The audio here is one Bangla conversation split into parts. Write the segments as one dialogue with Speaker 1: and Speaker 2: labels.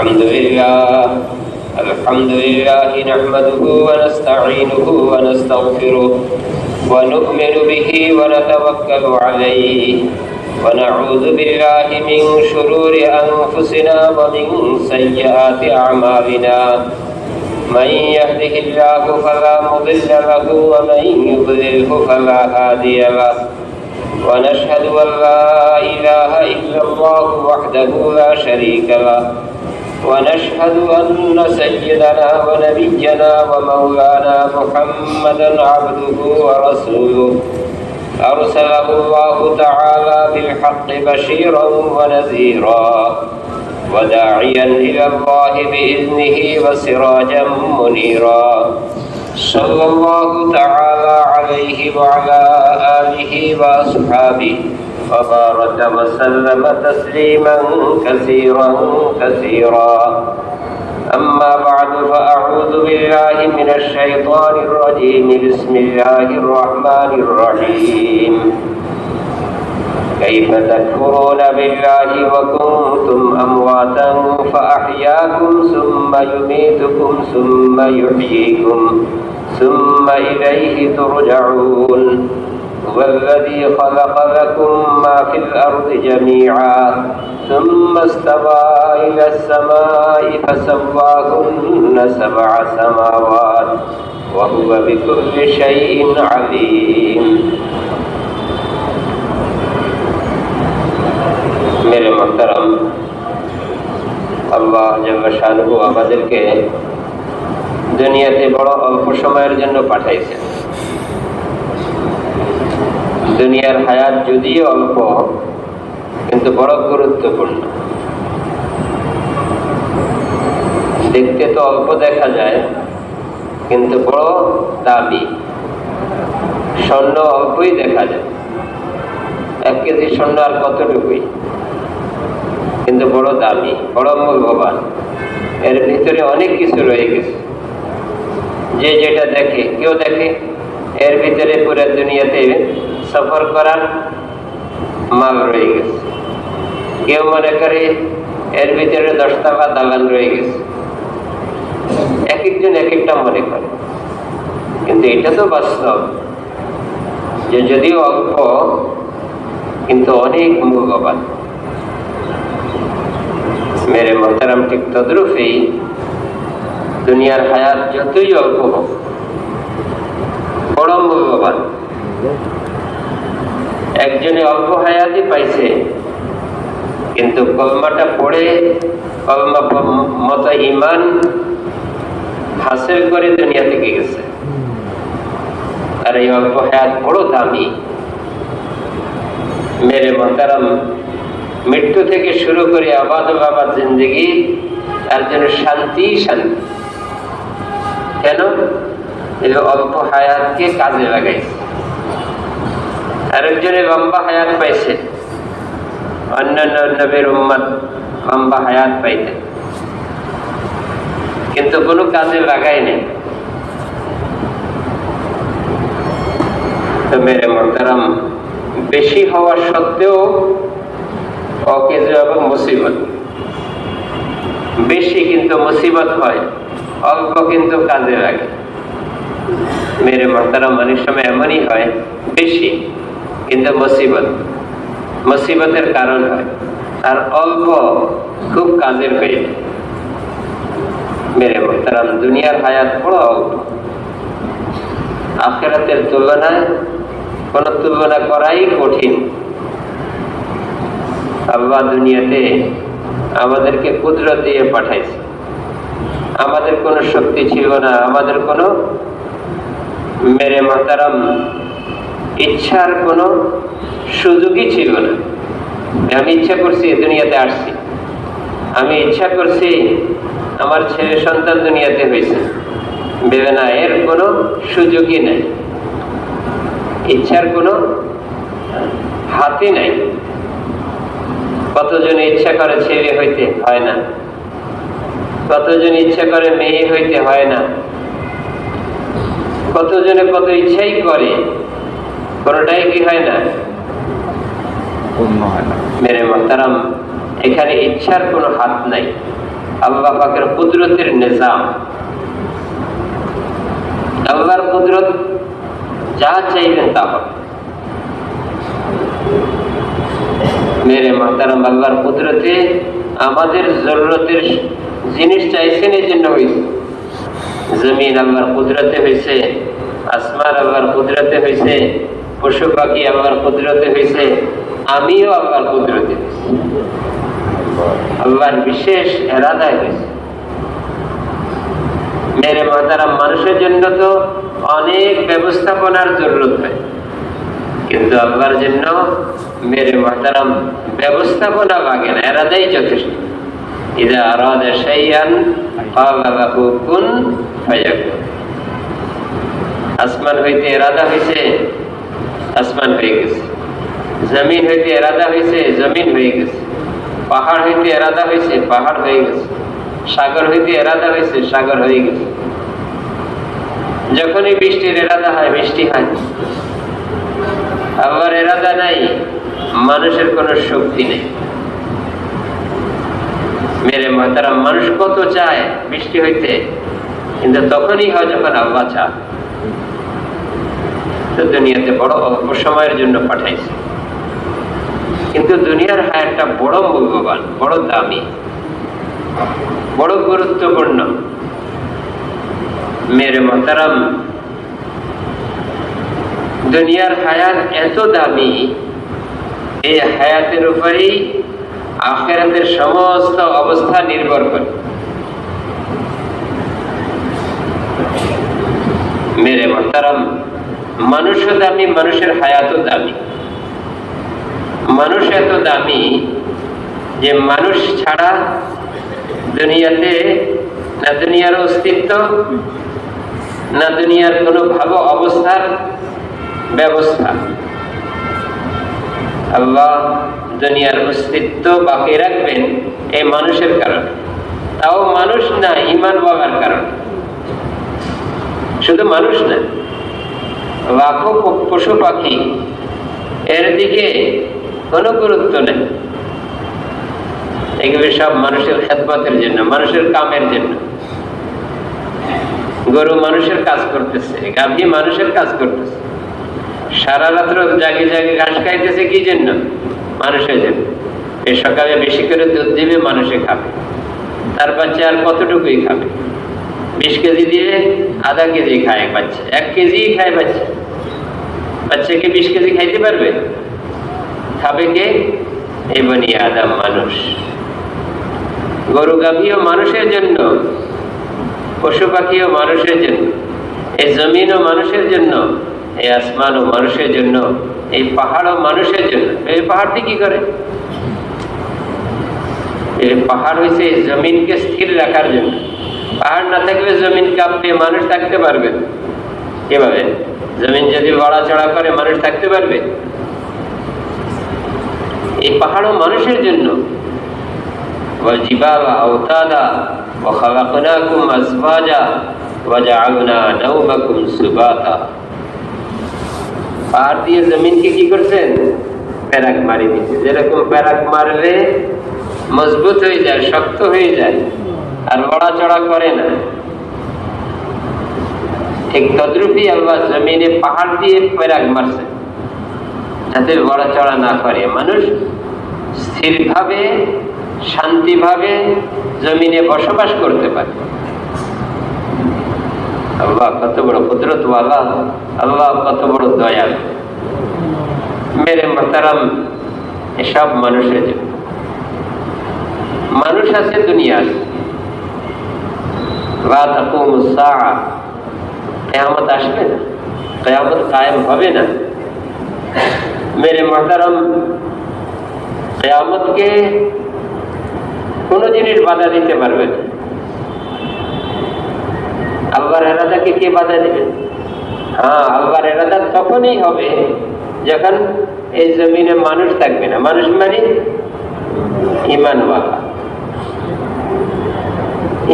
Speaker 1: الحمد لله نحمده ونستعينه ونستغفره ونؤمن به ونتوكل عليه ونعوذ بالله من شرور أنفسنا ومن سيئات أعمالنا من يهده الله فلا مضل له ومن يضلله فلا هادي له ونشهد أن لا إله إلا الله وحده لا شريك له ونشهد أن سيدنا ونبينا ومولانا محمدا عبده ورسوله أرسله الله تعالى بالحق بشيرا ونذيرا وداعيا إلى الله بإذنه وسراجا منيرا صلى الله تعالى عليه وعلى آله وأصحابه وبارك وسلم تسليما كثيرا كثيرا أما بعد فأعوذ بالله من الشيطان الرجيم بسم الله الرحمن الرحيم كيف تكفرون بالله وكنتم أمواتا فأحياكم ثم يميتكم ثم يحييكم ثم إليه ترجعون هو الذي خلق لكم ما في الأرض جميعا ثم استوى إلى السماء فسواهن 7 سماوات وهو بكل شيء عليم मेरे मोहतरम আল্লাহ জাল্লা শানহু আমাদেরকে দুনিয়াতে বড় অল্প সময়ের জন্য পাঠাইছেন। দুনিয়ার হায়াত যদিও অল্প কিন্তু বড় গুরুত্বপূর্ণ। দেখতে তো অল্প দেখা যায় কিন্তু বড় দামি। স্বর্ণ অল্পই দেখা যায়, 1 কেজি স্বর্ণ আর কতটুকুই, কিন্তু বড় দামি, বড় মূল্যবান। এর ভিতরে অনেক কিছু রয়ে গেছে। যে যেটা দেখে, কেউ দেখে এর ভিতরে পুরো দুনিয়াতে সফর করার মাল রয়ে গেছে, কেউ মনে করে এর ভিতরে 10 টাকা দালান রয়ে গেছে। এক একজন এক একটা মনে করে, কিন্তু এটা তো বাস্তব যে যদিও অল্প কিন্তু অনেক মূল্যবান। মেরে মোহতারাম, ঠিক তদ্রুপই দুনিয়ার হায়াত যতই অল্প হোক বড় মূল্যবান। একজনে অল্প হায়াতই পাইছে কিন্তু কলমাটা পড়ে কলমা মতো ইমান হাসিল করে দুনিয়া থেকে গেছে। আর এই অল্প হায়াত বড় দামি। মেরে মোহতারাম, মৃত্যু থেকে শুরু করে আবাদ বাবার জিন্দগি তার জন্য শান্তি শান্তি। কেন? এই অল্প হায়াতকে কাজে লাগাইছে। আরেকজনে লম্বা হায়াত পাইছে, অন্যান্য নবীর উম্মত লম্বা হায়াত পাইতে কিন্তু কোনো কাজে লাগায় নেই। তো মেরে মোহতারাম, বেশি হওয়া সত্ত্বেও অকেজ এবং মুসিবত। বেশি কিন্তু মুসিবত হয়, অল্প কিন্তু কাজে লাগে। মেরে মোহতারাম, অনেক সময় এমনই হয় বেশি কিন্তু মুসিবতের কারণ হয়, আর অল্প খুব কাজের হয়ে যায়। মেরে মোহতারাম, দুনিয়ার হায়াত বড় অল্প। আখিরাতের তুলনায় কোন তুলনা করাই কঠিন। আল্লাহ দুনিয়াতে আমাদেরকে কুদরত দিয়ে পাঠাইছে। আমাদের কোনো শক্তি ছিল না, আমাদের কোনো মেরে মোহতারাম ইচ্ছার কোনো সুযোগই ছিল না। আমি ইচ্ছা করছি দুনিয়াতে আসছি, আমি ইচ্ছা করছি আমার ছেলে সন্তান দুনিয়াতে হয়েছে, ভেবে না, এর কোনো সুযোগই নাই। ইচ্ছার কোনো হাতে নাই। কতজন ইচ্ছা করে ছেলে হইতে, হয় না। কতজন ইচ্ছা করে মেয়ে হইতে, হয় না। কতজনে কত ইচ্ছাই করে, কোনটাই কি হয় না, মেরে মোহতারাম। এখানে ইচ্ছার কোনো হাত নাই। আল্লাহ পাকের কুদরতের নিজাম। আল্লাহর কুদরত যা চাইবেন তা হবে। মেরে মাহতারাম, আল্লাহর কুদরতে আমাদের জরুরতের জিনিস চাইছেন, এই জন্য হয়েছে। জমিন আল্লাহর কুদরতে হয়েছে, আসমান আল্লাহর কুদরতে হয়েছে, পশু পাখি আল্লাহর কুদরতে হয়েছে, আমিও আল্লাহর কুদরতে, আল্লাহর বিশেষ এরাদায় হয়েছে। মেরে মাহতারাম, মানুষের জন্য তো অনেক ব্যবস্থাপনার জরুরত হয়, কিন্তু আল্লাহর জন্য মেরে মাহতারাম ব্যবস্থাপনা লাগে না, এরাদাই যথেষ্ট। ইযা আরাদা শাইআন ক্বালা লাহু কুন ফায়াকুন। আসমান হইতে এরাদা হয়েছে, আসমান হয়ে গেছে। জমিন হইতে এরাদা হয়েছে, জমিন হয়ে গেছে। পাহাড় হইতে এরাদা হয়েছে, পাহাড় হয়ে গেছে। সাগর হইতে এরাদা হয়েছে, সাগর হয়ে গেছে। যখনই বৃষ্টির এরাদা হয়, বৃষ্টি হয়। আবার এরাদা নাই, মানুষের কোনো শক্তি নেই। মেরে মাহতারাম, মানুষ কত চায় বৃষ্টি হইতে, কিন্তু তখনই হয় যখন আল্লাহ চায়। তো দুনিয়াতে বড় অল্প সময়ের জন্য পাঠাইছে, কিন্তু দুনিয়ার হায়াতটা বড় মূল্যবান, বড় দামি, বড় গুরুত্বপূর্ণ। মেরে মাহতারাম, দুনিয়ার হায়াত এত দামি, এই হায়াতের উপরেই আখিরাতের সমস্ত অবস্থা নির্ভর করে। মেরে মাহতারাম, মানুষও দামি, মানুষের হায়াতও দামি। মানুষ এত দামি যে মানুষ ছাড়া দুনিয়াতে না দুনিয়ার অস্তিত্ব, না দুনিয়ার কোনো ভালো অবস্থার ব্যবস্থা। আল্লাহ দুনিয়ার অস্তিত্ব বাকি রাখবেন এই মানুষের কারণে, তাও মানুষ না, ঈমান বাবার কারণে। শুধু মানুষ না, লাখো পশু পাখি, এর দিকে কোনো গুরুত্ব নেই। এগুলো সব মানুষের খেদমতের জন্য, মানুষের কামের জন্য। গরু মানুষের কাজ করতেছে, গাভী মানুষের কাজ করতেছে, সারা রাত্র জাগে জাগে ঘাস খাইতেছে, কি জন্য? মানুষের জন্য। এই সকালে বেশি করে দুধ দিবে, মানুষে খাবে। তার বাচ্চা আর কতটুকুই খাবে? 20 কেজি দিয়ে আধা কেজি খায় বাচ্চা, 1 কেজি খায় বাচ্চা। বাচ্চাকে 20 কেজি খাইতে পারবে? খাবে কে? এই বনি আদম, মানুষ। গরু গাভীও মানুষের জন্য, পশু পাখিও মানুষের জন্য, এই জমিনও মানুষের জন্য, এই আসমানও মানুষের জন্য, এই পাহাড়ও মানুষের জন্য। এই পাহাড়টি কি করে? এই পাহাড় হয়েছে এই জমিনকে স্থির রাখার জন্য। পাহাড় না থাকলে জমিন কাঁপবে, মানুষ থাকতে পারবে কিভাবে? জমিন যদি লড়াচড়া করে, মানুষ থাকতে পারবে? এই পাহাড়ও মানুষের জন্য। والجبال أوتادا وخلقناكم أزواجا وجعلنا نومكم سباتا। পাহাড় দিয়ে জমিনকে কি করছেন? প্যারাক মারি দিচ্ছে। যেরকম প্যারাক মারলে মজবুত হয়ে যায়, শক্ত হয়ে যায়, আর লড়াচড়া করে না, ঠিক তদ্রুপই আল্লাহ জমিনে পাহাড় দিয়ে প্যারাক মারছে, যাতে লড়াচড়া না করে, মানুষ স্থিরভাবে শান্তিভাবে জমিনে বসবাস করতে পারে। আল্লাহ কত বড় কুদরতওয়ালা, আল্লাহ কত বড় দয়াল। মেরে মুহতারাম, এসব মানুষের জন্য। মানুষ আছে, দুনিয়া আছে। লা তাকুমুস সাআ, কিয়ামত আসবে না, কিয়ামত কায়েম হবে না। মেরে মুহতারাম, কিয়ামতকে কোনো জিনিস বাধা দিতে পারবে না। আল্লাহর ইরাদাকে কে বাধা দিবে? হ্যাঁ, আল্লাহর ইরাদা তখনই হবে যখন এই জমিনে মানুষ থাকবে না। মানুষ মানে ঈমানওয়ালা।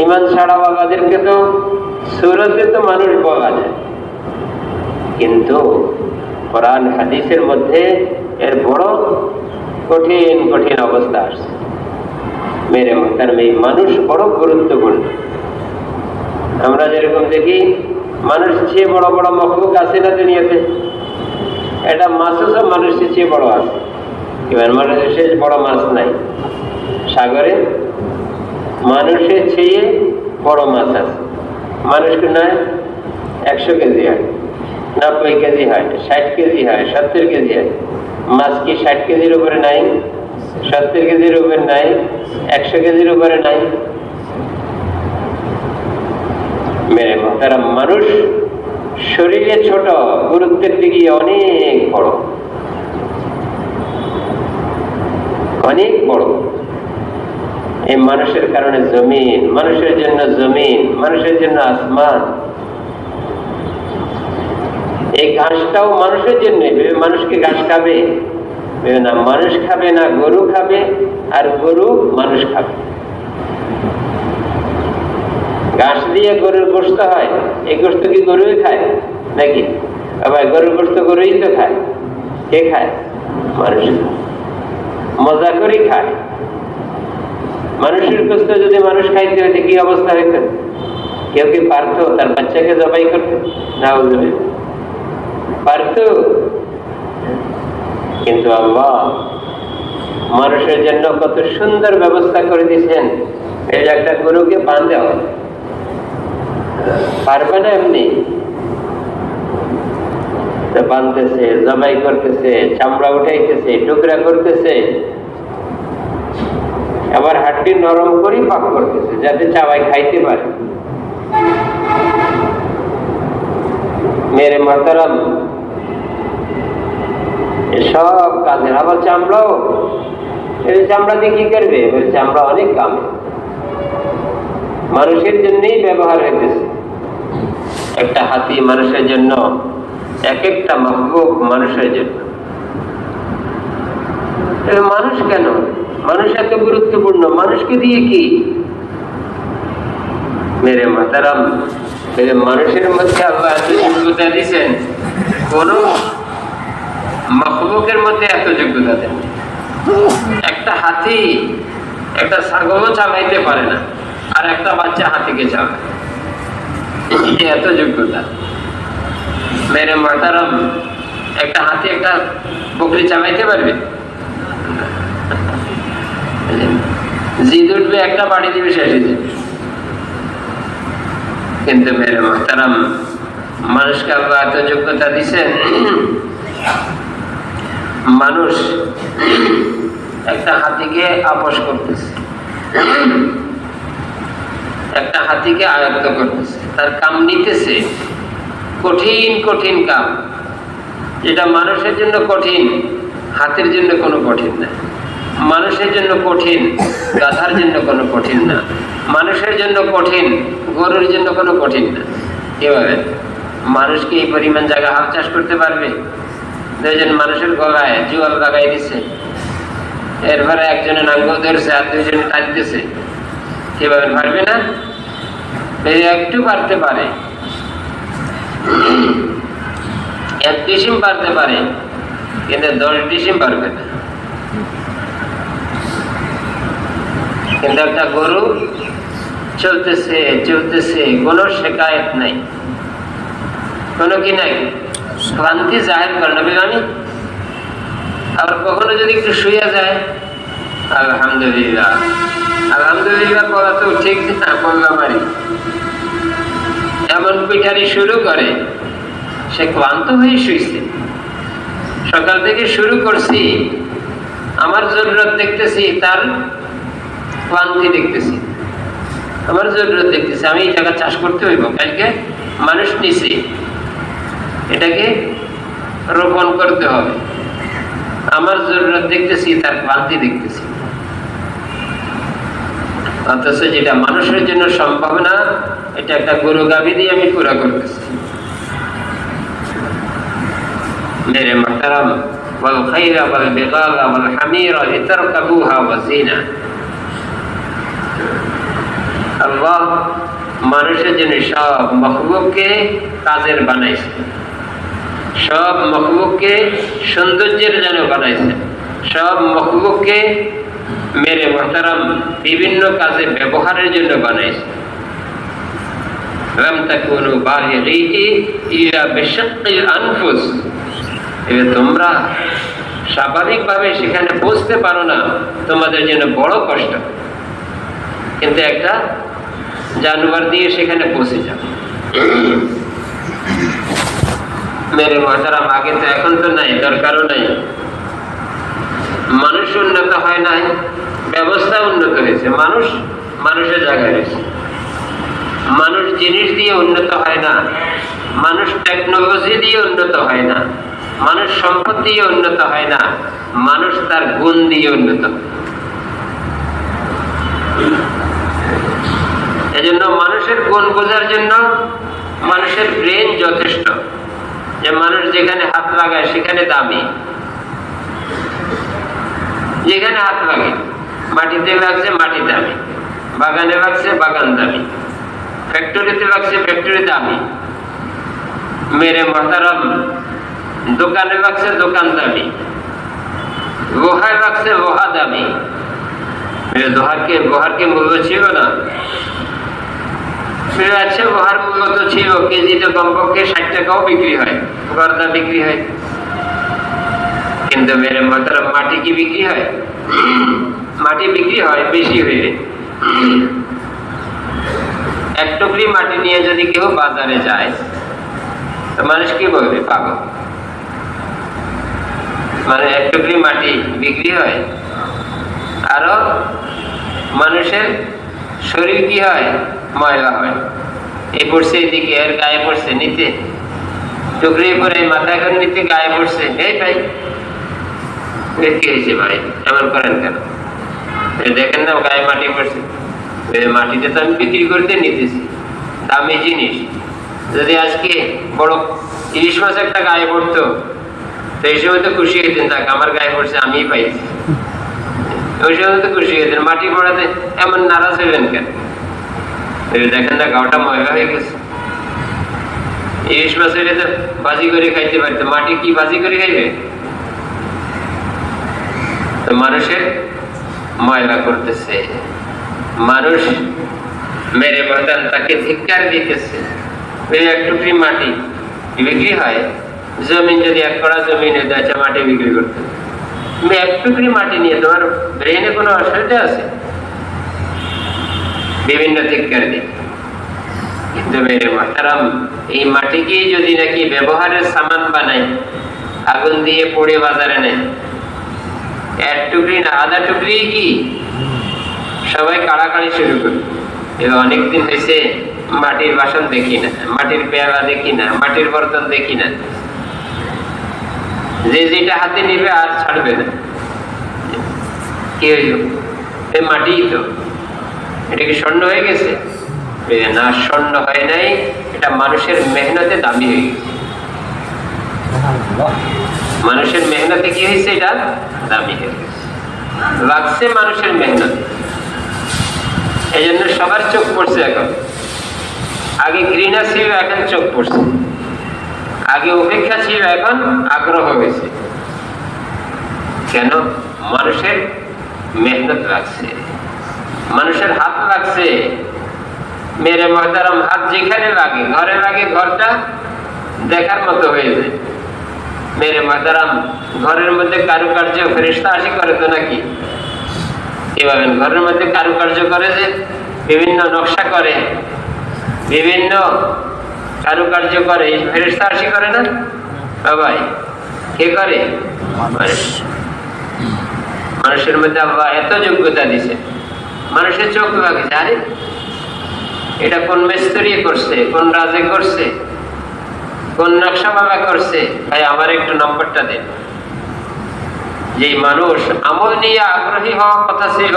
Speaker 1: ঈমান ছাড়াওয়ালাদেরকে তো সূরাতে তো মানুষ বলা যায়, কিন্তু কোরআন হাদিসের মধ্যে এর বড় কঠিন কঠিন অবস্থা আসছে। মেরে মোহতারাম, এই মানুষ বড় গুরুত্বপূর্ণ। আমরা যেরকম দেখি মানুষ চেয়ে বড় বড় মখলুক আছে না দুনিয়াতে, এটা মাছও সব মানুষের চেয়ে বড় আছে। এবার মানুষের বড় মাছ নাই সাগরে, মানুষের চেয়ে বড় মাছ আছে। মানুষকে নয় 100 কেজি হয়, 90 কেজি হয়, 60 কেজি হয়, 70 কেজি হয়। মাছ কি 60 কেজির উপরে নাই, 70 কেজির উপরে নাই, 100 কেজির উপরে নাই? মেরে মোহতারাম, মানুষ শরীরে ছোট, গুরুত্বের দিকে অনেক বড়, অনেক বড়। এই মানুষের কারণে জমিন, মানুষের জন্য জমিন, মানুষের জন্য আসমান। এই ঘাসটাও মানুষের জন্য, মানুষকে ঘাস খাবে না, মানুষ খাবে না, গরু খাবে, আর গরু মানুষ খাবে। ঘাস দিয়ে গরুর গোশত হয়, এই গোশত কি গরুই খায় নাকি? আবার গরুর গোশত গরুই তো খায়। কে খায়? মানুষ। মজা করে খায়। মানুষের গোশত যদি মানুষ খাইতে হইতে কি অবস্থা হইত? কেউ কি পারত তার বাচ্চাকে জবাই করতে? না, পারত। কিন্তু আল্লাহ মানুষের জন্য কত সুন্দর ব্যবস্থা করে দিয়েছেন। এই যে একটা গরুকে বাঁধে পারবে না এমনি, বাঁধতেছে, জবাই করতেছে, চামড়া উঠাইতেছে, টুকরা করতেছে, আবার হাড্ডি নরম করে পাক করতেছে যাতে চাবাই খাইতে পারে। মেরে মোহতারাম, সব কাজের। আবার চামড়াও, এই চামড়া দিয়ে কি করবে? চামড়া অনেক কাম, মানুষের জন্যই ব্যবহার হইতেছে। একটা হাতি মানুষের জন্য, এক একটা মাহবুব মানুষের জন্য। মানুষ কেন? মানুষ এত গুরুত্বপূর্ণ, মানুষকে দিয়ে কি? মেরে মোহতারাম, মানুষের মধ্যে আল্লাহ এত যোগ্যতা দিয়েছেন, কোন মাহবুবের মধ্যে এত যোগ্যতা দেন। একটা হাতি একটা ছাগলও চালাইতে পারে না, আর একটা বাচ্চা হাতিকে চালায়, এত যোগ্যতা। মেরে মোহতারাম, একটা হাতি একটা বকরি চালাইতে পারবে? জিদ উঠবে, একটা বাড়ি দিবে, শেষ হয়ে যাবে। কিন্তু মেরে মোহতারাম, মানুষকে আল্লাহ এত যোগ্যতা দিচ্ছেন, মানুষ একটা হাতিকে আপোষ করতেছে, একটা হাতিকে আয়ত্ত করতেছে, তার কাম নিতেছে, কঠিন কঠিন কাম। যেটা মানুষের জন্য কঠিন, হাতির জন্য কোনো কঠিন না। মানুষের জন্য কঠিন, গাধার জন্য কোনো কঠিন না। মানুষের জন্য কঠিন, গরুর জন্য কোনো কঠিন না। কিভাবে? মানুষকে এই পরিমাণ জায়গা হাল চাষ করতে পারবে? দুইজন মানুষের গলায় জুয়াল লাগাই দিচ্ছে, এরপরে একজনে নাঙ্গল ধরছে আর দুইজনে টানতেছে। কিভাবে? পারবে না। একটু পারতে পারে, 1 ডিসিম পারতে পারে, কিন্তু 10 ডিসিম পারবে না। কিন্তু একটা গরু চলতেছে চলতেছে, কোনো শেকায়ত নাই, কোনো কি নাই, ক্লান্তি জাহির করে না। আমি আবার কখনো যদি একটু শুয়ে যায়, আলহামদুলিল্লাহ, আলহামদুলিল্লাহ বলা তো ঠিক না, বললাম আর এমন পিঠারি শুরু করে, সে ক্লান্ত হয়ে শুয়েছে। সকাল থেকে শুরু করছি, আমার জরুরত দেখতেছি, তার ক্লান্তি দেখতেছি। আমার জরুরত দেখতেছি, আমি এই জায়গা চাষ করতে হইব, কালকে মানুষ নিছি, এটাকে রোপণ করতে হবে। আমার জরুরত দেখতেছি, তার ক্লান্তি দেখতেছি। অথচ যেটা মানুষের জন্য সম্ভব না, এটা একটা গরু গাভী দিয়ে আমি পুরা করতেছি। মেরে মোহতারাম, ওয়াল খাইরা ওয়াল বিগালা ওয়াল হামিরা লিতারকাবুহা ওয়া জিনা। আল্লাহ মানুষের জন্য সব মখলুককে কাজের বানাইছে, সব মখলুককে সৌন্দর্যের জন্য বানাইছে, সব মখলুককে মেরে মোহতারাম বিভিন্ন কাজে ব্যবহারের জন্য বানাইছে। লাম তাকুনু বালিগিহি ইল্লা বিশাক্কিল আনফুস, তোমরা স্বাভাবিকভাবে সেখানে পৌঁছতে পারো না, তোমাদের জন্য বড় কষ্ট, কিন্তু একটা জানোয়ার দিয়ে সেখানে পৌঁছে যাও। মেরে মোহতারাম আগে তো, এখন তো নাই, দরকারও নাই। মানুষ উন্নত হয় নাই, ব্যবস্থা উন্নত হয়েছে। মানুষ মানুষের জায়গায় রয়েছে। মানুষ জিনিস দিয়ে উন্নত হয় না, মানুষ টেকনোলজি দিয়ে উন্নত হয় না, মানুষ সম্পদ দিয়ে উন্নত হয় না, মানুষ তার গুণ দিয়ে উন্নত। এজন্য মানুষের গুণ বোঝার জন্য মানুষের ব্রেন যথেষ্ট। যে মানুষ যেখানে হাত লাগায় সেখানে দামি, যেখানে হাত লাগে, মাটিতে লাগছে মাটি দামি, বাগানে লাগছে বাগান দামি, ফ্যাক্টরিতে লাগছে ফ্যাক্টরি দামি। মেরে মোহতারাম দোকানে লাগছে দোকান দামি, লোহায় লাগছে লোহা দামি। লোহারকে মূল্য ছিল না, আছে লোহার মূল্য তো ছিল, কেজিতে কমপক্ষে 60 টাকাও বিক্রি হয়, গর্দা বিক্রি হয়। কিন্তু মেরে মোহতারাম মাটি কি বিক্রি হয়? মাটি বিক্রি হয় বেশি হয়ে। এক টুকরি মাটি নিয়ে যদি কেউ বাজারে যায় তো মানুষ কি বলবে? পাগল। মানে এক টুকরি মাটি বিক্রি হয়। আরো মানুষের শরীর কি হয়? ময়লা হয়। এই পড়ছে এদিকে, এর গায়ে পড়ছে নিচে, টুকরি পরে মাথা করে নিচে গায়ে পড়ছে। এই ভাই কি হয়েছে ভাই, এমন করেন কেন? দেখেন না গায়ে মাটি পড়ছে, মাটিতে তো আমি বিক্রি করতে নিতেছি, দামি জিনিস। যদি আজকে বড় ইলিশ মাছ একটা গায়ে পড়তো তো এই সময় তো খুশি হইতেন, তাকে আমার গায়ে পড়ছে আমিই পাইছি, ওই সময় তো খুশি হইতেন। মাটি পড়াতে এমন নারাজ হইলেন কেন? দেখেন না গাওটা ময়লা হয়ে গেছে। ইলিশ মাছ হইলে তো বাজি করে খাইতে পারতো, মাটি কি বাজি করে খাইবে? তো মানুষের ময়লা করতেছে, মানুষ মেরে বদান তাকে ধিক্কার দিতেছে। এক টুকরি মাটি বিক্রি হয়, জমিন যদি 1 কড়া জমিন হয়ে মাটি বিক্রি করতে, তুমি 1 টুকরি মাটি নিয়ে তোমার ব্রেনে কোনো অসুবিধা আছে? বিভিন্ন ধিক্কার দিই। কিন্তু মেরে মোহতারাম এই মাটিকে যদি নাকি ব্যবহারের সামান বানাই, আগুন দিয়ে পড়ে বাজারে নেয়, 1 টুকরি না 1/2 টুকরি কি সবাই কাড়াকাড়ি শুরু করে। অনেকদিন হয়েছে মাটির বাসন দেখি না, মাটির পেয়ালা দেখি না, মাটির বর্তন দেখি না। যে যেটা হাতে নিবে আর ছাড়বে না। কি হইল? এই মাটি তো, এটা কি স্বর্ণ হয়ে গেছে? না, স্বর্ণ হয় নাই, এটা মানুষের মেহনতে দামি হয়ে গেছে। মানুষের মেহনতে কি হয়েছে? এটা দামি হয়ে গেছে, লাগছে মানুষের মেহনত। এই জন্য সবার চোখ পড়ছে এখন। আগে ঘৃণা ছিল, এখন চোখ পড়ছে। আগে উপেক্ষা ছিল, এখন আগ্রহ হয়েছে। কেন? মানুষের মেহনত লাগছে, মানুষের হাত লাগছে। মেরে মোহতারাম হাত যেখানে লাগে, ঘরে লাগে, ঘরটা দেখার মতো হয়ে যায়। মেরে মোহতারাম ঘরের মধ্যে কারুকার্য ফেরেশতা আসি করে তো নাকি? কি বলেন? ঘরের মধ্যে কারুকার্য করে, যে বিভিন্ন নকশা করে, বিভিন্ন কারুকার্য করে, ফেরেশতা আসি করে না বাবাই? কে করে? মানুষের মধ্যে আল্লাহ এত যোগ্যতা দিছে, মানুষের চোখ লাগছে, আরে এটা কোন মিস্ত্রি করছে, কোন রাজে করছে, কোন নকশা বাবা করছে, ভাই আমার একটু নম্বরটা দেন। যে মানুষ আমল নিয়ে আগ্রহী হওয়ার কথা ছিল,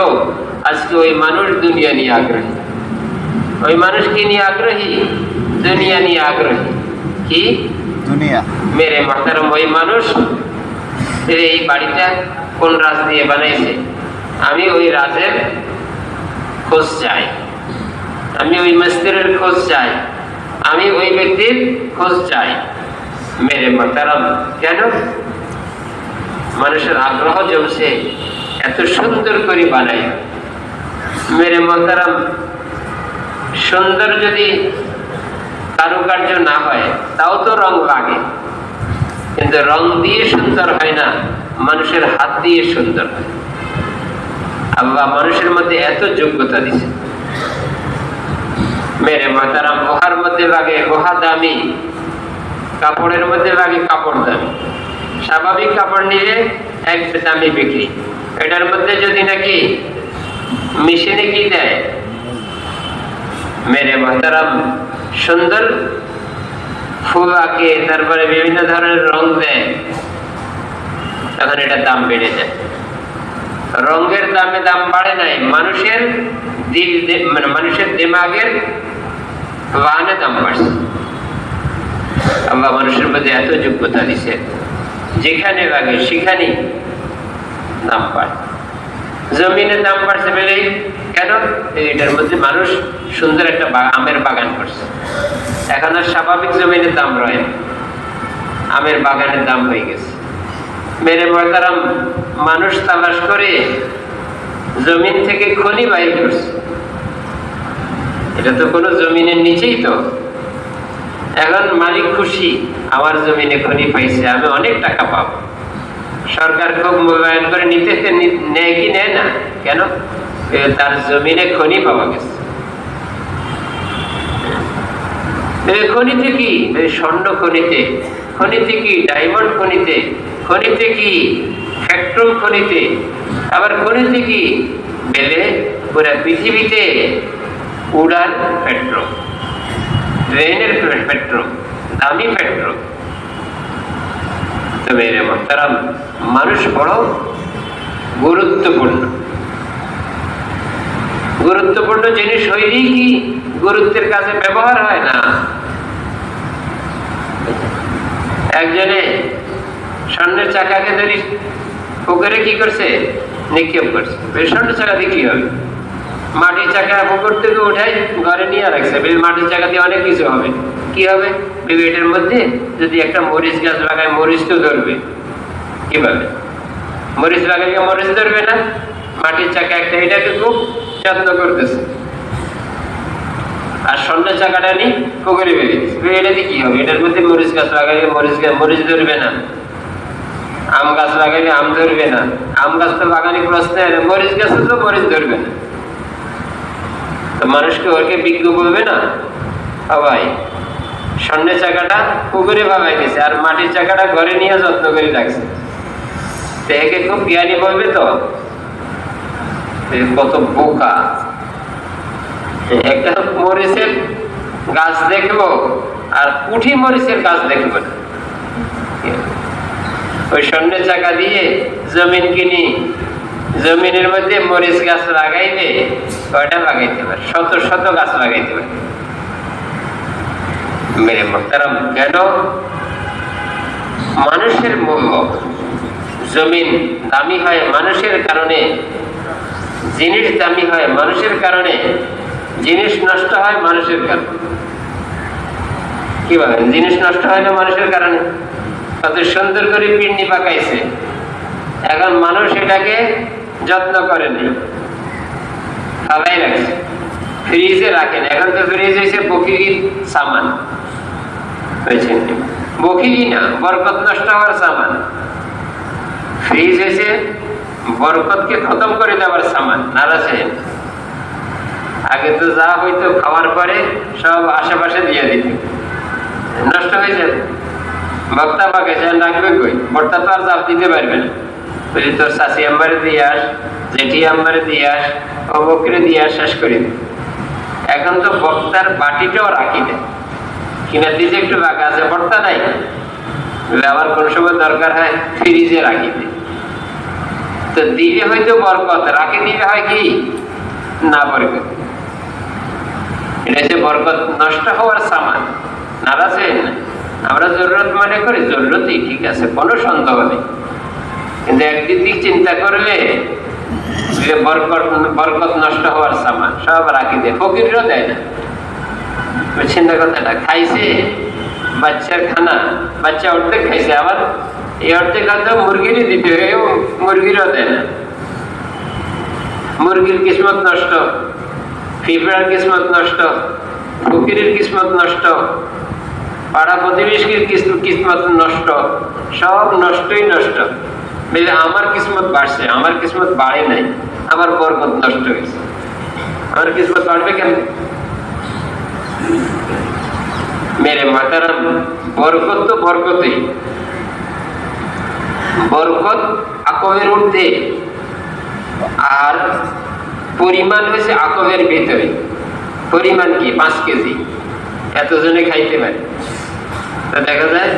Speaker 1: আজকে ওই মানুষ দুনিয়া নিয়ে আগ্রহী। ওই মানুষ কি নিয়ে আগ্রহী? দুনিয়া নিয়ে আগ্রহী। কি দুনিয়া? মেরে মোহতারাম ওই মানুষ এই বাড়িটা কোন রাজ দিয়ে বানাইছে, আমি ওই রাজের খোঁজ চাই, আমি ওই মিস্ত্রির খোঁজ চাই, আমি ওই ব্যক্তির খোঁজ চাই। মেরে মোহতারাম কেন? মানুষের আগ্রহ জমছে, এত সুন্দর করে বানায়। মেরে মোহতারাম, সুন্দর যদি কারুকার্য না হয় তাও তো রং লাগে, কিন্তু রং দিয়ে সুন্দর হয় না, মানুষের হাত দিয়ে সুন্দর হয়। আল্লাহ মানুষের মধ্যে এত যোগ্যতা দিছে। মেরে মোহতারাম, লোহার মধ্যে লাগে লোহা দামি, কাপড়ের মধ্যে লাগে কাপড় দামি। স্বাভাবিক কাপড় নিলে এক দামি বিক্রি, এটার মধ্যে যদি নাকি মেশিনে কি দেয়, মেরে মোহতারাম সুন্দর ফুল আঁকে, তারপরে বিভিন্ন ধরনের রং দেয়, তখন এটা দাম বেড়ে যায়। রঙের দামে দাম বাড়ে নাই, মানুষের দিল মানে মানুষের দিমাগের ওয়ানে দাম বাড়ছে। আল্লাহ মানুষের মধ্যে এত যোগ্যতা দিছে, যেখানে লাগে সেখানেই দাম বাড়ে। জমিনের দাম বাড়ছে বেড়ে কেন? এটার মধ্যে মানুষ সুন্দর একটা আমের বাগান করছে, এখন আর স্বাভাবিক জমিনের দাম রয় না, আমের বাগানের দাম হয়ে গেছে। মেরে মোহতারাম, মানুষ তালাশ করে জমিন থেকে খনি বাইর করছে, এটা তো কোনো জমিনের নিচেই তো। এখন মালিক খুশি, আমার জমিনে খনি পাইছে, আমি অনেক টাকা পাবো। সরকার খুব মূল্যায়ন করে নিতে নেয় কি নেয় না, কেন? তার জমিনে খনি পাওয়া গেছে। খনিতে কি? স্বর্ণ খনিতে, খনিতে কি ডায়মন্ড খনিতে, খনিতে কি ফ্যাক্ট্রুম খনিতে, আবার খনিতে কি বেলে পুরা পৃথিবীতে উড়ার পেট্রোল, ট্রেনের পেট্রোল, দামি পেট্রোল। তো মেরে মোহতারাম, মানুষ বড় গুরুত্বপূর্ণ। গুরুত্বপূর্ণ জিনিস হইলেই কি গুরুত্বের কাছে ব্যবহার হয় না। একজনে স্বর্ণের চাকাকে ধরি পুকুরে কি করছে, নিক্ষেপ করছে। স্বর্ণের চাকা দিয়ে কি হবে? মাটির চাকা পুকুর থেকে উঠাই ঘরে নিয়ে রাখছে, মাটির চাকা দিয়ে অনেক কিছু হবে। কি হবে? এটার মধ্যে যদি একটা মরিচ গাছ লাগায়, মরিচ তো ধরবে। কিভাবে? মরিচ লাগাইলে মরিচ ধরবে না। মাটির চাকা একটা, এটাকে খুব যত্ন করতেছে। আর স্বর্ণের চাকাটা নি পুকুরে বেরিয়েছে, এটাতে কি হবে? এটার মধ্যে মরিচ গাছ লাগাইলে মরিচ ধরবে না, আম গাছ লাগাইলে আম ধরবে না। আম গাছ তো লাগানি প্রশ্ন, মরিচ গাছে তো মরিচ ধরবে না। তো মানুষকে ওকে বিজ্ঞ বলবে না? সবাই স্বর্ণের চাকাটা পুকুরে ভাবাই দিয়েছে, আর মাটির চাকাটা ঘরে নিয়ে যত্ন করে রাখছে। তো একে খুব জ্ঞানী বলবে তো? কত বোকা! একটা মরিচের গাছ দেখবো আর পুঁটি মরিচের গাছ দেখবো না। ওই স্বর্ণের চাকা দিয়ে জমিন কিনি, জমিনের মধ্যে মরিচ গাছ লাগাইলে কয়টা লাগাইতে পারে? শত শত গাছ লাগাইতে পারে। মেরে মোহতারাম, কেন? মানুষের মূল্য। জমিন দামি হয় মানুষের কারণে, জিনিস দামি হয় মানুষের কারণে, জিনিস নষ্ট হয় মানুষের কারণে। কি বলেন? জিনিস নষ্ট হয় না মানুষের কারণে। কত সুন্দর করে পিন্ডি পাকাইছে, এখন মানুষ এটাকে যত্ন করেনি, ফালাই রাখছে, ফ্রিজে রাখেন। এখন তো ফ্রিজ হয়েছে বকিরির সামান, বুঝছেন? বকিরি না, বরকত নষ্ট হওয়ার সামান। ফ্রিজ হয়েছে বরকতকে খতম করে দেওয়ার সামান। নারাজে আগে তো যা হইতো খাওয়ার পরে সব আশেপাশে দিয়ে দিত, নষ্ট হয়ে যাবে। বক্তা পাকাইছে, রাখবে কই? বক্তা তো আর চাপ দিতে পারবে না। বুঝলি, তোর শাশি আম্বারে দিয়ে আস, জেঠি আম্বারে দিয়ে আস, অবকরে দিয়ে আস, শেষ করে দিই। এখন তো বক্তার বাটিটাও রাখি দেয়, কিনা দিতে একটু বাঁকা আছে, বক্তা নাই, আবার কোন সময় দরকার হয় ফ্রিজে রাখি দেয়। তো দিলে হয়তো বরকত, রাখি দিলে হয় কি না বরকত। এটা হচ্ছে বরকত নষ্ট হওয়ার সামান। নারাজেন আমরা জরুরত মনে করি, জরুরতই ঠিক আছে, কোনো সন্দেহ নেই, কিন্তু একদিক দিক চিন্তা করলে বরকত নষ্ট হওয়ার সামান সব রাখি দেয়, ফকিরও দেয় না। বুঝছেন না কথাটা? খাইছে বাচ্চার খানা, বাচ্চা অর্ধেক খাইছে, আবার এই অর্ধেক হয়তো মুরগিরই দিতে, মুরগিরও দেয় না। মুরগির কিসমত নষ্ট, পিঁপড়ার কিসমত নষ্ট, ফকিরের কিসমত নষ্ট, পাড়া প্রতিবেশীর কিসমত নষ্ট, সব নষ্টই নষ্ট। আমার কিসমত বাড়ছে, আমার কিসমত বাড়ে নাই, আমার বরকত নষ্ট হয়েছে। আমার কিসমত বাড়বে কেন? মেরে মাতারাম, বরকত তো বরকতই, বরকত আকবের ঊর্ধ্বে, আর পরিমাণ হয়েছে আকবের ভিতরে। পরিমাণ কি? 5 কেজি, এতজনে খাইতে পারে। তা দেখা যায়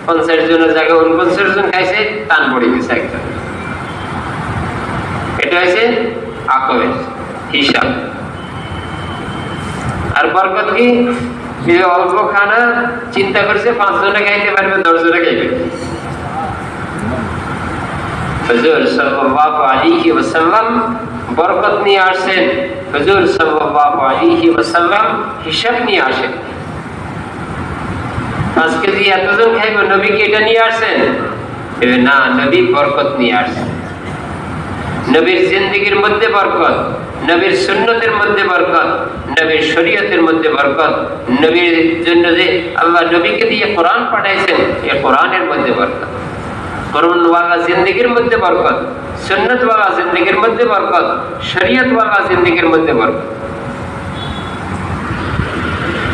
Speaker 1: 50 জনের জায়গায় 49 জন খাইছে, টান পড়ে গেছে একজন। এটা হয়েছে আকবের হিসাব। আর বরকত কি? অল্প খানা চিন্তা করছে 5 জনে খাইতে পারবে, 10 জনে খাইবে। হুজুর সাল্লাল্লাহু আলাইহি ওয়াসাল্লাম বরকত নিয়ে আসেন। হুজুর সাল্লাল্লাহু আলাইহি ওয়াসাল্লাম হিসাব নিয়ে আসেন। 5 কেজি এতজন খাইব, নবী কি এটা নিয়ে আসেন? না, নবী বরকত নিয়ে আসেন। নবীর জিন্দেগির মধ্যে বরকত, নবীর সুন্নতের মধ্যে বরকত, নবীর শরীয়তের মধ্যে বরকত, নবীর জন্য যে আল্লাহ নবীকে দিয়ে কোরআন পাঠাইছেন, এই কোরআনের মধ্যে বরকত। কোরআন ওয়ালা জিন্দেগির মধ্যে বরকত, সুন্নত ওয়ালা জিন্দেগির মধ্যে বরকত, শরীয়ত ওয়ালা জিন্দেগির মধ্যে বরকত।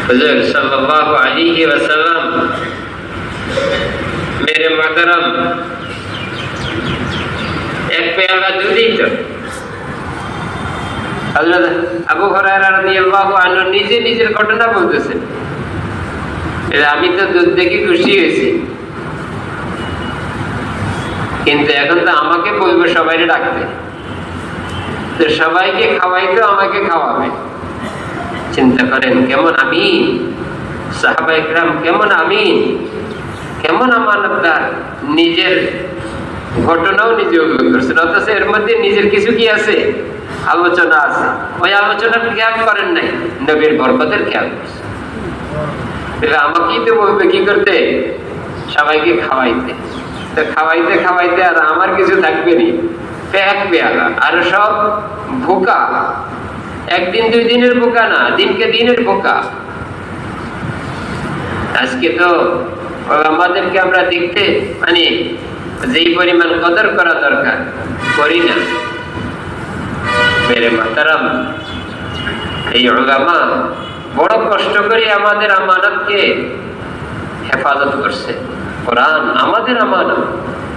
Speaker 1: হুজুর সাল্লাল্লাহু আলাইহি ওয়াসাল্লাম মেরে মাতারাম এক পেয়ালা দুধই তো। হযরত আবু হুরায়রা রাদিয়াল্লাহু আনহু নিজে নিজের ঘটনা বলতেছেন, আমি তো দুধ দেখে খুশি হয়েছি, কিন্তু এখন তো আমাকে বলবে সবাই ডাকতে, তো সবাইকে খাওয়াইতে আমাকে খাওয়াবে। চিন্তা করেন কেমন আমিন সাহাবায়ে কেরাম, কেমন আমিন, কেমন আমানতদার। নিজের ঘটনাও নিজে উল্লেখ করছেন, অথচ এর মধ্যে নিজের কিছু কি আছে? আলোচনা আছে। ওই আলোচনার খেয়াল করেন নাই, নবীর বরকতের খেয়াল করছে। আমাকেই তো বলবে কি করতে? সবাইকে খাওয়াইতে। তো খাওয়াইতে খাওয়াইতে আর আমার কিছু থাকবে নি, এক পেয়ালা। আর সব ভোকা, একদিন 2 দিনের ভোকা না, দিনকে দিনের ভোকা। আজকে তো আমাদেরকে আমরা দেখতে মানে যেই পরিমাণ কদর করা দরকার করি না। মেরে মাতারাম, এই উলামা বড় কষ্ট করে আমাদের আমানতকে হেফাজত করছে। কোরআন আমাদের আমানত,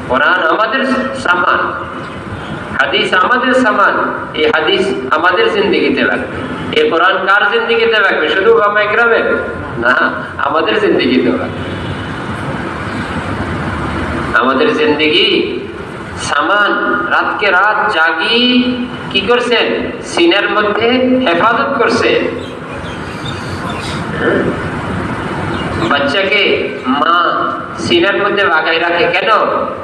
Speaker 1: কোরআন আমাদের সামান, হাদিস আমাদের সামান। এই হাদিস আমাদের জিন্দেগিতে লাগবে। এই কোরআন কার জিন্দেগিতে লাগবে? শুধু উলামা ইকরামের না, আমাদের জিন্দেগিতেও লাগবে। আমাদের জিন্দেগি সামান, রাতকে রাত জাগি কি করছেন? সিনার মধ্যে হেফাজত করছে। বাচ্চাকে মা সিনার মধ্যে লাগাই রাখে, কেন?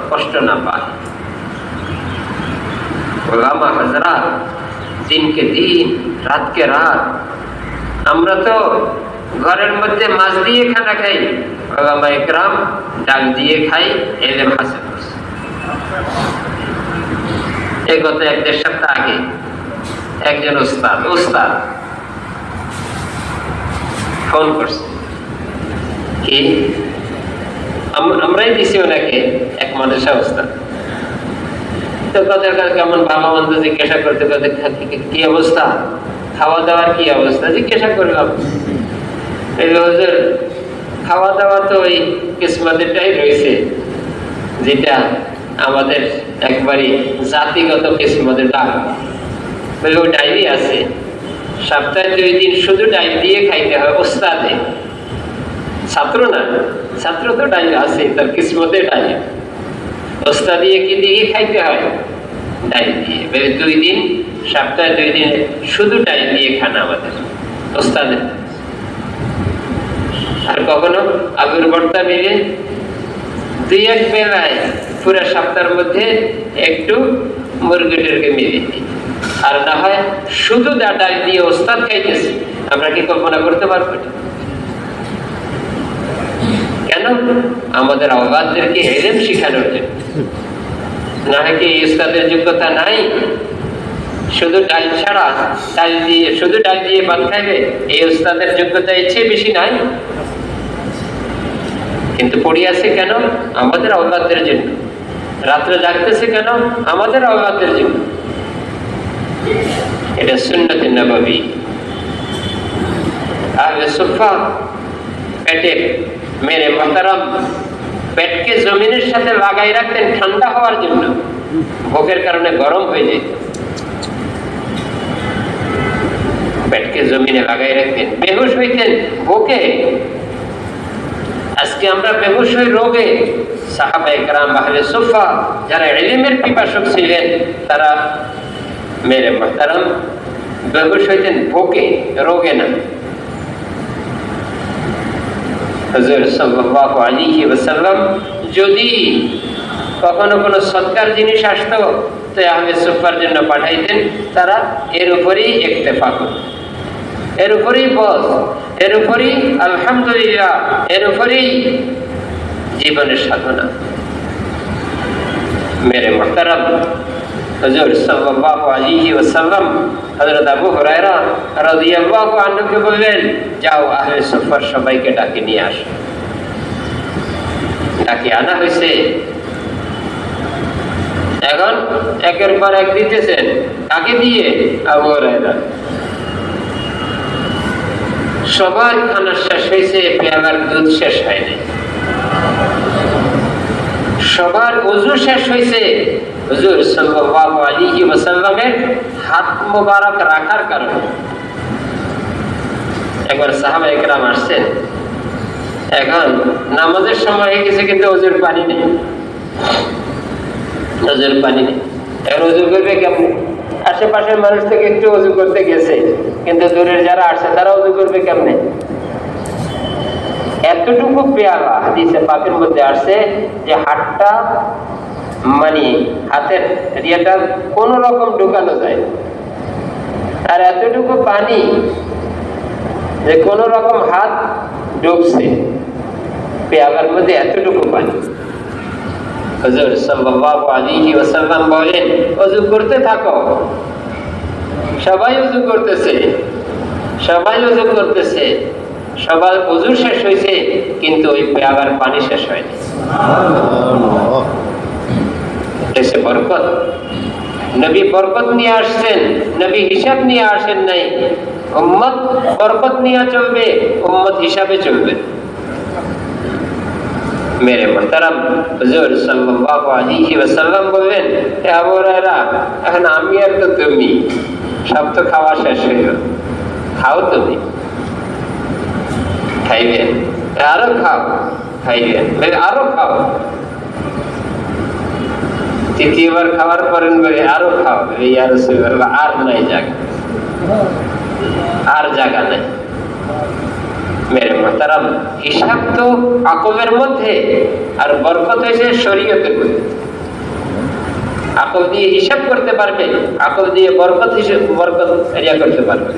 Speaker 1: কষ্ট না পায়। ওলামা হযরত দিনকে দিন, রাতকে রাত। আমরা তো ঘরের মধ্যে মাছ দিয়ে খানা খাই, ওলামা ইকরাম ডাল দিয়ে খাই, ইলম হাসিল করছে। এই গত 1-1.5 সপ্তাহ আগে একজন উস্তাদ ফোন করছে, কি আমরাই দিছি ওনাকে এক মাদ্রাসা উস্তাদ। তো তাদের কাছে কেমন ভালো মন্দ জিজ্ঞাসা করতে করতে কি অবস্থা, খাওয়া দাওয়ার কি অবস্থা জিজ্ঞাসা করলাম। হুজুর খাওয়া দাওয়া তো ওই কিসমতেরটাই রয়েছে, যেটা আমাদের একবারই জাতিগত কিসমতের ডাল। বলে ওই ডায়েরি আছে, সপ্তাহে 2 দিন শুধু ডাইল দিয়ে খাইতে হয়। ওস্তাদে, ছাত্র না, ছাত্র তো ডাইল আছে, তার কিসমতে ডাইল। ওস্তাদ দিয়ে কি দিয়ে খাইতে হয়? ডাইল দিয়ে। 2 দিন, সপ্তাহে 2 দিন শুধু ডাইল দিয়ে খানা আমাদের ওস্তাদের। আর কখনো আলুর ভর্তা মিলে 2-1 বেলায় পুরো সপ্তাহের মধ্যে একটু মুরগিটাকে মিলে দিই। আর না হয় শুধু ডাল দিয়ে ওস্তাদ খাইতেছি, আমরা কি কল্পনা করতে পারবো? কেন? আমাদের আওলাদদেরকে ইলম শিখানোর জন্য। না হয় কি ওস্তাদের যোগ্যতা নাই? শুধু ডাল ছাড়া, শুধু ডাল দিয়ে ভাত খাইবে, এই উস্তাদের যোগ্যতা এর চেয়ে বেশি নাই। কিন্তু পড়ে আছে কেন? আমাদের আওলাদের জন্য। রাত্রে জাগতেছে কেন? আমাদের আওলাদের জন্য। এটা সুন্নতে নববী। আহলে সুফফা পেটে, মেরে মুহতারাম, পেটকে জমিনের সাথে লাগাই রাখতেন ঠান্ডা হওয়ার জন্য। ভোগের কারণে গরম হয়ে যেত, পেটকে জমিনে লাগাই রাখতেন। বেহুশ হইতেন ভোগে। আজকে আমরা বেহুশ হই রোগে। সাহাবায়ে কেরাম, আহলে সুফফা যারা ইলমের পিপাসক ছিলেন, তারা মেরে মুহতারাম বেহুশ হইতেন ভোগে, রোগে না। হুজুর সাল্লাল্লাহু আলাইহি ওয়াসাল্লাম যদি কখনো কোনো সৎকার জিনিস আসতো, তো আহলে সুফফার জন্য পাঠাইতেন। তারা এর উপরেই ইক্তেফা করত, এর উপরেই বস, এর উপরেই আলহামদুলিল্লাহ, এর উপরেই জীবনের সাধনা। মেরে মুহতারাম, হুজুর সাল্লাল্লাহু আলাইহি ওয়াসাল্লাম হযরত আবু হুরায়রা রাদিয়াল্লাহু আনহুকে বললেন, যাও আহলে সুফফার সবাইকে ডাকে নিয়ে আসো। ডাকে আনা হয়েছে। এখন একের পর এক দিতেছেন। কাকে দিয়ে? আবু হুরায়রা। সবার খানা শেষ হয়েছে, পেয়ালার দুধ শেষ হয়নি। সবার ওযু শেষ হয়েছে। হুজুর সাল্লাল্লাহু আলাইহি ওয়াসাল্লামের হাত মোবারক রাখার কারণে। একবার সাহাবায়ে কেরাম আসছেন, এখন নামাজের সময় হয়ে গেছে, কিন্তু ওযুর পানি নেই। ওযুর পানি নেই। এখন ওযু করবে কেমন? আশেপাশের মানুষ থেকে একটু ওযু করতে গেছে, কিন্তু দূরের যারা আসছে তারা ওযু করবে কেমনে? এতটুকু পেয়ালা, হাদিসে পাকের মধ্যে আসছে যে হাতটা, মানে হাতের রিয়াটা কোন রকম ঢুকানো যায়, আর এতটুকু পানি যে কোন রকম হাত ঢুকছে পেয়ালার মধ্যে, এতটুকু পানি। হুজুর সাল্লাল্লাহু আলাইহি ওয়াসাল্লাম বলেন, ওযু করতে থাকো। সবাই ওযু করতেছে, সবাই ওযু করতেছে, সবার ওযু শেষ হয়েছে, কিন্তু ওই পেয়ালার পানি শেষ হয়নি। এসে বরকত, নবী বরকত নিয়ে আসছেন, নবী হিসাব নিয়ে আসেন নাই। উম্মত বরকত নিয়ে চলবে, উম্মত হিসাবে চলবে। মেরে মুহতারাম, হুজুর সাল্লাল্লাহু আলাইহি ওয়াসাল্লাম বললেন, হে আবু হুরায়রা, এখন আমি আর তো তুমি, সব তো খাওয়া শেষ হইল, খাও তুমি। খাইবেন? আরো খাও। খাইবেন? আরো খাও। তৃতীয়বার খাওয়ার পরে আরো খাও। ইয়া রাসূলুল্লাহ, আর নাই জায়গা, আর জায়গা নাই। মেরে মুহতারাম, হিসাব তো আকলের মধ্যে, আর বরকত হয়েছে শরীয়তের মধ্যে। আকল দিয়ে হিসাব করতে পারবে, আকল দিয়ে বরকত এরিয়া করতে পারবে।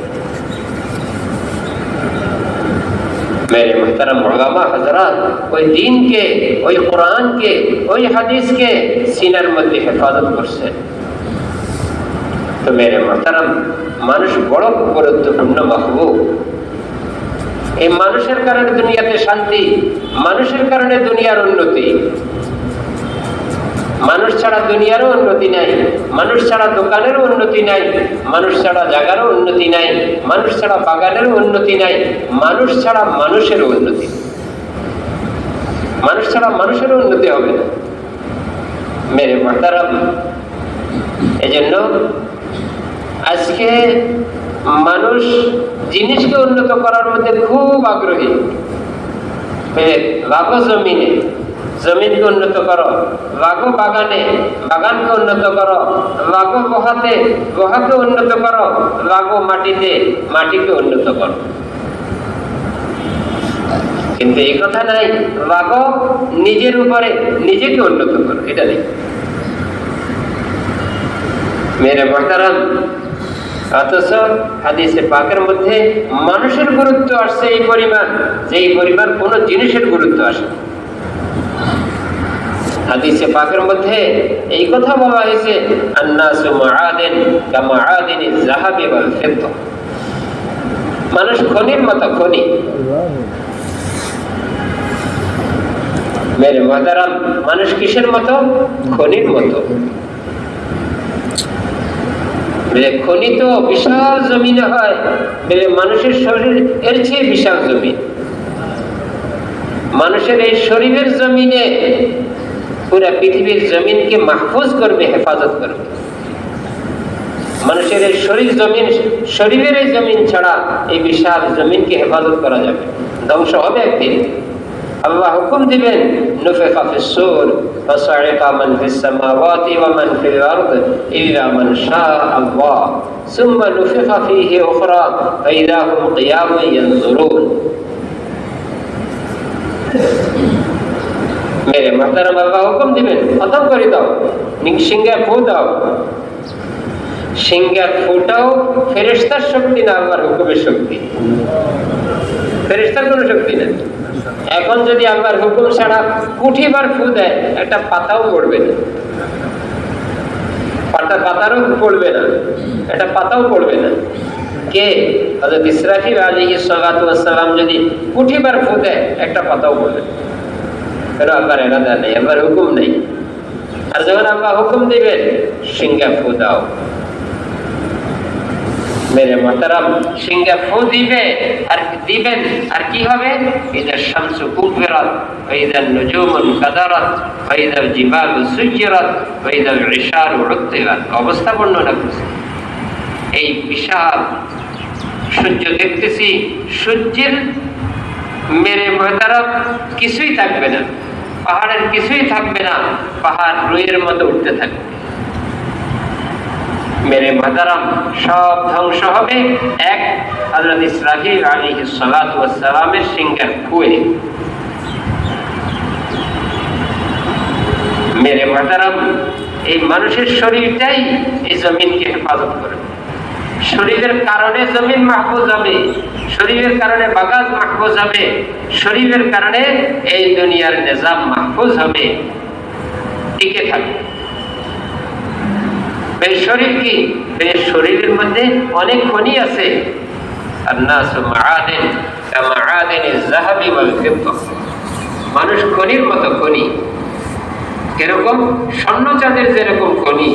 Speaker 1: मेरे मुहतरम उलमा हजरात, ওই দ্বীনকে, ওই কোরআনকে, ওই হাদিসকে সিনার মধ্যে হেফাজত করছে। তো মেরে মুহতরম, মানুষ বড় গুরুত্বপূর্ণ মাহবুব। এই মানুষের কারণে দুনিয়াতে শান্তি, মানুষের কারণে দুনিয়ার উন্নতি। মানুষ ছাড়া দুনিয়ারও উন্নতি নাই, মানুষ ছাড়া দোকানেরও উন্নতি নাই, মানুষ ছাড়া জায়গারও উন্নতি নাই, মানুষ ছাড়া বাগানেরও উন্নতি নাই, মানুষ ছাড়া মানুষেরও উন্নতি, মানুষ ছাড়া মানুষেরও উন্নতি হবে না। মেরে মুহতারাম, এজন্য আজকে মানুষ জিনিসকে উন্নত করার মধ্যে খুব আগ্রহী। লাগো জমিনে, জমিনকে উন্নত করো, লাগো বাগানে, বাগানকে উন্নত করো, লাগো গুহাতে, গুহাকে উন্নত করো, লাগো মাটিতে, মাটিকে উন্নত করো। কিন্তু এই কথা নাই লাগো নিজের উপরে, নিজেকে উন্নত করো, এটা নেই। মেরে মুহতারাম, অথচ হাদিসে পাকের মধ্যে মানুষের গুরুত্ব আসছে এই পরিমাণ, যে এই পরিমাণ কোন জিনিসের গুরুত্ব আসে। হাদিসে পাকের মধ্যে এই কথা বলা হয়েছে, আন্নাসু মাআদিন কামাআদিনিজ যাহাবি ওয়াল ফিদ্দা, মানুষ খনির মতো খনি। মেরে মাদারাম, মানুষ কিসের মতো? খনির মতো। খনি তো বিশাল জমিনে হয়, মানুষের শরীর এর চেয়ে বিশাল জমিন। মানুষের এই শরীরের জমিনে পুরা পৃথিবীর জমিনকে মাহফুজ করবে, হেফাজত করবে। মানুষের এই শরীরের এই জমিন ছাড়া এই বিশাল জমিনকে হেফাজত করা যাবে। ধ্বংস হবে একদিন। আল্লাহ হুকুম দিবেন, নুফিখা ফিস-সূর ফাসা'iকা মান ফিস-সামাওয়াতি ওয়া মান ফিল আরদ ইল্লা মান শাআল্লাহ সুম্মা নুফিখা ফীহি উখরা ফাইযা হুম কিয়ামুন ইয়ানজুরুন। মেরে মুহতারাম, আল্লাহ হুকুম দিবেন, খতম করে দাও, সিংহে ফু দাও। সিংহে ফুটাও ফেরেশতার শক্তি না, আল্লাহর হুকুমের শক্তি। ফেরেশতার কোনো শক্তি নেই। এখন যদি আল্লাহর হুকুম ছাড়া কুঠিবার ফু দেয়, একটা পাতাও পড়বে না, পাতারও পড়বে না, একটা পাতাও পড়বে না। কে? হযরত ইসরাফিল আলাইহিস সালাতু ওয়াস সালাম যদি কুঠিবার ফু দেয়, একটা পাতাও পড়বে না। কারণ আল্লাহর ইরাদা নেই, আল্লাহর হুকুম নেই। আর যখন আল্লাহ হুকুম দিবেন, সিংহে ফু দাও। মেরে মুহতারাম, সিংহে ফু দিবেন আর কি হবে? ইযা শামসু কুবিরাত ওয়া ইযা নুজুমু কাদারাত ওয়া ইযা জিবালু সুজিরাত ওয়া ইযা ইশারু উত্তিরাত। অবস্থা বর্ণনা করছে। এই বিশাল সূর্য দেখতেছি, সূর্যের মেরে মুহতারাম কিছুই থাকবে না, পাহাড়ের কিছুই থাকবে না, পাহাড় রুইয়ের মতো উঠতে থাকবে। মেরে মুহতারাম, সব ধ্বংস হবে এক হযরত ইসরাফিল আলাইহিস সালাতু ওয়াস সালামের সিংহের ফুয়ে। মেরে মুহতারাম, এই মানুষের শরীরটাই এই জমিনকে হেফাজত করে। শরীরের কারণে জমিন মাহফুজ হবে, শরীরের কারণে বাগান মাহফুজ হবে, শরীরের কারণে এই দুনিয়ার নিজাম মাহফুজ হবে, টিকে থাকবে। এই শরীর কি? এই শরীরের মধ্যে অনেক খনি আছে। আন্নাসু মাআদিন কামাআদিনিজ যাহাবি ওয়াল ফিদ্দা, মানুষ খনির মতো খনি। এরকম স্বর্ণ চাঁদের যেরকম খনি,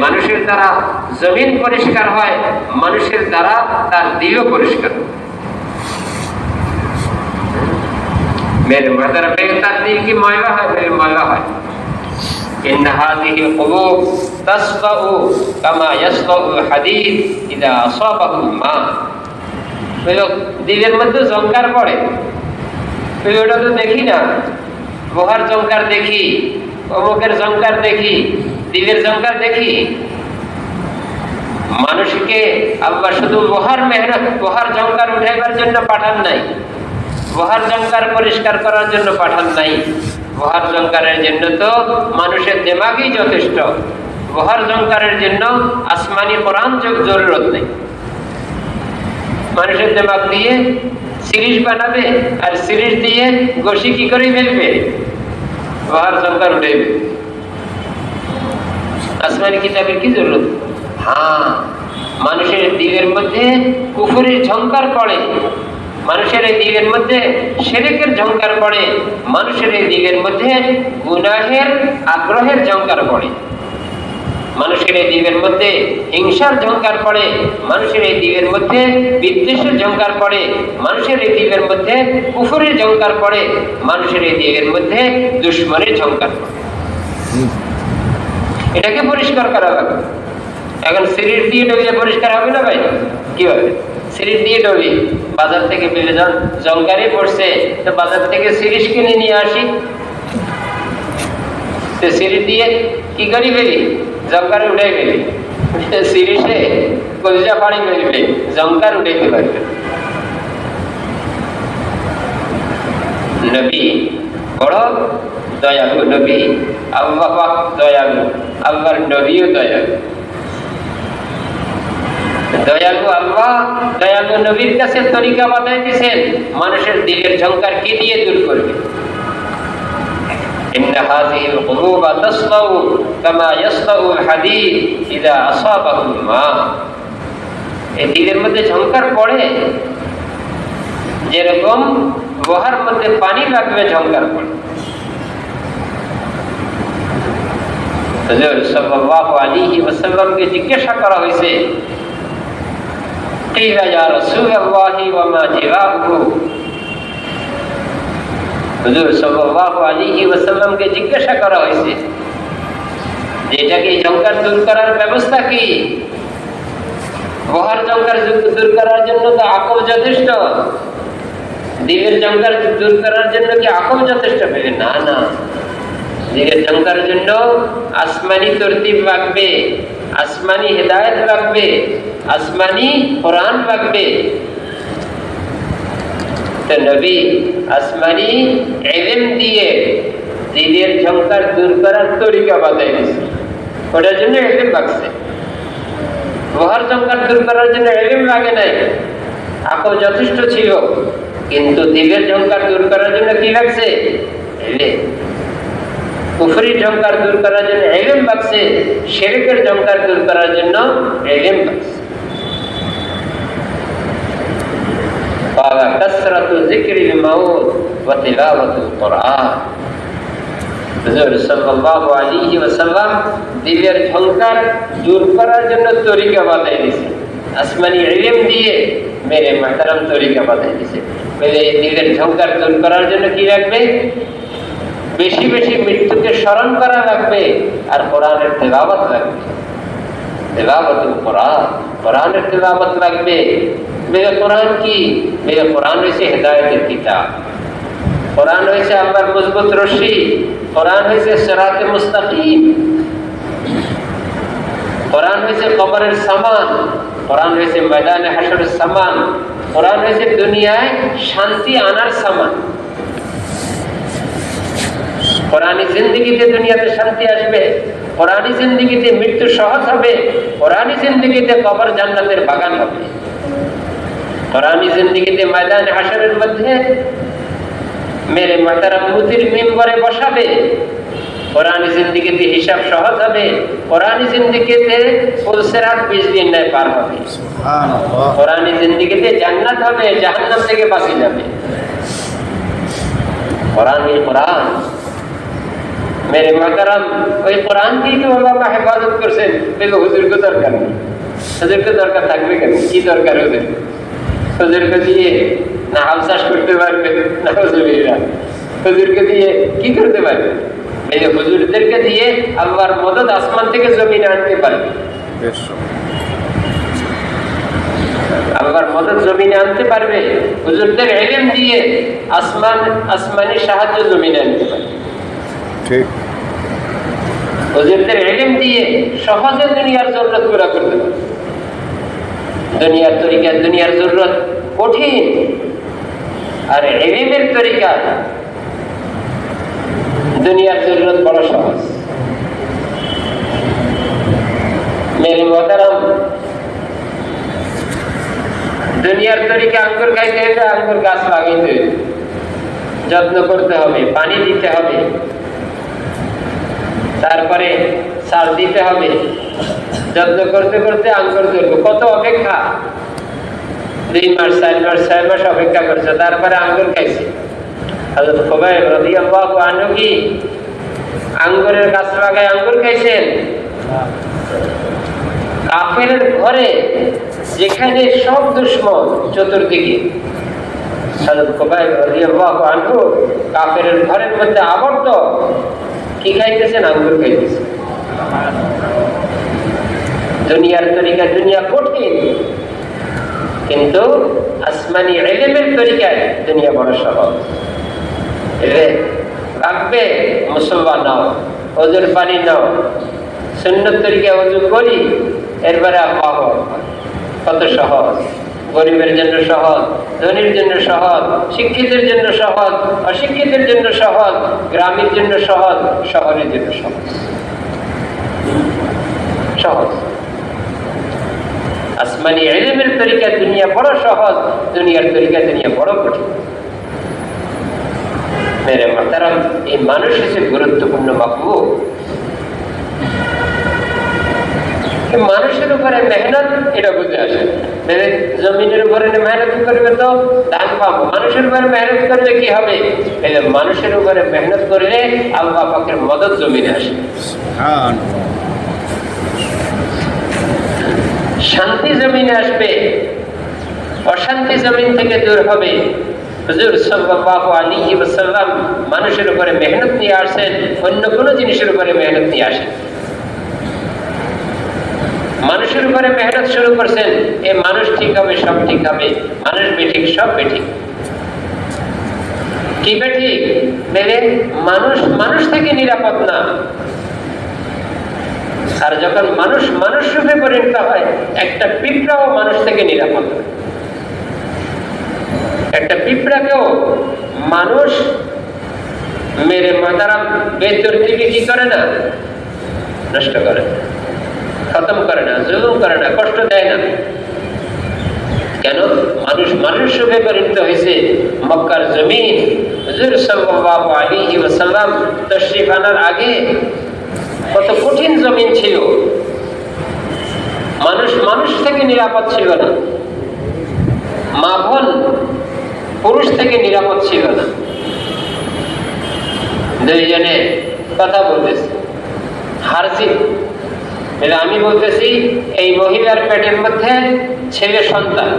Speaker 1: মানুষের দ্বারা জমিন পরিষ্কার হয়, মানুষের দ্বারা তার দিলও পরিষ্কার। মেরে মুহতারাম, তার দিল কি ময়লা হয়? মেরে ময়লা হয়। ইন্না হাযিহিল কুলুব তাসফাউ কামা ইয়াসফাউল হাদীদ ইযা আসাবাহুল মা। দিলের মধ্যে জংকার পড়ে, ওটা তো দেখি না। লোহার জংকার দেখি, অমুকের জংকার দেখি, দিলের জংকার দেখি। মানুষকে আল্লাহ শুধু লোহার মেহনত, লোহার জংকার উঠাইবার জন্য পাঠান নাই, লোহার জংকার পরিষ্কার করার জন্য পাঠান নাই। লোহার জংকারের জন্য তো মানুষের দিমাগই যথেষ্ট। লোহার জংকারের জন্য আসমানি কোরআন জরুরত নেই। মানুষের দিমাগ দিয়ে সিরিজ বানাবে, আর সিরিজ দিয়ে গোশি কি করে ফেলবে? লোহার জংকার উঠাইবে। আসমানি কিতাবের কি জরুরত? হ্যাঁ, মানুষের দিলের মধ্যে কুফরের ঝংকার পড়ে, মানুষের এই দিলের মধ্যে শিরকের ঝংকার পড়ে, মানুষের এই দিলের মধ্যে গুনাহের আগ্রহের ঝংকার পড়ে, মানুষের এই দিলের মধ্যে হিংসার ঝংকার পড়ে, মানুষের এই দিলের মধ্যে বিদ্বেষের ঝংকার পড়ে, মানুষের এই দিলের মধ্যে কুফরের ঝংকার পড়ে, মানুষের এই দিলের মধ্যে দুশমনের ঝংকার পড়ে। এটাকে পরিষ্কার করা লাগবে। এখন সিরিজ দিয়ে ডলিয়ে পরিষ্কার হবে না ভাই? কি হবে? সিরিজ দিয়ে ডলি, বাজার থেকে বিভিন্ন জংকারে পড়ছে, তো বাজার থেকে সিরিজ কিনে নিয়ে আসি, তো সিরিজ দিয়ে কি করি ফেলি? জংকারে উঠাই ফেলি। সিরিজে কলিজা পানি ফেলবে, জংকার উঠাইতে পারবে। নবী বড় দয়ালু নবী, আল্লাহ পাক দয়ালু, আল্লাহর নবীও দয়ালু। দয়ালু আল্লাহ দয়ালু নবীর কাছে তরিকা বাতাই দিয়েছেন, মানুষের দিলের ঝংকার কি দিয়ে দূর করবে? ইন্না হাযিহিল কুলুবা তাসলাউ কামা ইয়াসলাউল হাদীদ ইযা আসাবাহুল মা। এই দিলের মধ্যে ঝংকার পড়ে যেরকম লোহার মধ্যে পানি লাগবে ঝংকার পড়ে। হুজুর সাল্লাল্লাহু আলাইহি ওয়াসাল্লামকে জিজ্ঞাসা করা হয়েছে, কিলা ইয়া রাসূলুল্লাহি ওয়া মা জিরাহু। হুজুর সাল্লাল্লাহু আলাইহি ওয়াসাল্লামকে জিজ্ঞাসা করা হয়েছে যে এটাকে ঝংকার দূর করার ব্যবস্থা কি? লোহার ঝংকার দূর করার জন্য তো আকল যথেষ্ট, দিলের ঝংকার দূর করার জন্য কি আকল যথেষ্ট? না না, দিলের ঝংকার জন্য আসমানি তরতিব লাগবে, আসমানি হেদায়েত লাগবে, আসমানি কোরআন লাগবে। তো নবী আসমানি ইলম দিয়ে দিলের ঝংকার দূর করার তরিকা বাতাই দিয়েছে, ওটার জন্য ইলম লাগছে। লোহার ঝংকার দূর করার জন্য ইলম লাগে নাই, আকল যথেষ্ট ছিল, কিন্তু দিলের ঝংকার দূর করার জন্য কি লাগছে? ইলম। কুফরির ঝংকার দূর করার জন্য ইলম লাগছে, শিরকের ঝংকার দূর করার জন্য ইলম লাগছে। قال كثرة ذكر الموت وتلاوة القرآن। হুজুর সাল্লাল্লাহু আলাইহি ওয়াসাল্লাম দিলের ঝংকার দূর করার জন্য তরিকা বাতাই দিয়েছে, আসমানি ইলম দিয়ে মেরে মুহতারাম তরিকা বাতাই দিয়েছে। বলে দিলের ঝংকার দূর করার জন্য কি লাগবে? বেশি বেশি মৃত্যুকে স্মরণ করা লাগবে, আর কোরআনের তেলাওয়াত লাগবে, তেলাওয়াতুল কোরআন, কোরআনের তেলাওয়াত লাগবে। মেরে কোরআন কি? মেরে কোরআন হয়েছে হেদায়েতের কিতাব, কোরআন হয়েছে আল্লাহর মজবুত রশি, কোরআন হয়েছে সিরাতে মুস্তাকিম, কোরআন হয়েছে কবরের সামান, কোরআন হয়েছে ময়দানে হাসরের সামান, কোরআন হয়েছে দুনিয়ায় শান্তি আনার সামান। কোরআনি জিন্দেগিতে দুনিয়াতে শান্তি আসবে, কোরআনি জিন্দেগিতে মৃত্যু সহজ হবে, কোরআনি জিন্দেগিতে কবর জান্নাতের বাগান হবে, কোরআনি জিন্দেগিতে ময়দানে হাসরের মধ্যে মেরে মুহতারাম মুতির মিম্বরে বসাবে, কোরআনি জিন্দেগিতে হিসাব সহজ হবে, কোরআনি জিন্দেগিতে ফুলসিরাত 20 দিন নাই পার হবে, সুবহানাল্লাহ। কোরআনি জিন্দেগিতে জান্নাত হবে, জাহান্নাম থেকে বাঁচি যাবে। কোরআন মেরে মুহতারাম ওই কোরআন কি তো বাবা হেফাজত করছেন, বলে হুজুরকে দরকার নেই। হুজুরকে দরকার থাকবে কেন? কি দরকার হুজুর? হুজুরকে দিয়ে না হাল চাষ করতে পারবে না, হুজুরকে দিয়ে কি করতে পারবে? এই যে হুজুরদেরকে দিয়ে আল্লাহর মদদ আসমান থেকে জমিনে আনতে পারবে, আল্লাহর মদদ জমিনে আনতে পারবে। হুজুরদের ইলম দিয়ে আসমানি সাহায্য জমিনে আনতে পারবে। ঠিক, হুজুরদের ইলম দিয়ে সহজে দুনিয়ার জরুরত পুরা করতে পারবে। দুনিয়ার তরিকা, দুনিয়ার জরুরত কঠিন, আর ইলমের তরিকা দুনিয়ার জরুরত বড় সহজ। মেরে মুহতারাম, দুনিয়ার তরিকা আঙ্গুর খাইতে হবে, আঙ্গুর গাছ লাগাইতে হবে, যত্ন করতে হবে, পানি দিতে হবে, তারপরে সার দিতে হবে, যত্ন করতে করতে আঙ্গুর ধরবো। কত অপেক্ষা, 2 মাস 4 মাস 6 মাস অপেক্ষা করছে, তারপরে আঙ্গুর খাইছে। হযরত খুবাইব রাদিয়াল্লাহু আনহু কি আঙ্গুরের গাছ লাগায় আঙ্গুর খাইছেন? কাফেরের ঘরে যেখানে সব দুশমন চতুর্দিকে, হযরত খুবাইব রাদিয়াল্লাহু আনহু কাফেরের ঘরের মধ্যে আবদ্ধ, কি খাইতেছেন? আঙ্গুর খাইতেছেন। দুনিয়ার তরিকা, দুনিয়া কঠিন, কিন্তু আসমানি ইলমের তরিকায় দুনিয়া বড় সহজ। রাখবে মুসলমান নাও, ওজুর পানি নাও, সুন্নত তরিকা ওজু করি, এরপরে আল্লাহু আকবার। কত সহজ! গরিবের জন্য সহজ, ধনীর জন্য সহজ, শিক্ষিতের জন্য সহজ, অশিক্ষিতের জন্য সহজ, গ্রামের জন্য সহজ, শহরের জন্য সহজ। সহজ আসমানি ইলমের তরিকা দুনিয়া বড় সহজ, দুনিয়ার তরিকা দুনিয়া বড় কঠিন। মেরে মাতারাম, এই মানুষ হচ্ছে গুরুত্বপূর্ণ মাহবুব। মানুষের উপরে মেহনত এটা বুঝে আসে। জমিনের উপরে মেহনত করবে তো ধান পাবো, মানুষের উপরে মেহনত করলে কি হবে? মানুষের উপরে মেহনত করলে আল্লাহ পাকের মদদ জমিনে আসে, শান্তি জমিনে আসবে, অশান্তি জমিন থেকে দূর হবে। হুজুর সাল্লাল্লাহু আলাইহি ওয়াসাল্লাম মানুষের উপরে মেহনত নিয়ে আসেন, অন্য কোনো জিনিসের উপরে মেহনত নিয়ে আসেন। মানুষের উপরে মেহনত শুরু করছেন, এ মানুষ ঠিক হবে, সব ঠিক হবে, মানুষ বেঠিক, সব বেঠিক। কি বেঠিক? মানুষ মানুষ থেকে নিরাপদ না। আর যখন মানুষ মানুষ রূপে পরিণত হয়, একটা পিঁপড়াও মানুষ থেকে নিরাপদ হয়। একটা পিঁপড়াকেও মানুষ মেরে মাতারাম বেতরতিবি কি করে না? নষ্ট করে, খতম করে না, জুলুম করে না, কষ্ট দেয় না। কেন? মানুষ মানুষ রূপে পরিণত হয়েছে। মক্কার জমিন হুজুর সাল্লাল্লাহু আলাইহি ওয়াসাল্লাম তাশরীফ আনার আগে কত কঠিন জমিন ছিল, মানুষ মানুষ থেকে নিরাপদ ছিল না, মা বোন পুরুষ থেকে নিরাপদ ছিল না। দুইজনে কথা বলতেছে, হারজিত। আমি বলতেছি এই মহিলার পেটের মধ্যে ছেলে সন্তান,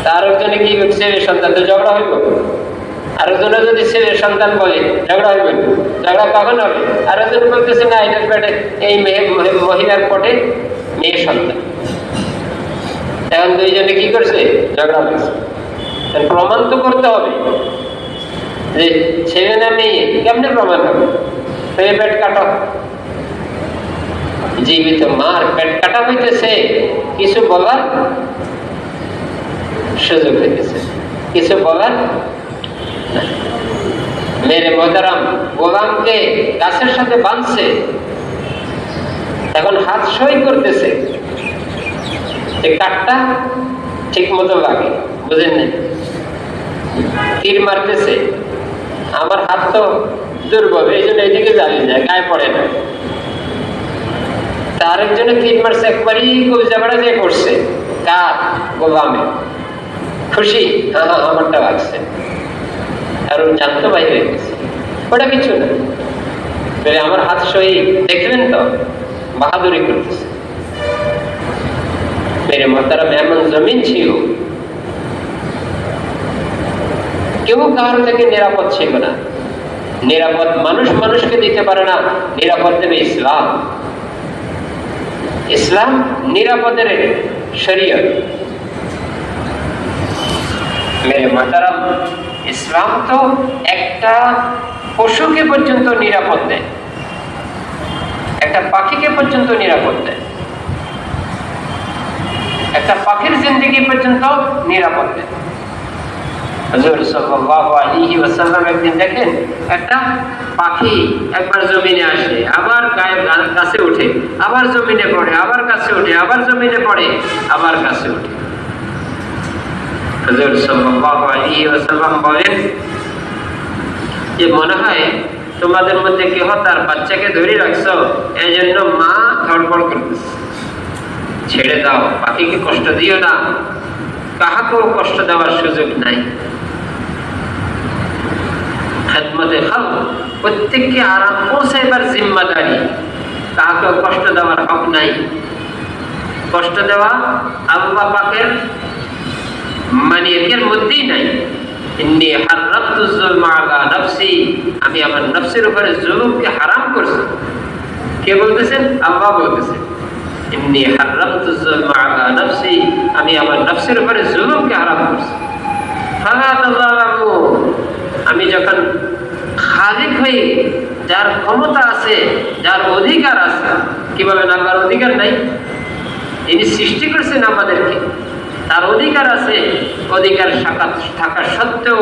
Speaker 1: তার একজনে কি ছেলে সন্তান, তো ঝগড়া হইব। আরেকজনে যদি ছেলে সন্তান বলে, ঝগড়া হইবে, ঝগড়া কখন হবে? আরেকজন বলতেছে না, এটার পেটে এই মহিলার পেটে মেয়ে সন্তান। এখন দুইজনে কি করছে? ঝগড়া করছে। প্রমাণ তো করতে হবে যে ছেলে না মেয়ে, কেমনে প্রমাণ হবে? পেট কাটা, জীবিত মার পেট কাটা হইতেছে, কিছু বলার সুযোগ হইতেছে, কিছু বলার। মেরে মোহতারাম, গোলামকে গাছের সাথে বাঁধছে, এখন হাত সই করতেছে, কাঠটা ঠিক মতো লাগে, বুঝেন না? তীর মারতেছে, আমার হাত তো দুর্বল, এই জন্য এইদিকে জ্বালিয়ে যায়, গায়ে পড়ে না। তার একজনে তীর মারছে, একবারই কবিজা বেড়া যে করছে, কার? গোলামে। খুশি, হ্যাঁ হ্যাঁ আমারটা লাগছে, আর ও জানতো ভাই হয়ে গেছে, ওটা কিছু না। আমার হাত সই দেখলেন তো, বাহাদুরি করতেছে। মেরে মোহতারাম, এমন জমিন ছিল, কেউ কারোর থেকে নিরাপদ ছিল না। নিরাপদ মানুষ মানুষকে দিতে পারে না, নিরাপদ দেবে ইসলাম। ইসলাম নিরাপদের শরীয়ত। মেরে মোহতারাম, ইসলাম তো একটা পশুকে পর্যন্ত নিরাপদ দেয়, একটা পাখিকে পর্যন্ত নিরাপদ দেয়, একটা পাখির জিন্দেগি পর্যন্ত নিরাপদ দেয়। হুজুর সাল্লাল্লাহু আলাইহি ওয়াসাল্লাম একদিন দেখেন, একটা পাখি একবার জমিনে আসে, আবার গাছে ওঠে, আবার জমিনে পড়ে, আবার গাছে ওঠে, আবার জমিনে পড়ে, আবার গাছে ওঠে। হুজুর সাল্লাল্লাহু আলাইহি ওয়াসাল্লাম বলেন যে মনে হয় তোমাদের মধ্যে কেহ তার বাচ্চাকে ধরে রাখছো, এই জন্য মা ধড়পড় করতেছে। ছেড়ে দাও, পাখিকে কষ্ট দিও না, কাহাকেও কষ্ট দেওয়ার সুযোগ নাই। খেদমতে খালক, প্রত্যেককে আরাম পৌঁছাইবার জিম্মাদারি, কাহাকেও কষ্ট দেওয়ার হক নাই। কষ্ট দেওয়া আল্লাহ পাকের এর মধ্যেই নাই। ইন্নী হারামতু যুলমা আলা নাফসি, আমি আমার নফসের উপরে জুলুমকে হারাম করছি। কে বলতেছেন? আল্লাহ বলতেছেন, ইন্নী হারামতু যুলমা আলা নাফসি, আমি আমার নফসের উপরে জুলুমকে হারাম করছি। ফালা তাযালামু, আমি যখন খালিক হই, যার ক্ষমতা আছে, যার অধিকার আছে, কি বলেন আল্লাহর অধিকার নাই? যিনি সৃষ্টি করেছেন আমাদেরকে, তার অধিকার আছে। অধিকার থাকা সত্ত্বেও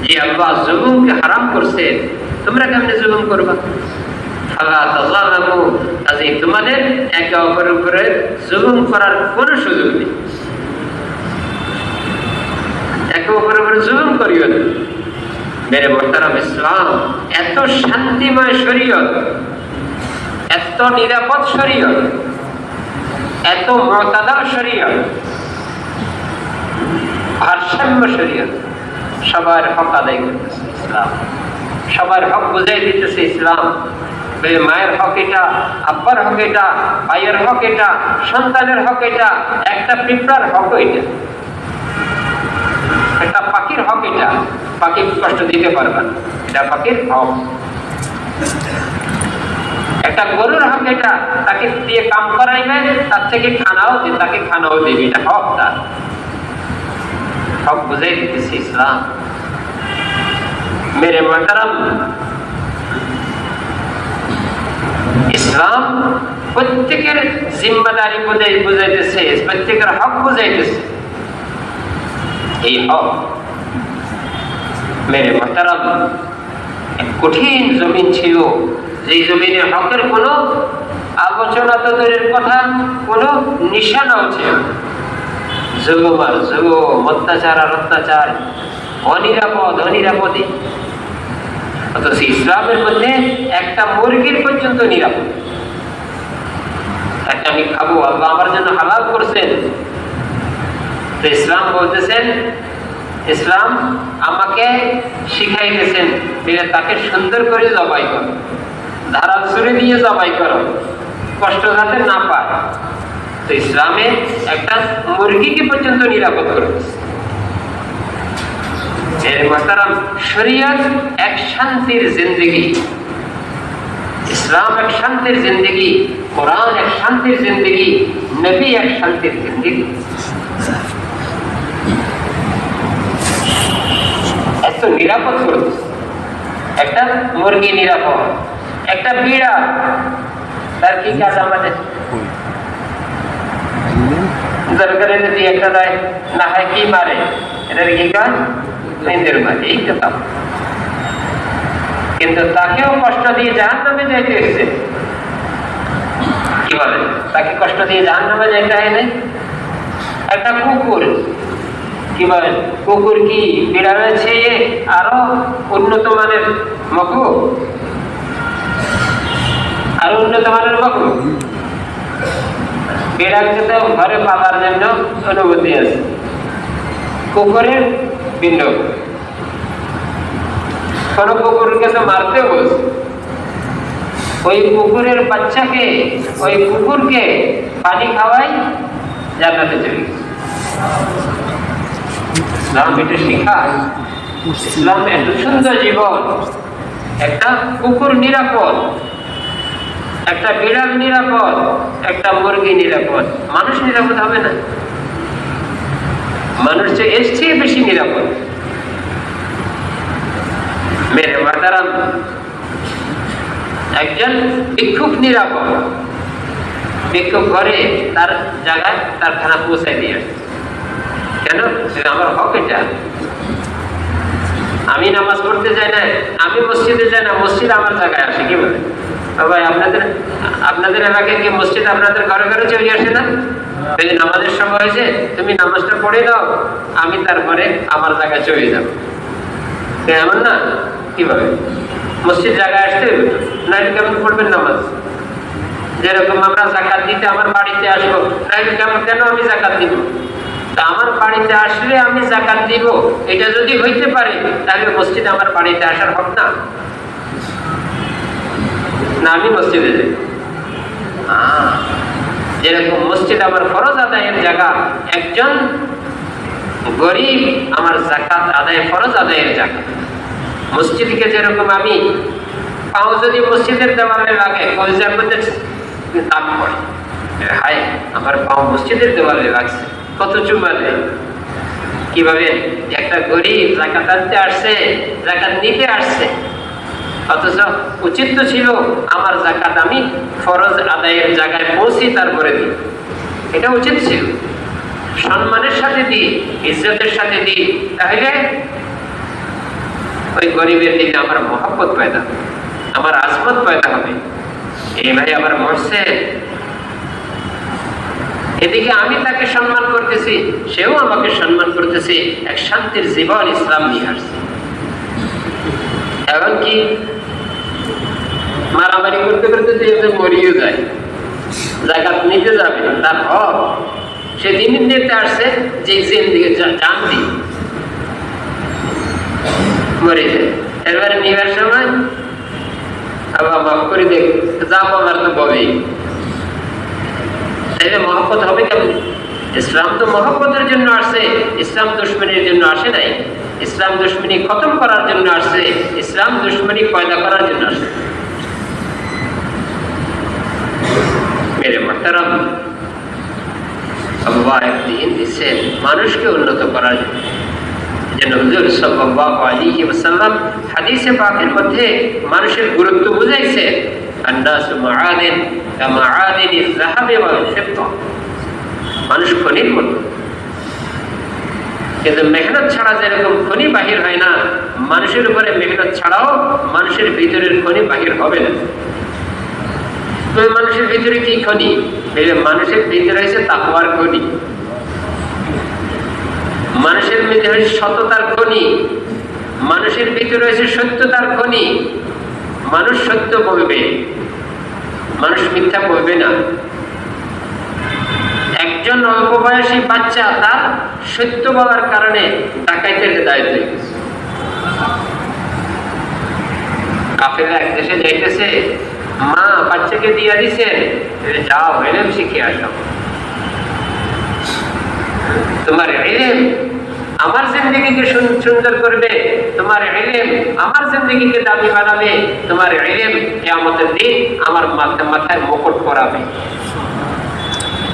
Speaker 1: যে আল্লাহ জুলুমকে হারাম করছে, তোমরা কেমনে জুলুম করবা? ফালা তাযালামু, কাজেই তোমাদের একে অপরের উপরে জুলুম করার কোনো সুযোগ নেই। একে অপরের উপরে জুলুম করিও না। মেরে মোহতারাম, ইসলাম এত শান্তিময় শরীয়ত, এত নিরাপদ শরীয়ত, এত মুতাদাল শরীয়ত, ভারসাম্য শরীয়ত। সবার হক আদায় করতেছে ইসলাম, সবার হক বুঝাই দিতেছে ইসলাম। মায়ের হক এটা, আব্বার হক এটা, ভাইয়ের হক এটা, সন্তানের হক এটা, একটা পিঁপড়ার হক এটা, একটা পাখির হক এটা। পাখি কষ্ট দিতে পারবেন, এটা পাখির হক। একটা গরুর হক এটা, তাকে দিয়ে কাম করাইবে, তার থেকে খানাও দিবে, তাকে খানাও দিবে, এটা হক। তার হক বুঝাই দিতেছে ইসলাম। মেরে মোহতারাম, ইসলাম প্রত্যেকের জিম্মাদারি বুঝাইতেছে, প্রত্যেকের হক বুঝাইতেছে। এই হক মেরে মোহতারাম এক কঠিন জমিন ছিল, যেই জমিনে হকের কোনো আলোচনা তো দূরের কথা, কোনো নিশানাও ছিল। জুলুম আর জুলুম, অত্যাচার আর অত্যাচার, অনিরাপদই। অথচ ইসলামের মধ্যে একটা মুরগির পর্যন্ত নিরাপদ। একটা আমি খাবো, আল্লাহ আমার জন্য হালাল করছেন, তো ইসলাম বলতেছেন, ইসলাম আমাকে শিখাইতেছেন তাকে সুন্দর করে জবাই করো, ধারাল ছুরি দিয়ে জবাই করো, কষ্ট যাতে না পায়। তো ইসলামে একটা মুরগিকে পর্যন্ত নিরাপদ করতেছে। শরীয়ত এক শান্তির জিন্দেগি, ইসলাম এক শান্তির জিন্দেগি, কোরআন এক শান্তির জিন্দেগি, নবী এক শান্তির জিন্দেগি। এত নিরাপদ করতেছে। একটা মুরগি নিরাপদ, একটা বিড়াল, তার কি কাজ আমাদের দরকারে যদি একটা দেয় না হয় কি মারে, এটার কি কাজ? নিন্দের মারে, এই কথা। কিন্তু তাকেও কষ্ট দিয়ে জাহান্নামে যাইতে এসেছে। কি বলে? তাকে কষ্ট দিয়ে জাহান্নামে যাইতে হয় নাই। একটা কুকুর, কি বলেন, কুকুর কি বিড়ালের চেয়ে আরো উন্নত মানের মখলুক? আরো উন্নত মানের মখলুক। বিড়ালকে তো ঘরে পালার জন্য অনুমতি আছে, কুকুরের ভিন্ন। কোন কুকুরকে তো মারতেও বলছে। ওই কুকুরের বাচ্চাকে, ওই কুকুরকে পানি খাওয়াই জান্নাতে চলে গেছে। ইসলাম এটা শিখায়। ইসলাম এত সুন্দর জীবন। একটা কুকুর নিরাপদ, একটা বিড়াল নিরাপদ, একটা মুরগি নিরাপদ। মানুষ নিরাপদ হবে না? মানুষ এর চেয়ে বেশি নিরাপদ। মেরে মাতারাম, একজন ভিক্ষুক নিরাপদ। ভিক্ষুক ঘরে তার জায়গায় তার খানা পৌঁছায় দিয়ে আসে। কেন? আমার হক এটা। আমি নামাজ পড়তে যাই না, আমি মসজিদে যাই না, মসজিদ আমার জায়গায় আসে। কি বলে ভাই, আপনাদের এলাকায় কি মসজিদ আপনাদের ঘরে ঘরে চলে আসে না? যদি নামাজের সময় হয়েছে, তুমি নামাজটা পড়ে দাও, আমি তারপরে আমার জায়গায় চলে যাব। এমন না? কিভাবে মসজিদ জায়গায় আসতে নাইলে কেমন পড়বেন নামাজ? যেরকম আমরা জাকাত দিতে আমার বাড়িতে আসবো, নাইলে কেন আমি জাকাত দিব? তা আমার বাড়িতে আসলে আমি জাকাত দিব, এটা যদি হইতে পারে, তাহলে মসজিদে আমার বাড়িতে আসার হক না? না আমি মসজিদে যাই। যেরকম মসজিদ আমার ফরজ আদায়ের জায়গা, একজন গরিব আমার জাকাত আদায়, ফরজ আদায়ের জায়গা। মসজিদকে যেরকম আমি পাও যদি মসজিদের দেওয়ালে লাগে, কলজার মধ্যে দাগ পড়ে, হায় আমার পাও মসজিদের দেওয়ালে লাগছে, কত চুমা দেয়। কিভাবে? একটা গরিব জাকাত আনতে আসছে, জাকাত নিতে আসছে, অথচ উচিত তো ছিল আমার জাকাত আমি ফরজ আদায়ের জায়গায় পৌঁছি তারপরে দিই। এটা উচিত ছিল, সম্মানের সাথে দিই, ইজ্জতের সাথে দিই। তাহলে ওই গরিবের দিকে আমার মহব্বত পয়দা, আমার আজমত পয়দা হবে। এই ভাই আবার মরছে, এদিকে আমি তাকে সম্মান করতেছি, সে সেও আমাকে সম্মান করতেছে, এক শান্তির জীবন ইসলাম নিয়ে আসছে। এখন কি মারামারি করতে করতে যে মরিয়ে যায়, জাকাত নিতে যাবে, তার হক সে দিন নিতে আসছে, যে জেল দিকে জান দিয়ে মরে যায়। এরপরে নিবার সময় আবার মাফ করে দেখ, যা বলার তো ববেই। তাইলে মহব্বত হবে কেমন? ইসলাম তো মহব্বতের জন্য আসছে, ইসলাম দুশ্মনের জন্য আসে নাই। ইসলাম দুশ্মনী খতম করার জন্য আসছে, ইসলাম দুশ্মনী পয়দা করার জন্য আসছে। মেরে মোহতারাম, আল্লাহ একদিন দিচ্ছেন মানুষকে উন্নত করার জন্য। যেন হুজুর সাল্লাল্লাহু আলাইহি ওয়াসাল্লাম হাদিসে পাকের মধ্যে মানুষের গুরুত্ব বুঝাইছে, আন্নাসু মাআদিন কামাআদিনিজ যাহাবি ওয়াল ফিদ্দা। মানুষ খনির মতো, কিন্তু মেহনত ছাড়া যেরকম খনি বাহির হয় না, মানুষের উপরে মেহনত ছাড়াও মানুষের ভিতরের খনি বাহির হবে না। মানুষের ভিতরে কি খনি? মানুষের ভিতরে হয়েছে তাকওয়ার খনি, মানুষের ভিতরে হয়েছে সততার খনি, মানুষের ভিতরে হয়েছে সত্যতার খনি। মানুষ সত্য বলবে, মানুষ মিথ্যা বলবে না। একজন অল্প বয়সী বাচ্চা তার সত্য বলার কারণে ডাকাইতের হেদায়েত হয়ে গেছে। কাফেররা এক দেশে যাইতেছে, মা বাচ্চাকে দিয়ে দিচ্ছেন, যাও ইলম শিখে আসো। তোমার ইলম আমার জিন্দগিকে সুন্দর করবে, তোমার ইলম আমার জিন্দগিকে দামি বানাবে, তোমার ইলম কিয়ামতের দিন আমার মাথায় মুকুট পরাবে।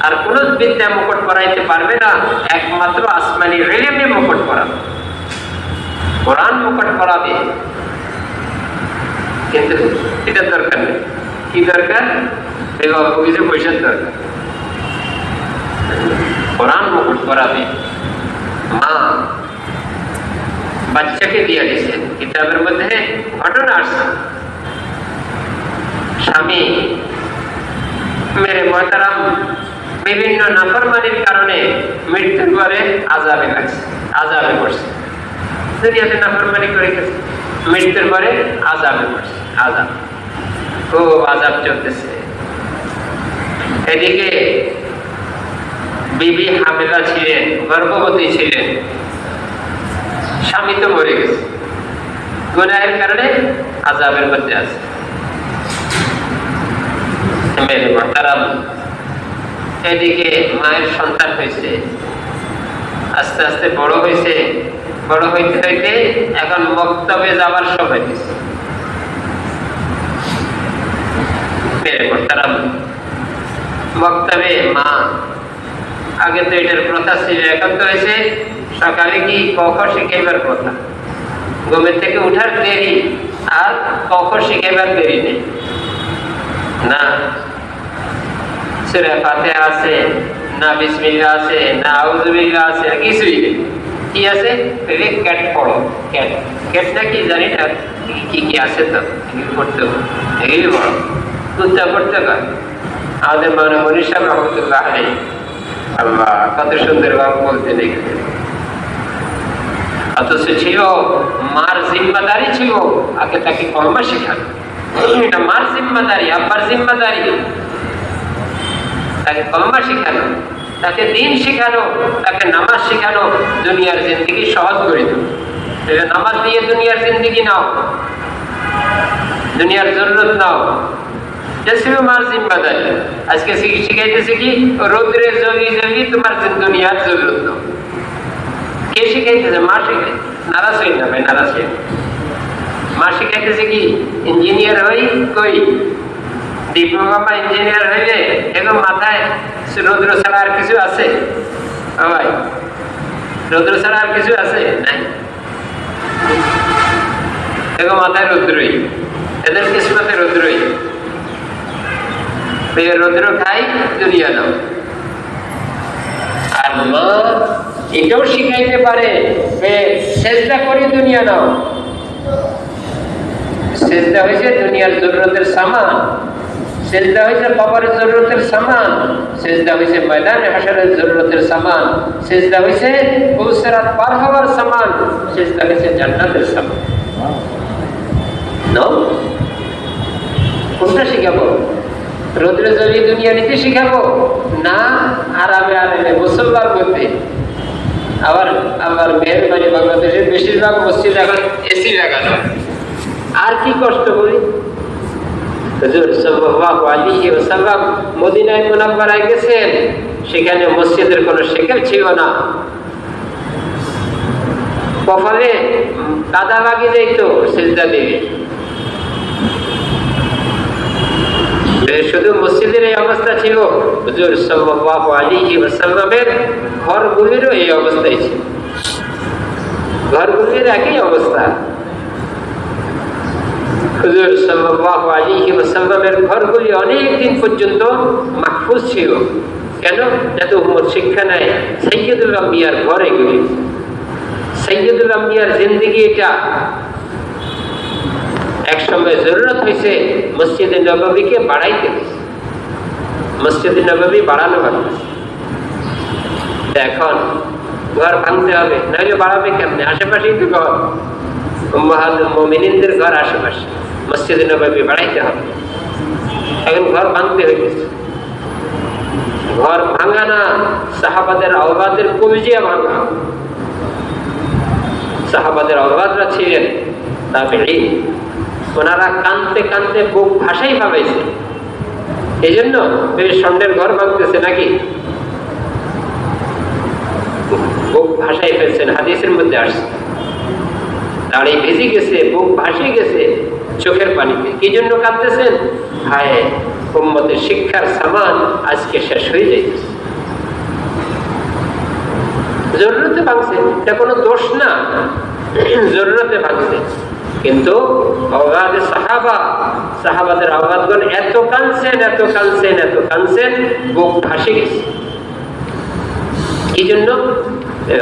Speaker 1: আর কোন বিদ্যা মুকুট পরাইতে পারবে না, একমাত্র আসমানি ইলমে মুকুট পরাবে, কোরআন মুকুট পরাবে। কিন্তু এটা দরকার নেই। কি দরকার? অল্প কিছু পয়সার দরকার। কোরআন মুকুট পরাবে। মা বাচ্চাকে দিয়ে দিচ্ছেন। কিতাবের মধ্যে ঘটনা আসছে, স্বামী মেরে মোহতারাম বিভিন্ন নাফরমানির কারণে মৃত্যুর পরে আযাবে লাগছে, আযাবে পড়ছে। দুনিয়াতে নাফরমানি করে গেছে, মৃত্যুর পরে আযাবে পড়ছে। আযাব, খুব আযাব চলতেছে। এদিকে বিবি হামেলা ছিলেন, গর্ভবতী ছিলেন, স্বামী তো মরে গেছে, গুনাহের কারণে আযাবের মধ্যে আছে। মেরে মোহতারাম, এদিকে মায়ের সন্তান হয়েছে, আস্তে আস্তে বড় হয়েছে, বড় হইতে হইতে এখন মক্তবে যাবার সময় হয়েছে। মেরে মোহতারাম, মক্তবে মা, আগে তো এটার প্রথা ছিল, এখন তো হয়েছে সকালে কি ক খ শিখাইবার কথা। ঘুমের থেকে উঠার দেরি আর ক খ শিখাইবার দেরি নেই না। সূরা ফাতিহা আছে না, বিসমিল্লাহ আছে না, আউযুবিল্লাহ আছে, কিছুই নেই। কি আছে? ক্যাট পড়ো। ক্যাট, ক্যাটটা কি জানি না, কি কি আছে তো পড়তে হবে, এগুলি বড় কুত্তা পড়তে হয়। আমাদের মনির সাহেব রহমতুল্লাহ আলাইহি, আল্লাহ কত সুন্দর ভাবে বলতে দেখবে। অথচ ছিল মার জিম্মাদারি ছিল আগে তাকে কলমা শেখানো। এটা মার জিম্মাদারি, আব্বার জিম্মাদারি, তাকে কলমা শেখানো, তাকে দিন শেখানো, তাকে নামাজ শেখানো, দুনিয়ার জিন্দেগি সহজ করে দেব। নামাজ দিয়ে দুনিয়ার জিন্দেগি নাও, দুনিয়ার জরুরত নাও, মার জিম্মাদারি। আজকে শিখাইতেছে কি রৌদ্রের জমি জমি তোমার দুনিয়ার জরুরত নাও। কে শিখাইতেছে? মা শিখাই। নারাজ হই না ভাই, নারাজ হই। মা শিখাইতেছে কি ইঞ্জিনিয়ার হই, কই ডিপ্লোমা বা ইঞ্জিনিয়ার হইলে এখন মাথায় রৌদ্র ছাড়া আর কিছু আছে? ভাই রৌদ্র ছাড়া আর কিছু আছে? নাই। এখন মাথায় রৌদ্রই, এদের কিসমতে রৌদ্রই। রৌদ্র খাই, দুনিয়া নাও। আর মা এটাও শিখাইতে পারে সেজদা করে দুনিয়া নাও। সেজদা হয়েছে দুনিয়ার জরুরতের সামান, সেজদা হয়েছে কবরের জরুরতের সামান, সেজদা হয়েছে ময়দানে হাশরের জরুরতের সামান, সেজদা হয়েছে পুলসিরাত পার হওয়ার সামান, সেজদা হয়েছে জান্নাতের সামান। নাও কোনটা শিখাবো? রোদ্রে জলি দুনিয়া নিতে শিখাবো না আরামে আরামে মুসলমান মধ্যে? আবার আবার মেহরবানি বাংলাদেশের বেশিরভাগ মসজিদ এখন এসি লাগানো, আর কি কষ্ট করি? হুজুর সাল্লাল্লাহু আলাইহি ওয়াসাল্লাম মদিনায় মুনাওয়ারায় গেছেন, সেখানে মসজিদের কোনো শেকেল ছিল না, কপালে কাদা লাগিয়ে যাইতো সিজদা দিয়ে। শুধু মসজিদের এই অবস্থা ছিল, হুজুর সাল্লাল্লাহু আলাইহি ওয়াসাল্লামের ঘরগুলিরও এই অবস্থাই ছিল, ঘরগুলির একই অবস্থা। হুজুর সাল্লাল্লাহু আলাইহি ওয়াসাল্লামের ঘরগুলি অনেক দিন পর্যন্ত মাহফুজ ছিল। কেন? এত উম্মত শিক্ষা নেয় সাইয়্যিদুল আম্বিয়ার ঘর এগুলি, সাইয়্যিদুল আম্বিয়ার জিন্দেগি এটা। এক সময় জরুরত হয়েছে মসজিদে নববীকে বাড়াইতে, মসজিদে নববী বাড়ানো হবে, এখন ঘর ভাঙতে হবে, নাহলে বাড়াবে কেমনে? আশেপাশেই তো ঘর, উম্মাহাতুল মুমিনিনদের ঘর আশেপাশে, মসজিদে নববী বাড়াইতে হবে, এখন ঘর ভাঙতে হইতেছে। ঘর ভাঙা না, সাহাবাদের আওলাদের কলিজা ভাঙা। সাহাবাদের আওলাদরা ছিলেন তাবেঈন, ওনারা কানতে কানতে বুক ভাষাই ভাবাইছে, এই জন্য স্বর্ণের ঘর ভাঙতেছে নাকি, বুক ভাষাই ফেলছেন। হাদিসের মধ্যে আসছে দাড়ি ভিজে গেছে, বুক ভাসিয়ে গেছে চোখের পানিতে। কি জন্য কাঁদতেছেন? হায়, উম্মতের শিক্ষার সামান আজকে শেষ হয়ে যাইতেছে। জরুরতে ভাঙছে, এটা কোনো দোষ না, জরুরতে ভাঙছে। কিন্তু আওলাদে সাহাবা, সাহাবাদের আওলাদগণ এত কাঁদছেন, এত কাঁদছেন, এত কাঁদছেন, বুক ভাসে গেছে। কি জন্য?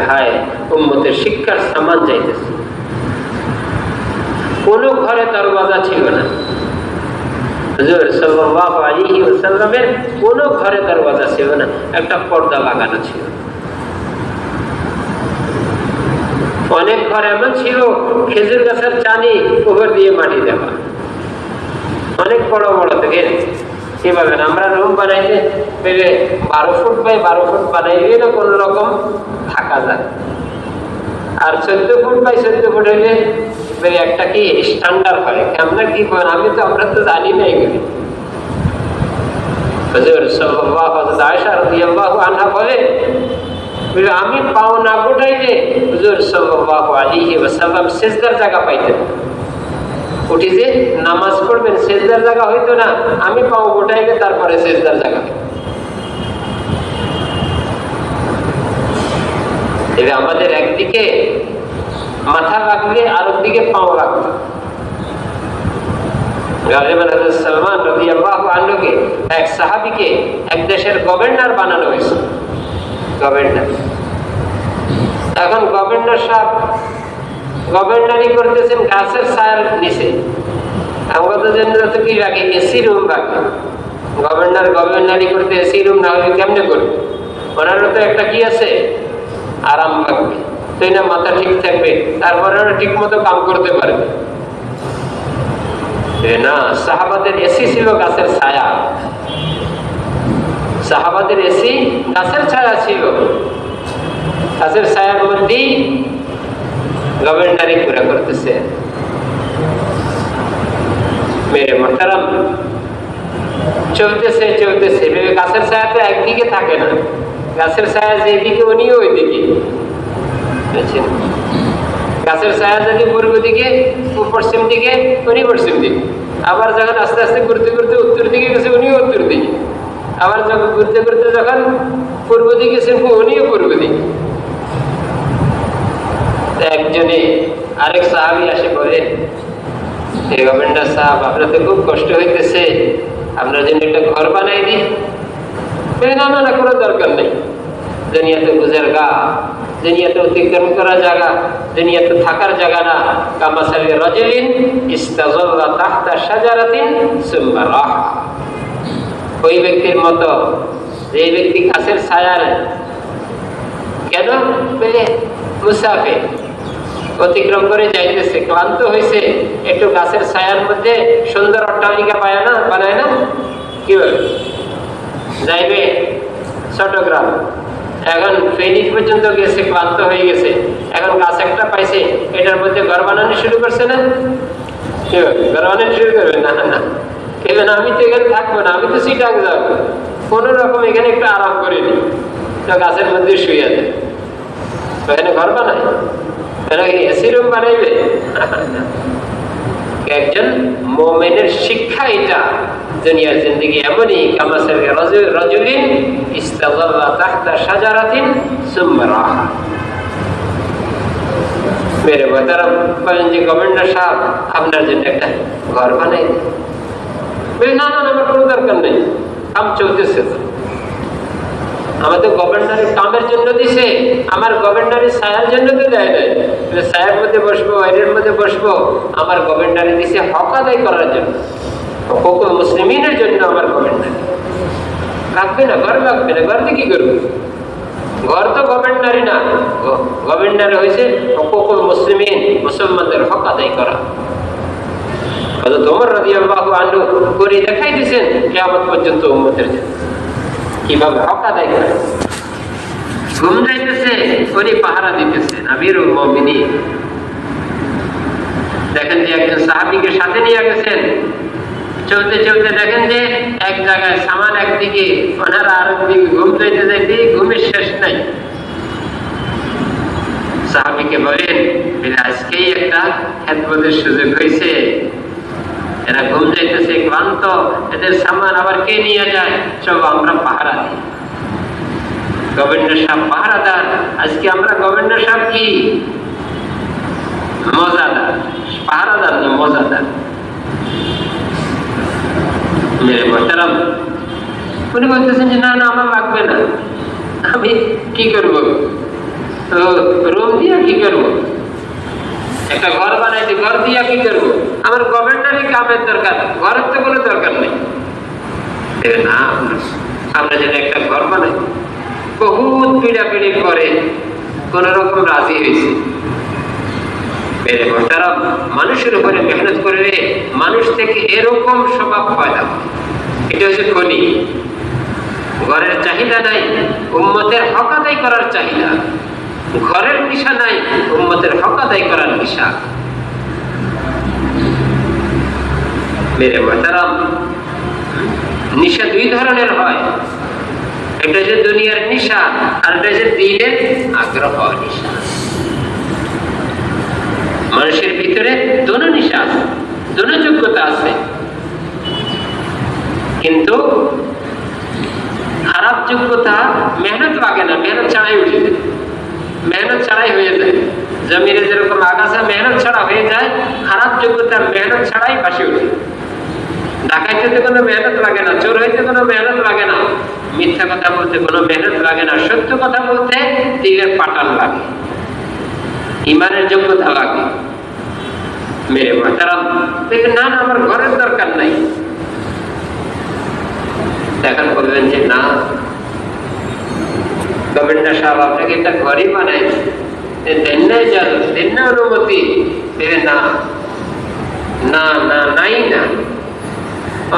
Speaker 1: হায়, উম্মতের শিক্ষার সামান যাইতেছে। কোন ঘরে দরওয়াজা ছিল না, হুজুর সাল্লাল্লাহু আলাইহি ওয়াসাল্লামের কোন ঘরে দরওয়াজা ছিল না, একটা পর্দা লাগানো ছিল। অনেক ঘর এমন ছিল খেজুর গাছের চানি উপর দিয়ে মাটি দেওয়া, অনেক বড় বড় থেকে কিভাবে আমরা রুম বানাইতে পেলে 12 ফুট বাই 12 ফুট বানাইলে না কোন রকম থাকা যায়, আর 14 ফুট বাই 14 ফুট হইলে একটা কি স্ট্যান্ডার্ড হয়। আমরা কি বলেন? আমি তো, আমরা তো জানি না এগুলি। হুজুর সাল্লাল্লাহু আলাইহি আয়েশা রাদিয়াল্লাহু আনহা বলে, আমি পাও না গোটাইলে হুজুর সাল্লাল্লাহু আলাইহি ওয়াসাল্লাম সিজদার জায়গা পাইতেন। উঠি যে নামাজ পড়বেন, সিজদার জায়গা হইতো না, আমি পাও গোটাইলে তারপরে সিজদার জায়গা। এবার আমাদের একদিকে মাথা রাখলে আর একদিকে পাও রাখতো। সালমান রাদিয়াল্লাহু আনহুকে, এক সাহাবীকে এক দেশের গভর্নর বানানো হয়েছে, গভর্নর। এখন গভর্নর সাহেব গভর্নরি করতেছেন গাছের ছায়ার নিচে। আমাদের জন্য তো কি রাখে? এসি রুম রাখে। গভর্নর গভর্নরি করতে এসি রুম না হলে কেমনে করবে? ওনারও তো একটা কি আছে, আরাম রাখবে, তাই না? মাথা ঠিক থাকবে, তারপরে ওরা ঠিক মতো কাম করতে পারবে না। সাহাবাদের এসি ছিল গাছের ছায়া, সাহাবাদের এসি গাছের ছায়া ছিল, গাছের ছায়ার মধ্যেই গভর্নরি পুরা করতেছে। মেরে মোহতারাম, চলতেছে চলতেছে, গাছের ছায়া তো একদিকে থাকে না, গাছের ছায়া যেদিকে উনিও ওইদিকে। গাছের ছায়া যদি পূর্ব দিকে, পশ্চিম দিকে, উনি পশ্চিম দিকে। আবার যখন আস্তে আস্তে ঘুরতে ঘুরতে উত্তর দিকে গেছে, উনিও উত্তর দিকে। আবার যখন ঘুরতে ঘুরতে যখন পূর্ব দিকে গেছে, উনিও পূর্ব দিকে। একজনে আরেক সাহাবী আসে বলেন, গভর্নর সাহেব, আপনার তো খুব কষ্ট হইতেছে, আপনার জন্য একটা ঘর বানাই দিই। না না না, কোনো দরকার নেই, দুনিয়াতে গুজারগা, দুনিয়াতে অতিক্রম করা জায়গা, দুনিয়াতে থাকার জায়গা না। কামাসালি রাজুলিন ইস্তাযাল্লা তাহতা শাজারাতিন সুম্মা রাহা। ওই ব্যক্তির মতো যে ব্যক্তি গাছের ছায়ার, কেন বলে মুসাফির অতিক্রম করে যাইতেছে, ক্লান্ত হয়েছে, একটু গাছের ছায়ার মধ্যে সুন্দর অট্টালিকা বানায় না, কিভাবে যাইবে চট্টগ্রাম, এখন ফেনী পর্যন্ত গেছে, ক্লান্ত হয়ে গেছে, এখন গাছ একটা পাইছে, এটার মধ্যে ঘর বানানো শুরু করছে না, ঘর বানানো শুরু করবে না, না এবার আমি তো এখানে থাকবো না, আমি তো সিটাং যাবো, কোন রকম এখানে একটু আরাম করে নি, তো গাছের মধ্যে শুয়ে যায়, এখানে ঘর বানায়, এসি রুম বানাইবে। একজন মুমিনের শিক্ষা এটা, দুনিয়ার জিন্দেগি এমনই, কামাসাল রাজুলিন ইস্তাযাল্লা তাহতা শাজারাতিন সুম্মা রাহা। মেরে বাতারা বলেন যে গভর্নর সাহেব আপনার জন্য একটা ঘর বানাই দিন, না না আমার কোনো দরকার নেই, কাম চলতেছে তো, আমাদের গভর্নরের কামের জন্য দিছে, আমার গভর্নরের ছায়ার জন্য তো দেয় নাই, ছায়ার মধ্যে বসবো, বাইরের মধ্যে বসবো, আমার গভর্নরে দিছে হক আদায় করার জন্য, মুসলিমিনের জন্য আমার গভর্নর রাখবে না, ঘর রাখবে না, ঘর দিয়ে কি করবে, ঘর তো গভর্নরই না, গভর্নর হয়েছে হুকুকুল মুসলিমিন, মুসলমানদের হক আদায় করা। হযরত ওমর রাদিয়াল্লাহু আনহু করে দেখাই দিয়েছেন কিয়ামত পর্যন্ত উম্মতের জন্য কিভাবে হক আদায় করে। ঘুম যাইতেছে, উনি পাহারা দিতেছেন, আমিরুল মুমিনিন। দেখেন যে একজন সাহাবীকে সাথে নিয়ে গেছেন, চলতে চলতে দেখেন যে এক জায়গায় সামান একদিকে, ওনারা আরেকদিকে, ঘুম যাইতে যাইতে ঘুমের শেষ নাই। সাহাবীকে বলেন, আজকেই একটা খেদমতের সুযোগ হয়েছে, এরা ঘুম যাইতেছে, ক্লান্ত, এদের সামান আবার কে নিয়ে যায়, সব আমরা পাহারা দিই। গভর্নর সাহেব পাহারাদার, আজকে আমরা গভর্নর সাহেব কি মজাদার, পাহারাদার না মজাদার। মেরে মোহতারাম, উনি বলতেছেন যে না না আমার লাগবে না, আমি কি করবো, রুম দিয়া কি করবো, একটা ঘর বানাইছি, ঘর দিয়া কি করবো, আমার গভর্নরই কামের দরকার, ঘরের তো কোনো দরকার নেই। না, আমরা যেন একটা ঘর বানাই, বহুত পিড়াপিড়ির পরে কোন রকম রাজি হয়েছে। তারা মানুষের উপরে মেহনত করলে মানুষ থেকে এরকম স্বভাব পয়দা হয়। এটা হচ্ছে খনি। ঘরের চাহিদা নাই, উম্মতের হক আদায় করার চাহিদা। ঘরের নিশা নাই, উম্মতের হক আদায় করার নিশা। মেরে মোহতারাম, নিশা দুই ধরনের হয়, একটা হচ্ছে দুনিয়ার নিশা, আর একটা হচ্ছে দ্বীনের আগ্রহ নিশা। মানুষের ভিতরে দোনো নিশা আছে, দোনো যোগ্যতা আছে, কিন্তু খারাপ যোগ্যতা মেহনত লাগে না, মেহনত ছাড়াই উঠে যায়, মেহনত ছাড়াই হয়ে যায়। জমিনে যেরকম আগাছা মেহনত ছাড়া হয়ে যায়, খারাপ যোগ্যতা মেহনত ছাড়াই পাশে উঠে। ডাকাইতে কোনো মেহনত লাগে না, চোর হইতে কোনো মেহনত লাগে না, মিথ্যা কথা বলতে কোনো মেহনত লাগে না, সত্য কথা বলতে দিলের পাটান লাগে, ইমানের যোগ্যতা লাগে। মেরে মোহতারাম, দেখবেন না না আমার ঘরের দরকার নাই, এখন বলবেন যে না গভর্নর সাহেব আপনাকে একটা ঘরই বানাই দেন না, দেন না অনুমতি, দেবেন না, না না নাই না,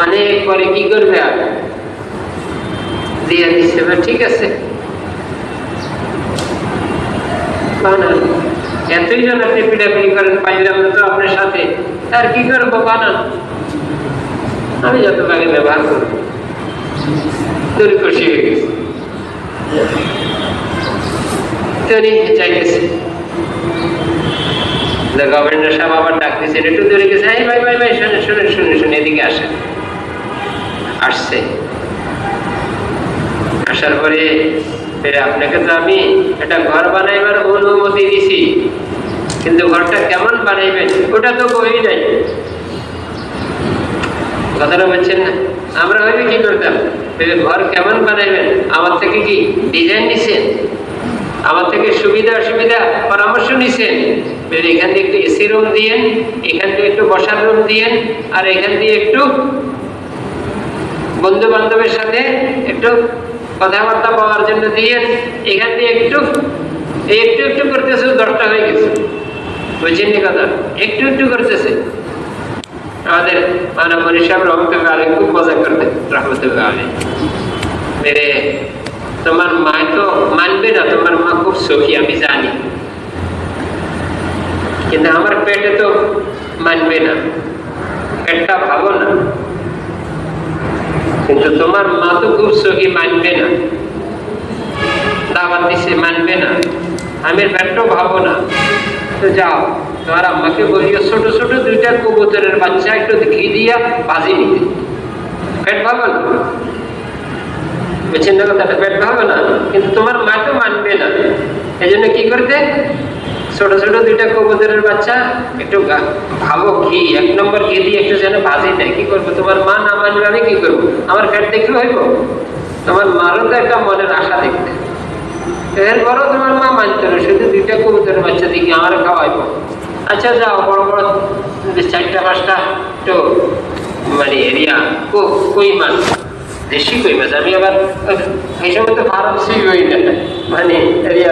Speaker 1: অনেক পরে কি করবে, আর দিয়ে দিচ্ছে, ঠিক আছে এতই জন আপনি পিড়াপিড়ি করেন, পাইলাম না তো আপনার সাথে, আর কি করবো, বানান, আমি যত আগে ব্যবহার করবো, তৈরি খুশি হয়ে গেছে, তৈরি চাইতেছে। গভর্নর সাহেব আবার ডাক দিচ্ছেন, একটু দূরে গেছে, এই ভাই ভাই ভাই শুনে শুনে শুনে শুনে এদিকে আসেন। আসছে, আসার পরে আপনাকে তো আমি একটা ঘর বানাইবার অনুমতি দিছি, কিন্তু ঘরটা কেমন বানাইবেন ওটা তো বই নাই, কথাটা বলছেন না। আমরা হইলে কি করতাম, ঘর কেমন বানাইবেন আমার থেকে কি ডিজাইন নিছেন, আমার থেকে সুবিধা অসুবিধা পরামর্শ নিছেন, এখান দিয়ে একটু এসি রুম দিয়েন, এখান দিয়ে একটু বসার রুম দিয়েন, আর এখান দিয়ে একটু বন্ধু বান্ধবের সাথে একটু কথাবার্তা বলার জন্য দিয়ে এখান দিয়ে একটু একটু করতেছে, 10টা হয়ে গেছে। বুঝছেন নি কথা? একটু একটু করতেছে। আমাদের মানবনী সাহেব রহমতুল্লাহ আলী খুব মজা করতেন, রহমতুল্লাহ আলী। মেরে তোমার মা তো মানবে না, তোমার মা খুব সুখী, আমি জানি, কিন্তু আমার পেটে তো মানবে না, পেটটা ভালো না, কিন্তু তোমার মা তো খুব সুখী, মানবে না, দাওয়াত দিছে মানবে না, আমি পেটটাও ভাবো না। তো যাও তোমার আম্মাকে বলিও ছোট ছোট 2টা কবুতরের বাচ্চা একটু ঘি দিয়া ভাজি নিতে, পেট ভালো না। বুঝছেন না কথাটা? পেট ভালো না, কিন্তু তোমার মা তো মানবে না। এই জন্য কি করতে, ছোট ছোট 2টা কবুতরের বাচ্চা একটু ভালো ঘি, 1 নম্বর ঘি দিয়ে একটু যেন ভাজি দেয়। কি করবো, তোমার মা না মানবে, আমি কি করবো? আমার পেট দেখলে হইব? তোমার মারও তো একটা মনের আশা দেখতে। এরপরও তোমার মা মানতে না, শুধু 2টা কবুতরের বাচ্চা দেখি আমার খাওয়াইবো। আচ্ছা যাও, বড় বড় 4টা 5টা তো মানে এরিয়া কই মাছ, দেশি কই মাছ। আমি আবার এই সময় তো ফার্মেসি হই না, মানে এরিয়া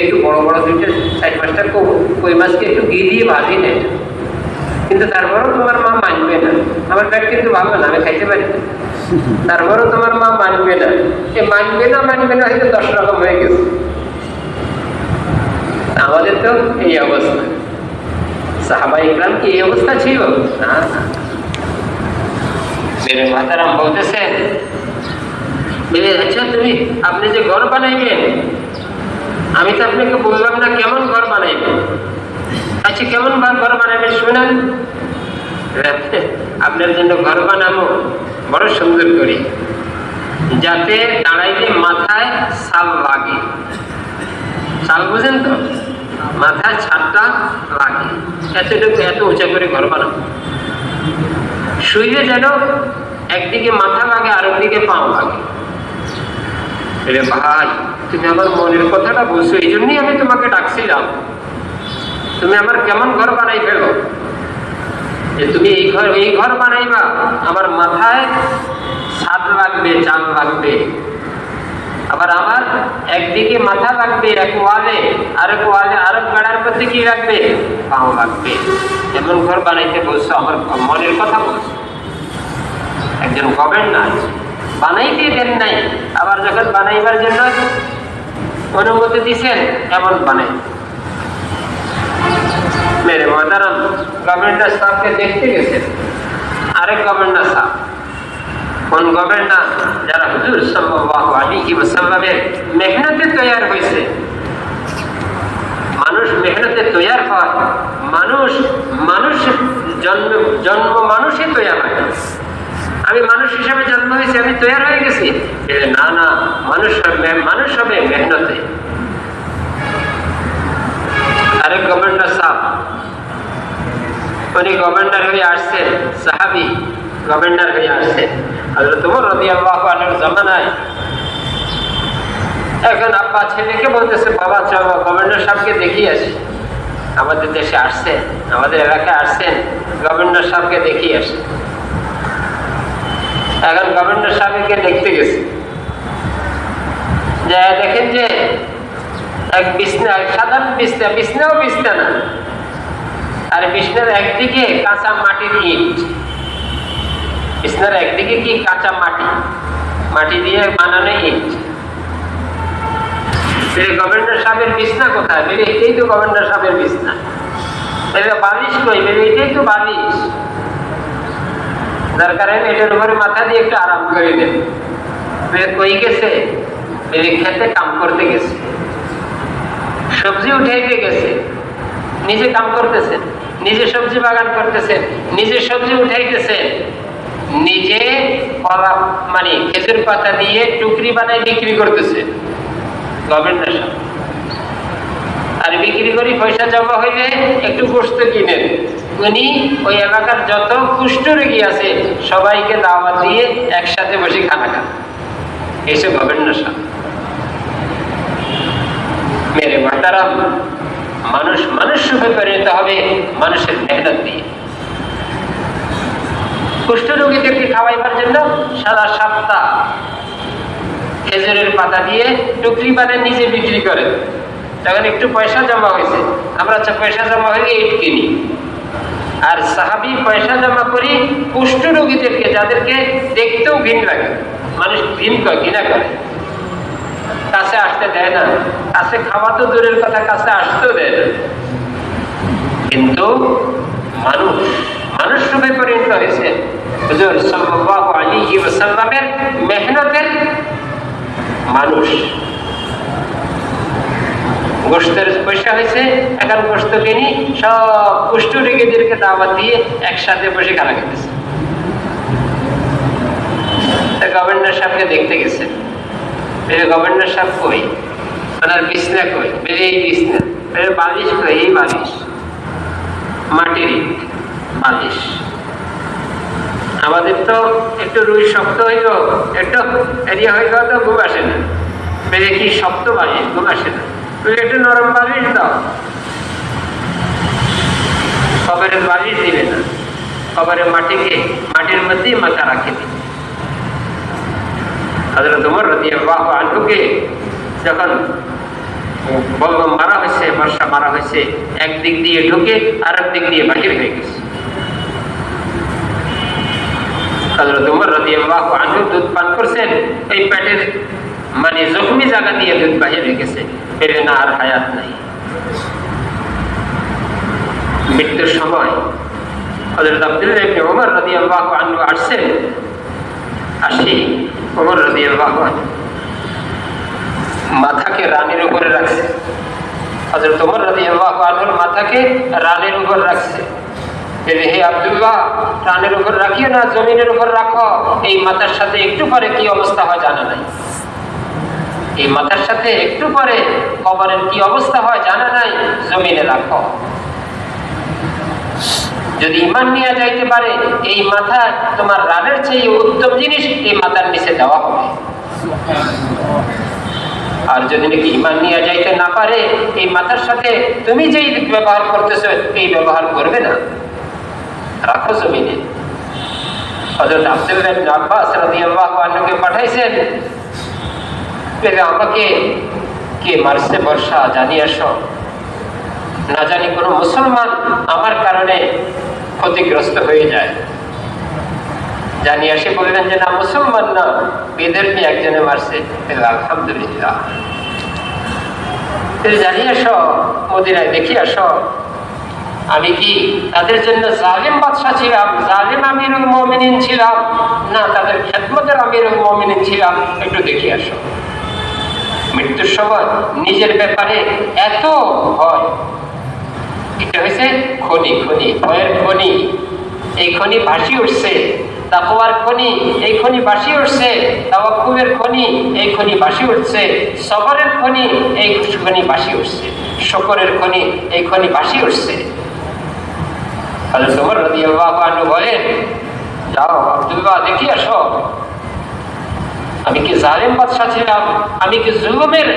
Speaker 1: একটু বড় বড় 2টা 4-5টা কই মাছকে একটু ঘি দিয়ে ভাজি নেয়, কিন্তু তারপরেও তোমার মা মানবে না। আমার পেট কিন্তু ভালো না, আমি খাইতে পারি না, তারপরেও তোমার মা মানবে না। এ মানবে না হয়তো 10 রকম হয়ে গেছে। আমাদের তো এই অবস্থা। সাহাবা ইকরাম কি এই অবস্থা ছিল না? মেরে মাতারাম বলতেছেন, আচ্ছা আপনি যে ঘর বানাইবেন, আমি তো আপনাকে বললাম না কেমন ঘর বানাইবেন। আচ্ছা কেমন ঘর বানাইবেন শুনেন। আপনার জন্য ঘর বানাবো বড় সুন্দর করি, যাতে দাঁড়াইলে মাথায় ছাল লাগে। ছাল বুঝেন তো? মাথায় ছাদটা লাগে, এতটুকু এত উঁচা করে ঘর বানাবো। শুইলে যেন একদিকে মাথা লাগে আর একদিকে পাও লাগে। ভাই তুমি আমার মনের কথাটা বলছো, এই জন্যই আমি তোমাকে ডাকছিলাম। তুমি আমার কেমন ঘর বানাই ফেলো, যে তুমি এই ঘর বানাইবা, আমার মাথায় ছাদ লাগবে, চাল লাগবে, আবার আমার একদিকে মাথা লাগবে এক ওয়ালে, আরেক বেড়ার মধ্যে কি লাগবে, পাও লাগবে। এমন ঘর বানাইতে বলছো, আমার মনের কথা বলছো। একজন গভর্নর বানাইতে দেন নাই, আবার যখন বানাইবার জন্য অনুমতি দিচ্ছেন, এমন বানাই। মেরে মাতারাম গভর্নর সাহেবকে দেখতে গেছেন, আরেক গভর্নর সাহেব। কোন গভর্নর? যারা হুজুর সাল্লাল্লাহু আলাইহি ওয়াসাল্লামের মেহনতে তৈয়ার হয়েছে। মানুষ মেহনতে তৈয়ার হয়, মানুষ জন্ম মানুষই তৈয়ার হয়। আমি মানুষ হিসাবে জন্ম হয়েছি, আমি তৈয়ার হয়ে গেছি? না, মানুষ হবে মেহনতে। আরেক গভর্নর সাহেব, উনি গভর্নর হয়ে আসছেন, সাহাবী গভর্নর হয়ে আসছেন হযরত ওমর রাদিয়াল্লাহু আনহুর জামানায়। এখন আব্বা ছেলেকে বলতেছে, বাবা চলো গভর্নর সাহেবকে দেখিয়ে আসি। আমাদের দেশে আসছেন, আমাদের এলাকায় আসছেন, গভর্নর সাহেবকে দেখিয়ে আসি। এখন গভর্নর সাহেবকে দেখতে গেছে, যে দেখেন যে এক বিছনা, সাধারণ বিছনাও বিছনা না, আর বিছনার একদিকে কাঁচা মাটির ইট। বিছনার একদিকে কি কাঁচা মাটি দিয়ে বানানো ইট। গভর্নর সাহেবের বিছনা কোথায়? এটাই তো গভর্নর সাহেবের বিছনা। বালিশ কই? এটাই তো বালিশ। দরকার হয় এটার উপরে মাথা দিয়ে একটু আরাম করে দেন। কই গেছে? খেতে কাম করতে গেছে, সবজি উঠাইতে গেছে, নিজে কাম করতেছেন, নিজে সবজি বাগান করতেছেন, নিজে সবজি উঠাইতেছেন, নিজে কলা মানে খেজুর পাতা দিয়ে টুকরি বানায় বিক্রি করতেছে গভর্নর সাহেব। আর বিক্রি করি পয়সা জমা হইলে একটু গোশত কিনেন। উনি ওই এলাকার যত কুষ্ঠ রোগী আছে সবাইকে দাওয়াত দিয়ে একসাথে বসে খানা খান। এইসব গভর্নর সাহেব। মেরে মাতারাম, মানুষ রূপে পরিণত হবে মানুষের মেহনত দিয়ে। কুষ্ঠরোগীদেরকে খাওয়াইবার জন্য সারা সপ্তাহ খেজুরের পাতা দিয়ে টুকরি বানিয়ে নিজে বিক্রি করে। তখন একটু পয়সা জমা হয়েছে, আমরা পয়সা জমা হলে ইট কিনি। আর সাহাবী পয়সা জমা করি কুষ্ঠরোগীদেরকে, যাদেরকে দেখতেও ঘিন লাগে, মানুষ ঘিন করে, ঘৃণা করে, কাছে আসতে দেয় না, কাছে খাওয়া তো দূরের কথা, কাছে আসতেও দেয় না। কিন্তু মানুষ রূপে পরিণত হয়েছে হুজুর সাল্লাল্লাহু আলাইহি ওয়াসাল্লামের মেহনতের মানুষ। গোশতের পয়সা হয়েছে, এখন গোশত কিনি, সব কুষ্ঠরোগীদেরকে দাওয়াত দিয়ে একসাথে বসে খানা খেতেছে। গভর্নর সাহেবকে দেখতে গেছে, গভর্নর সাহেব কই, ওনার বিছনা কই, এই বিছনা, বালিশ কই, এই বালিশ, মাটির বালিশ। আমাদের তো একটু রুই শক্ত হইল, একটু এরিয়া হইল তো ঘুম আসে না, বেড়ে কি শক্ত বালিশ, ঘুম আসে না, তুই একটু নরম বালিশ দাও। কবরের বালিশ দিবে না, কবরের মাটির মধ্যেই মাথা রাখে দিবে। হযরত ওমর রাদিয়াল্লাহু আনহুকে যখন মারা হয়েছে, বর্ষা মারা হয়েছে, একদিক দিয়ে ঢুকে আর একদিক দিয়ে বাহির হয়ে গেছে। হযরত ওমর রাদিয়াল্লাহু আনহু দুধ পান করছেন, এই পেটের জখমি জায়গা দিয়ে দুধ বাহির হয়ে গেছে, পেটে না আর হায়াত নাই। মৃত্যুর সময় হযরত আব্দুল্লাহ ইবনে ওমর রাদিয়াল্লাহু আনহু আসছেন, ওমর রাদিয়াল্লাহু আনহু মাথাকে রানের উপরে রাখছে। হযরত ওমর রাদিয়াল্লাহু আনহুর মাথাকে রানের উপর রাখছে। হে আব্দুল্লাহ, রানের উপর রাখিও না, জমিনের উপর রাখো। এই মাথার সাথে একটু পরে কি অবস্থা হয় জানা নাই, এই মাথার সাথে একটু পরে কবরের কি অবস্থা হয় জানা নাই, জমিনে রাখো। যদি ঈমান নিয়ে যাইতে পারে, এই মাথা তোমার রানের চেয়ে উত্তম জিনিস এই মাথার নিচে দেওয়া হবে। আর যদি নাকি ঈমান নিয়ে যাইতে না পারে, এই মাথার সাথে তুমি যেই ব্যবহার করতেছো এই ব্যবহার করবে না, রাখো জমিনে। হযরত আব্দুল্লাহ ইবনে আব্বাস রাদিয়াল্লাহু আনহুকে পাঠাইছেন, আমাকে কে মারছে বর্ষা জানিয়ে আসো, না জানি কোনো মুসলমান আমার কারণে ক্ষতিগ্রস্ত হয়ে যায়। জানিয়ে আসে বললেন যে না, মুসলমান না, বিধর্মী একজনে মারছে। আলহামদুলিল্লাহ, জানিয়ে আসো, মদিনায় দেখি আসো, আমি কি তাদের জন্য জালিম বাদশা ছিলাম, জালিম আমিরুল মুমিনিন ছিলাম, না তাদের খেদমতের আমিরুল মুমিনিন ছিলাম, একটু দেখি আসো। মৃত্যুর সময় নিজের ব্যাপারে এত ভয়, এটা হয়েছে খনি, ভয়ের খনি, এই খনি ভাসি উঠছে। তাকওয়ার খনি, এই খনি ভাসি উঠছে। তাওয়াক্কুলের খনি, এই খনি ভাসি উঠছে। সবরের খনি, এই খনি ভাসি উঠছে। শুকরের খনি, এই খনি ভাসি উঠছে। হযরত ওমর রাদিয়াল্লাহু আনহু বলেন, যাও আব্দুল্লাহ, দেখি আসো, আমি কি জালিম বাদশা ছিলাম, আমি কি জুলুমের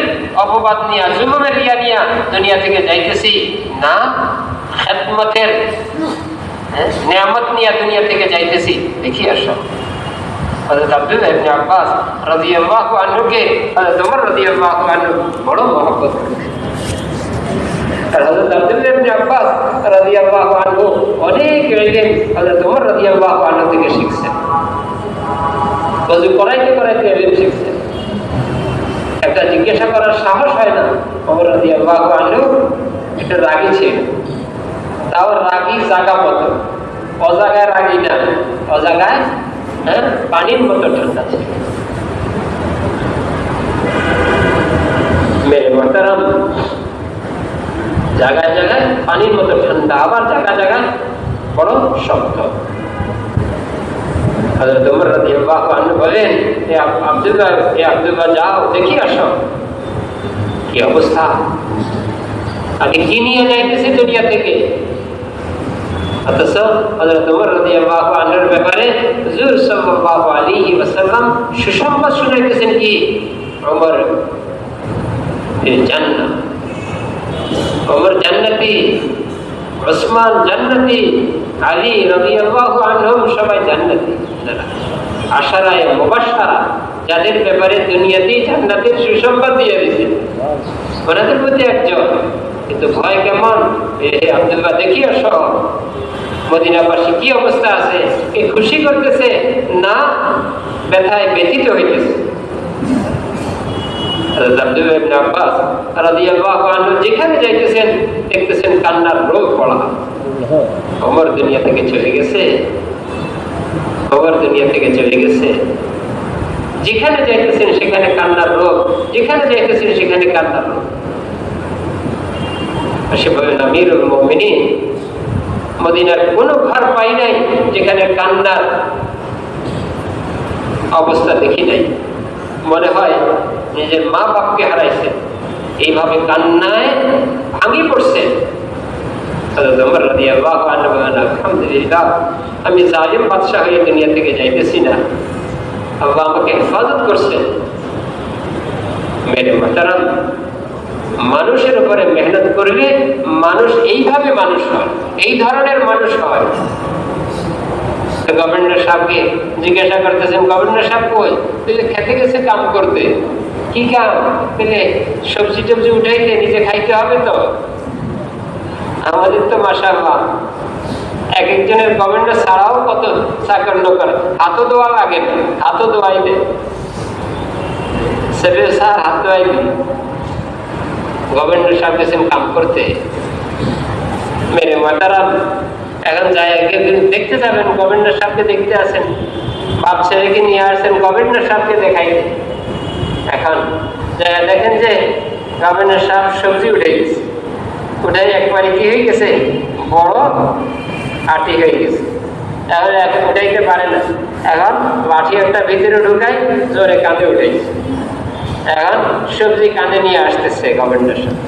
Speaker 1: অপবাদ নিয়ে, জুলুমের রিয়া নিয়ে দুনিয়া থেকে যাইতেছি, না খেদমতের নিয়ামত নিয়ে দুনিয়া থেকে যাইতেছি, দেখি আসো। হযরত আব্দুল্লাহ ইবনে আব্বাস রাদিয়াল্লাহু আনহুকে হযরত ওমর রাদিয়াল্লাহু আনহু বড় মহব্বত করতেন। আর হযরত আব্দুল্লাহ ইবনে আব্বাস রাদিয়াল্লাহু আনহু অনেক ইলম হযরত ওমর রাদিয়াল্লাহু আনহু থেকে শিখছেন। ওযু করাইতে করাইতে ইলম শিখছেন। একটা জিজ্ঞাসা করার সাহস হয় না। ওমর রাদিয়াল্লাহু আনহু একটু রাগী ছিল, তাও রাগী জায়গা মতো, অজাগায় রাগী না, অজাগায় পানির মতো ঠান্ডা ছিল। মেরে মোহতারাম, জায়গায় জায়গায় পানির মতো ঠান্ডা, আবার জায়গায় জায়গায় বড় শক্ত। হযরত ওমর রাদিয়াল্লাহু আনহু বলেন, হে আব্দুল্লাহ, যাও দেখি আসো কি অবস্থা, আমি কি নিয়ে যাইতেছি দুনিয়া থেকে। অথচ হযরত ওমর রাদিয়াল্লাহু আনহুর ব্যাপারে হুজুর সাল্লাল্লাহু আলাইহি ওয়াসাল্লাম সুসংবাদ শুনাইতেছেন কি, ওমর ফিল জান্নাহ, ওমর জান্নাতি, ওসমান জান্নাতি, আলী রাদিয়াল্লাহু আনহুম সবাই জান্নাতি। আশারায়ে মুবাশশারা, যাদের ব্যাপারে দুনিয়াতেই জান্নাতের সুসংবাদ দিয়ে দিয়েছে, ওনাদের মধ্যে একজন। কিন্তু ভয় কেমন? আব্দুল্লাহ দেখিয়ে সহ মদিনাবাসী কি অবস্থা আছে, কে খুশি করতেছে না ব্যথায় ব্যথিত হইতেছে। আব্দুল্লাহ ইবনে আব্বাস রাদিয়াল্লাহু আনহু যেখানে যাইতেছেন দেখতেছেন কান্নার রোগ পড়া। ওমর দুনিয়া থেকে চলে গেছে, ওমর দুনিয়া থেকে চলে গেছে। যেখানে যাইতেছেন সেখানে কান্নার রোগ, যেখানে যাইতেছেন সেখানে কান্নার রোগ। সে বলেন আমিরুল মুমিনিন, মদিনার কোনো ঘর পাই নাই যেখানে কান্নার অবস্থা দেখি নাই। মনে হয় নিজের মা বাপকে হারাইছে, এইভাবে কান্নায় ভাঙি পড়ছে। আলহামদুলিল্লাহ, আমি জালিম বাদশাহ হয়ে দুনিয়া থেকে যাইতেছি না, আল্লাহ আমাকে হেফাজত করছে। মেরে মাতারাম, মানুষের উপরে মেহনত করলে মানুষ এইভাবে মানুষ হয়, এই ধরনের মানুষ হয়। গভর্নর সাহেবকে জিজ্ঞাসা করতেছেন, গভর্নর সাহেব কই? খেতে গেছে কাম করতে। কি কাম? সবজি টবজি উঠাইতে, নিজে খাইতে হবে তো। আমাদের তো মাশাআল্লাহ এক একজনের গভর্নর ছাড়াও কত চাকর নকর, হাতও দোয়া লাগে না, হাতও দোয়াই দেয়। সেবে স্যার হাত দোয়াই দেয়। গভর্নর সাহেব গেছেন কাম করতে। মেরে মাতারাম, এখন যাই দেখতে যাবেন, গভর্নর সাহেবকে দেখতে আসেন, বাপ ছেলেকে নিয়ে আসেন গভর্নর সাহেবকে দেখাইতে। এখন দেখেন যে গভর্নর সাহেব সবজি উঠে গেছে, উঠে একবারে কি হয়ে গেছে, বড় আটি হয়ে গেছে। এখন উঠাইতে পারে না, এখন লাঠি একটা ভিতরে ঢুকাই, জোরে কাঁধে উঠেছে। এখন সবজি কাঁধে নিয়ে আসতেছে গভর্নর সাহেব।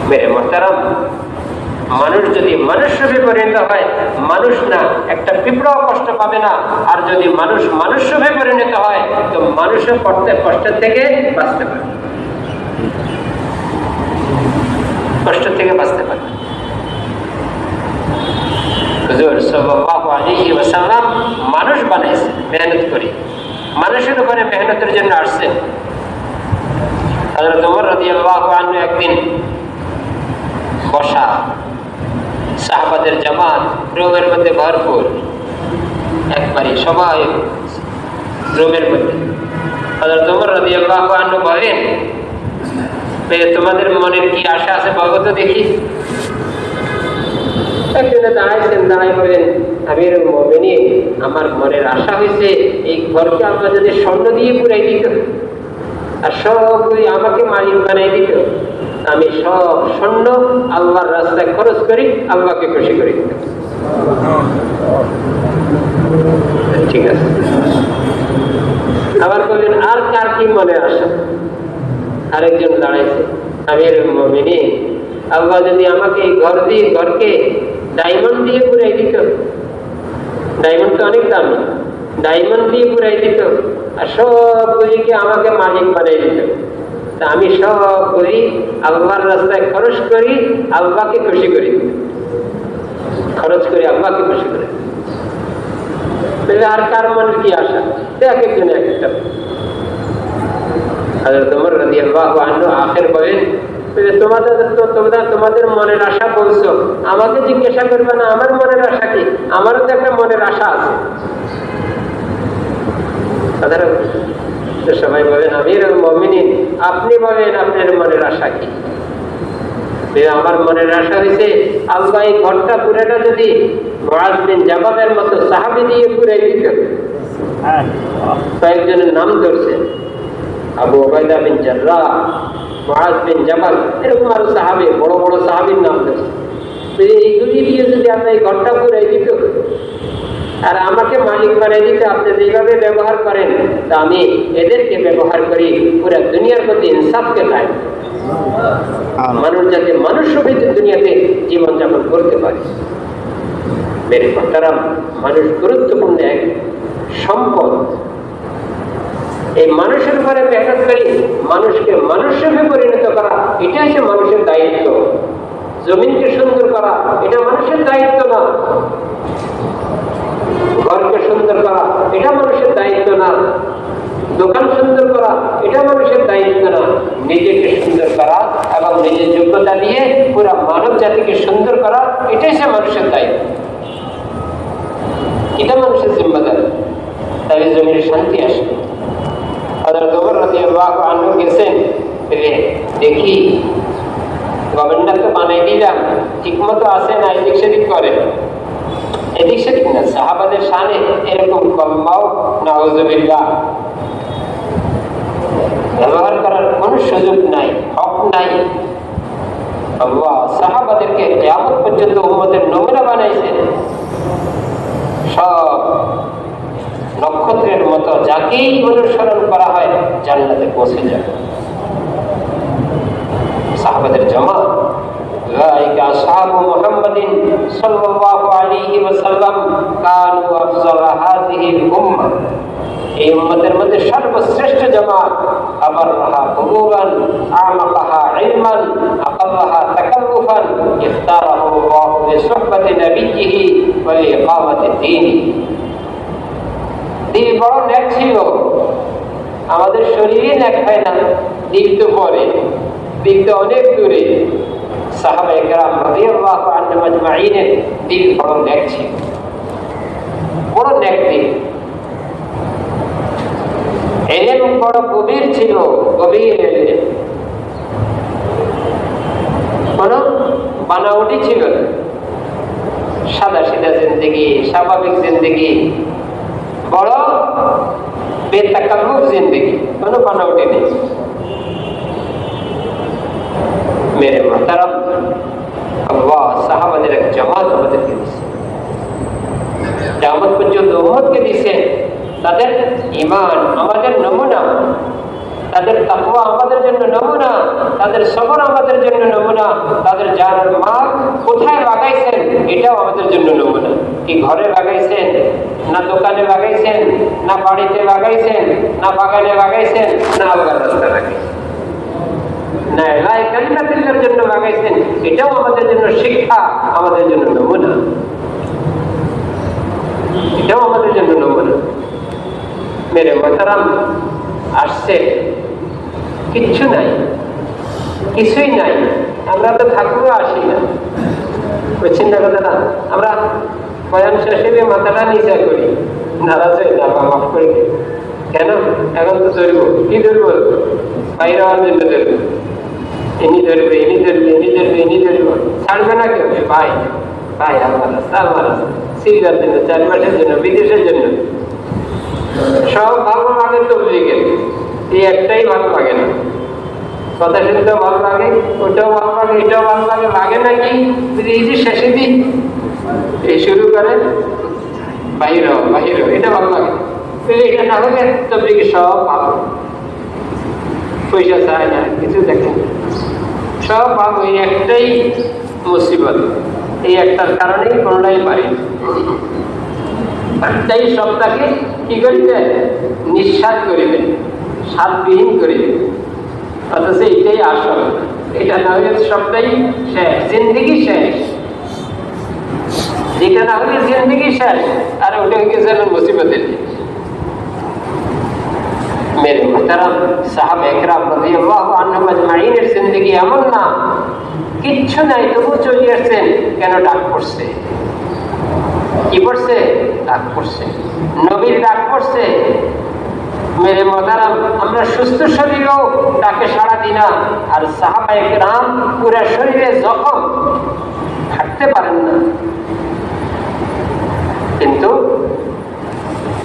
Speaker 1: মেরে মোহতারাম, মানুষ যদি মানুষ রূপে পরিণত হয়, মানুষ না একটা পিঁপড়াও কষ্ট পাবে না। আর যদি মানুষ মানুষ রূপে পরিণত হয়, তো মানুষও কষ্টের থেকে বাঁচতে পারে, কষ্ট থেকে বাঁচতে পারে। হুজুর সাল্লাল্লাহু আলাইহি ওয়াসাল্লাম মানুষ বানাইছে মেহনত করে, মানুষের উপরে মেহনতের জন্য আসছেন। হযরত ওমর রাদিয়াল্লাহু আনহু একদিন বসা, সাহাবাদের জামাত রোমের মধ্যে ভরপুর, একবারই সবাই রোমের মধ্যে। হযরত ওমর রাদিয়াল্লাহু আনহু বলেন, তোমাদের মনের কি আশা আছে বলো তো দেখি। একজনে দাঁড়াইছেন, দাঁড়াই বলেন, আমিরুল মুমিনিন, আমার মনের আশা হয়েছে এই ঘরকে আল্লাহ যদি স্বর্ণ দিয়ে পুরাই দিত আর সবগুলি আমাকে মালিক বানাই দিত, আমি সব স্বর্ণ আল্লাহর রাস্তায় খরচ করি, আল্লাহকে খুশি করে দিতাম। ঠিক আছে। আবার বললেন, আর কার কি মনে আশা? আরেকজন দাঁড়াইছে, আমিরুল মুমিনিন, আল্লাহ যদি আমাকে এই ঘরকে ডায়মন্ড দিয়ে পুরাই দিত, ডায়মন্ড তো অনেক দামি, ডায়মন্ড দিয়ে পুরাই দিত আর সবগুলিকে আমাকে মালিক বানাই দিত, তা আমি সবগুলি আল্লাহর রাস্তায় খরচ করি, আল্লাহকে খুশি করি, খরচ করি আল্লাহকে খুশি করি। আর কার মনের কি আশা? এক একজনে এক একটা। হযরত ওমর রাদিয়াল্লাহু আনহু আখের বলেন, তোমাদের মনের আশা বলছো, আমাকে জিজ্ঞাসা করবে না আমার মনের আশা কি? আমারও তো একটা মনের আশা আছে। সবাই বলেন, আমিরুল মুমিনিন, আপনি বলেন আপনার মনের আশা কি? আমার মনের আশা হয়েছে আল্লাহ এই ঘরটা পুরাটা যদি মুআয বিন জাবালের মতো সাহাবী দিয়ে পুরাই দিত। কয়েকজনের নাম ধরছে, আবু উবাইদা বিন জাররাহ, মুআয বিন জাবাল, এরকম আরো সাহাবী, বড় বড় সাহাবীর নাম ধরছে। এইগুলি দিয়ে যদি আমরা এই ঘরটা পুরাই দিত আর আমাকে মালিক বানাই দিতে, আপনি যেভাবে ব্যবহার করেন তা আমি এদেরকে ব্যবহার করি পুরো দুনিয়ার প্রতি ইনসাফকে পাই, মানুষ যাতে মানুষ রূপে দুনিয়াতে জীবনযাপন করতে পারে। মেরে মোহতারাম, মানুষ গুরুত্বপূর্ণ এক সম্পদ। এই মানুষের উপরে মেহনত করি, মানুষকে মানুষ রূপে পরিণত করা, এটা হচ্ছে মানুষের দায়িত্ব। জমিনকে সুন্দর করা এটা মানুষের দায়িত্ব না, ঘরকে সুন্দর করা এটা মানুষের দায়িত্ব না, দোকান সুন্দর করা এটা মানুষের দায়িত্ব না। নিজেকে সুন্দর করা এবং নিজের যোগ্যতা দিয়ে পুরা মানব জাতিকে সুন্দর করা এটাই সে মানুষের দায়িত্ব, এটা মানুষের জিম্মাদারি। তাহলে জমির শান্তি আসবে। হযরত ওমর রাদিয়াল্লাহু আনহু গেছেন, দেখি গভর্নর তো বানাই দিলাম, ঠিক মতো আসে না, এদিক সেদিক করে, এদিক সেদিক না, সাহাবাদের শানে এরকম কলমাও নাউযুবিল্লাহ ব্যবহার করার কোন সুযোগ নাই, হক নাই। আল্লাহ সাহাবাদেরকে কিয়ামত পর্যন্ত উম্মতের নমুনা বানাইছেন। সব নক্ষত্রের মতো যাকেই অনুসরণ করা হয় জান্নাতে পৌঁছে যাবে। সাহাবাদের জামাত উলাইকা আসহাবু মুহাম্মাদিন সাল্লাল্লাহু আলাইহি ওয়াসাল্লাম কানু আফজাল হাযিহিল উম্মাহ। এই উম্মতের মধ্যে সর্বশ্রেষ্ঠ জামাত আবাররাহা কুলুবান আমাকাহা ইলমান আকাল্লাহা তাকাল্লুফান ইখতারাহু আল্লাহু লিসুহবাতি নবিয়্যিহি ওয়া লিইকামাতি দ্বীনি। দিল বড় ন্যাক ছিল, আমাদের শরীরে ন্যাক হয় না, দিল তো পরে, দিল তো অনেক দূরে। সাহাবায়ে কেরাম রাদিয়াল্লাহু আনহুম আজমাইনের দিল বড় ন্যাক ছিল, বড় ন্যাক দিল। ইলম বড় গভীর ছিল, গভীর ইলম, কোনো বানাওটি ছিল না। সাদা সিধা জিন্দেগি, স্বাভাবিক জিন্দেগি, বড় বেতাকাল্লুফ জিন্দেগি, কোনো বানাওটি নেই। মেরে মুহতারাম, আল্লাহ সাহাবাদের এক জামাত আমাদেরকে দিয়েছে, কিয়ামত পর্যন্ত উম্মতকে দিয়েছে। তাদের ঈমান আমাদের নমুনা, তাদের তাকওয়া আমাদের জন্য নমুনা, তাদের সবর আমাদের জন্য নমুনা, তাদের জানের মাল কোথায় লাগাইছেন এটাও আমাদের জন্য নমুনা। কি ঘরে লাগাইছেন, না দোকানে লাগাইছেন, না বাড়িতে লাগাইছেন, না বাগানে লাগাইছেন, না আল্লাহর রাস্তায় লাগাইছেন, না এলাহি কালিমাতিল্লাহর জন্য লাগাইছেন, এটাও আমাদের জন্য শিক্ষা, আমাদের জন্য নমুনা, এটাও আমাদের জন্য নমুনা। মেরে মুহতারাম, আসছে কিচ্ছু নাই, কিছুই নাই, আমরা তো থাকবো আসি না, বুঝছেন না কথাটা? আমরা বয়ান শেষ হলে মাথাটা নিচে করি, নারাজ হয়ে যাবো, মাফ করে দিই। কেন? এখন তো ধরবো, কি ধরবো? বাইরে হওয়ার জন্য ধরবো, ইনি ধরবে, ইনি ধরবে, ইনি ধরবে, ইনি ধরবো, ছাড়বে না কেউ। ভাই ভাই আমার রাস্তা, আমার রাস্তা, সিরিয়ার জন্য, 4 মাসের জন্য, বিদেশের জন্য, সব ভালো লাগে। তবলিগের এই একটাই ভালো লাগে না, কথা শুনতেও ভালো লাগে, ওটাও ভালো লাগে, এটাও ভালো লাগে, লাগে নাকি এই যে শেষে দিই এই শুরু করে বাহির বাহির, এটা ভালো লাগে। এটা না হলে তবলিগে সব ভালো, পয়সা চায় না, কিছু দেখেন, সব ভালো। এই একটাই মুসিবত, এই একটার কারণেই কোনটাই পারি, একটাই সবটাকে কি করিবে? নিঃস্বাদ করিবে, স্বাদবিহীন করিবে। অথচ এটাই আসল, এটা না হলে সবটাই শেষ, জিন্দেগি শেষ। যেটা না হলে জিন্দেগি শেষ, আর ওটা হয়ে গেছে মুসিবতের। মেরে মুহতারাম, সাহাবায়ে কেরাম রাদিয়াল্লাহু আনহুম আজমাইনের জিন্দেগি এমন না, কিচ্ছু নাই তবু চলে আসছেন। কেন? ডাক পড়ছে। কি পড়ছে? ডাক পড়ছে, নবীর ডাক পড়ছে। মেরে মুহতারাম, আমরা সুস্থ শরীরেও ডাকে সাড়া দিই না, আর সাহাবায়ে কেরাম পুরো শরীরে জখম, হাঁটতে পারেন না, কিন্তু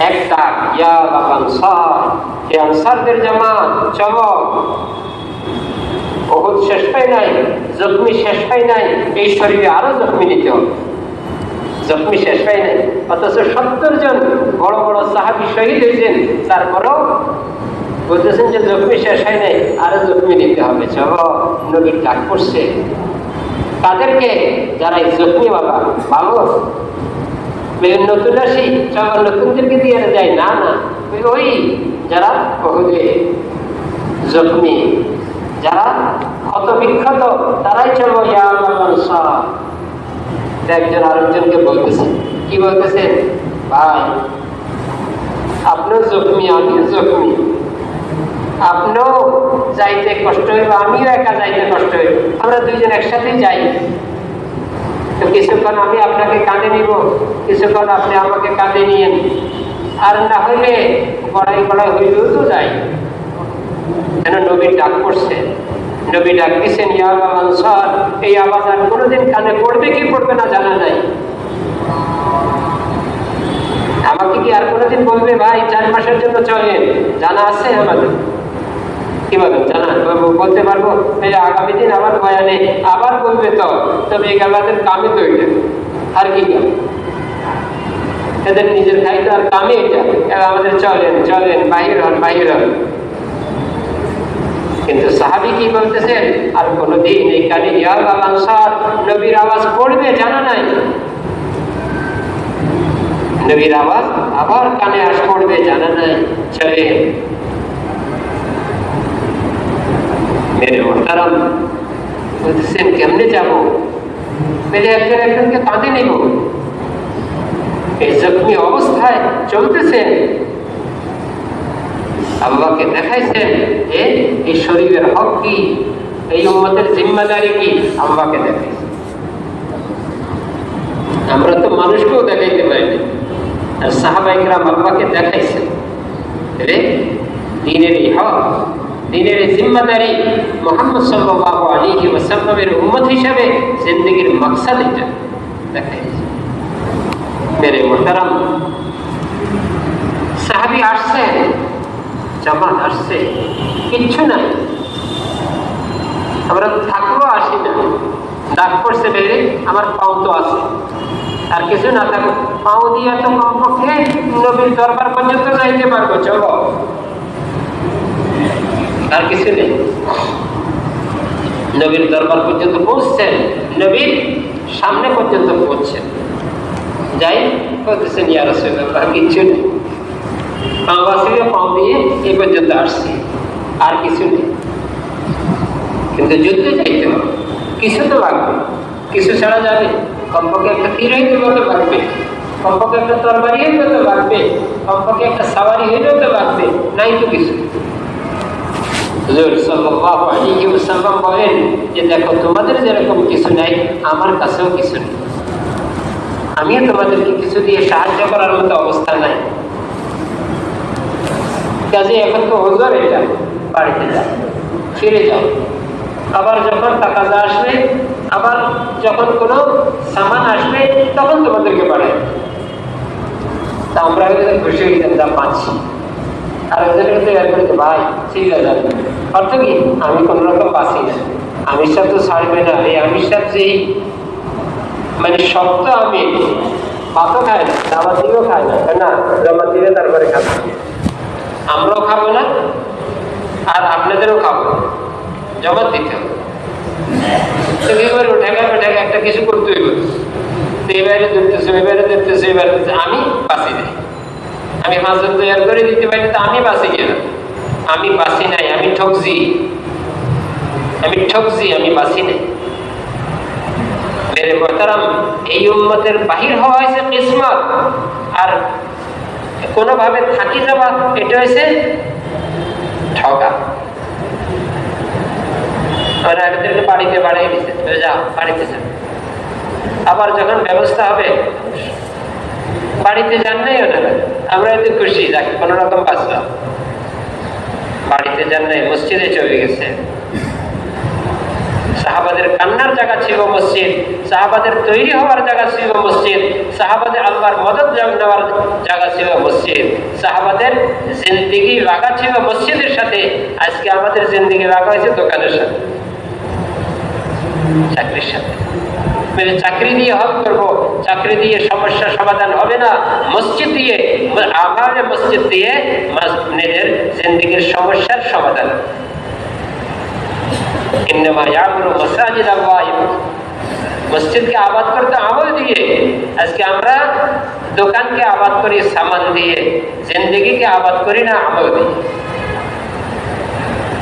Speaker 1: এক ডাক, ইয়া আনসার, হে আনসারদের জামাত, চমক। উহুদ শেষ হয় নাই, জখমি শেষ হয় নাই, এই শরীরে আরো জখমি নিতে হবে, জখমি শেষ হয় নাই। অথচ 70 জন বড় বড় সাহাবী শহীদ হয়েছেন, তারপরেও বলতেছেন যে জখমি শেষ হয় নাই, আরো জখমি নিতে হবে। চলো, নবীর ডাক পড়ছে। তাদেরকে যারা এই জখমি বাবা ভালো নতুন আসি, চলো নতুনদেরকে দিয়ে যায় না, না, ওই যারা ওহুদে জখমি,
Speaker 2: যারা ক্ষত বিক্ষত তারাই চলবো ইয়া আবাল আনসার। একজন আরেকজনকে বলতেছেন, কি বলতেছেন? ভাই আপনিও জখমি, আমিও জখমি, আপনিও যাইতে কষ্ট হইব, আমিও একা যাইতে কষ্ট হইব, আমরা দুইজন একসাথেই যাই। তো কিছুক্ষণ আমি আপনাকে কাঁধে নিব, কিছুক্ষণ আপনি আমাকে কাঁধে নিয়েন, আর না হইলে গড়াই গড়াই হইলেও তো যাই। যেন নবীর ডাক পড়ছে, নবী ডাক দিচ্ছেন ইয়া আবাল আনসার। এই আওয়াজ আর কোনোদিন কানে পড়বে কি পড়বে না জানা নাই। আমাকে কি আর কোনোদিন বলবে ভাই 4 মাসের জন্য চলেন? জানা আছে আমাদের? কি বলেন? জানা বলতে পারবো? এই আগামী দিন আবার বয়ানে আবার বলবে, তো তবে এই আমাদের কামে তো এটা, আর কি কাম? এদের নিজের খাইতে আর কামে এটা, আমাদের চলেন চলেন, বাহির হন বাহির হন। কিন্তু সাহাবী কি বলতেছেন? আর কোনদিন এই কানে ইয়া আবাল আনসার নবীর আওয়াজ পড়বে জানা নাই। নবীর আওয়াজ আবার কানে আস পড়বে জানা নাই। চলে মেরে মোহতারাম বলতেছেন কেমনে যাব? পেলে একজন একজনকে কাঁধে নিব, এই জখমি অবস্থায় চলতেছেন। আল্লাহকে দেখাইছেন যে এই শরীরের হক কি, এই উম্মতের জিম্মাদারি কি, আল্লাহকে দেখাইছেন। আমরা তো মানুষকেও দেখাইতে পারিনি, আর সাহাবায়ে কেরাম আল্লাহকে দেখাইছেন। দ্বীনের এই হক, দ্বীনের এই জিম্মাদারি, মুহাম্মদ সাল্লাল্লাহু আলাইহি ওয়াসাল্লামের উম্মত হিসেবে জিন্দেগীর মাকসাদ এটা দেখাইছে। মেরে মুহতারাম, সাহাবী আসছে, জামাত আসছে, কিচ্ছু নাই, আমরা থাকবো আসি না, ডাক পড়ছে বেড়ে আমার পাও তো আছে, আর কিছু না থাকো, পাও দিয়া তো কমপক্ষে নবীর দরবার পর্যন্ত যাইতে পারবো, চলো, আর কিছু নেই। নবীর দরবার পর্যন্ত পৌঁছছেন, নবীর সামনে পর্যন্ত পৌঁছছেন, যাই বলতেছেন ইয়া রাসূলুল্লাহ কিচ্ছু নেই, পাও আসলে পাও দিয়ে এই পর্যন্ত আসছি, আর কিছু নেই। কিন্তু যুদ্ধে যাইতে হবে, কিছু তো লাগবে, কিছু ছাড়া যাবে? কমপক্ষে একটা তীর হইতে তো লাগবে, কমপক্ষে একটা তরবারি হইতে তো লাগবে, কমপক্ষে একটা সাওয়ারি হইলেও তো লাগবে, নাই তো কিছু। হুজুর সাল্লাল্লাহু আলাইহি ওয়াসাল্লাম বলেন যে দেখো তোমাদের যেরকম কিছু নাই আমার কাছেও কিছু নেই, আমিও তোমাদেরকে কিছু দিয়ে সাহায্য করার মতো অবস্থা নাই। কাজে এখন তো হুজুর এটা বাড়িতে যাও, ফিরে যাও, আবার যখন টাকা আসবে, আবার যখন কোনো সামান আসবে তখন তোমাদেরকে বাড়াই। তা আমরা খুশি হয়ে যেতাম, যা পাচ্ছি। আর ওদেরকে তৈরি করতে ভাই চিল্লা যাবে, অর্থ কি আমি কোন রকম বাঁচি না, আমির সাহেব তো ছাড়বে না, এই আমির সাহেব যেই মানে শক্ত আমি, ভাতও খায় না, জামা দিলেও খায় না, তাই না? জামা দিলে তারপরে খাবো, আমরাও খাবো না আর আপনাদেরও খাবো, জমা দিতে হবে। তো কি করে ঠেকা একটা কিছু করতে হইব, এবারে ধরতেছে, এবারে ধরতেছে, এবারে আমি বাঁচি নাই, আমি হাজার তৈরি করে দিতে পারি, তো আমি বাঁচি গেলাম, আমি বাঁচি নাই, আমি ঠকছি, আমি বাঁচি নাই। মেরে মুহতারাম, এই উম্মতের বাহির হওয়া হয়েছে কিসমত, আর কোনোভাবে থাকি যাওয়া এটা হয়েছে ঠকা। আমরা একজনকে বাড়িতে বাড়িয়ে দিচ্ছে, যাও বাড়িতে যাও, আবার যখন ব্যবস্থা হবে বাড়িতে যান নাই ওনারা, আমরা এতে খুশি, যাকে কোন রকম বাঁচলাম। বাড়িতে যান নাই, মসজিদে চলে গেছে। সাহাবাদের কান্নার জায়গা ছিল মসজিদ, সাহাবাদের তৈরি হওয়ার জায়গা ছিল মসজিদ, সাহাবাদের আল্লাহর মদদ নেওয়ার জায়গা ছিল মসজিদ, সাহাবাদের জিন্দেগি লাগা ছিল মসজিদের সাথে। আজকে আমাদের জিন্দেগি লাগা হয়েছে দোকানের সাথে, চাকরির সাথে। চাকরি দিয়ে হক করবো, চাকরি দিয়ে সমস্যার সমাধান হবে না, মসজিদ দিয়ে, আমার মসজিদ দিয়ে নিজের জিন্দেগির সমস্যার সমাধান। মসজিদকে আবাদ করতে আমল দিয়ে, আজকে আমরা দোকানকে আবাদ করি সামান দিয়ে, জিন্দেগিকে আবাদ করি না আমল দিয়ে।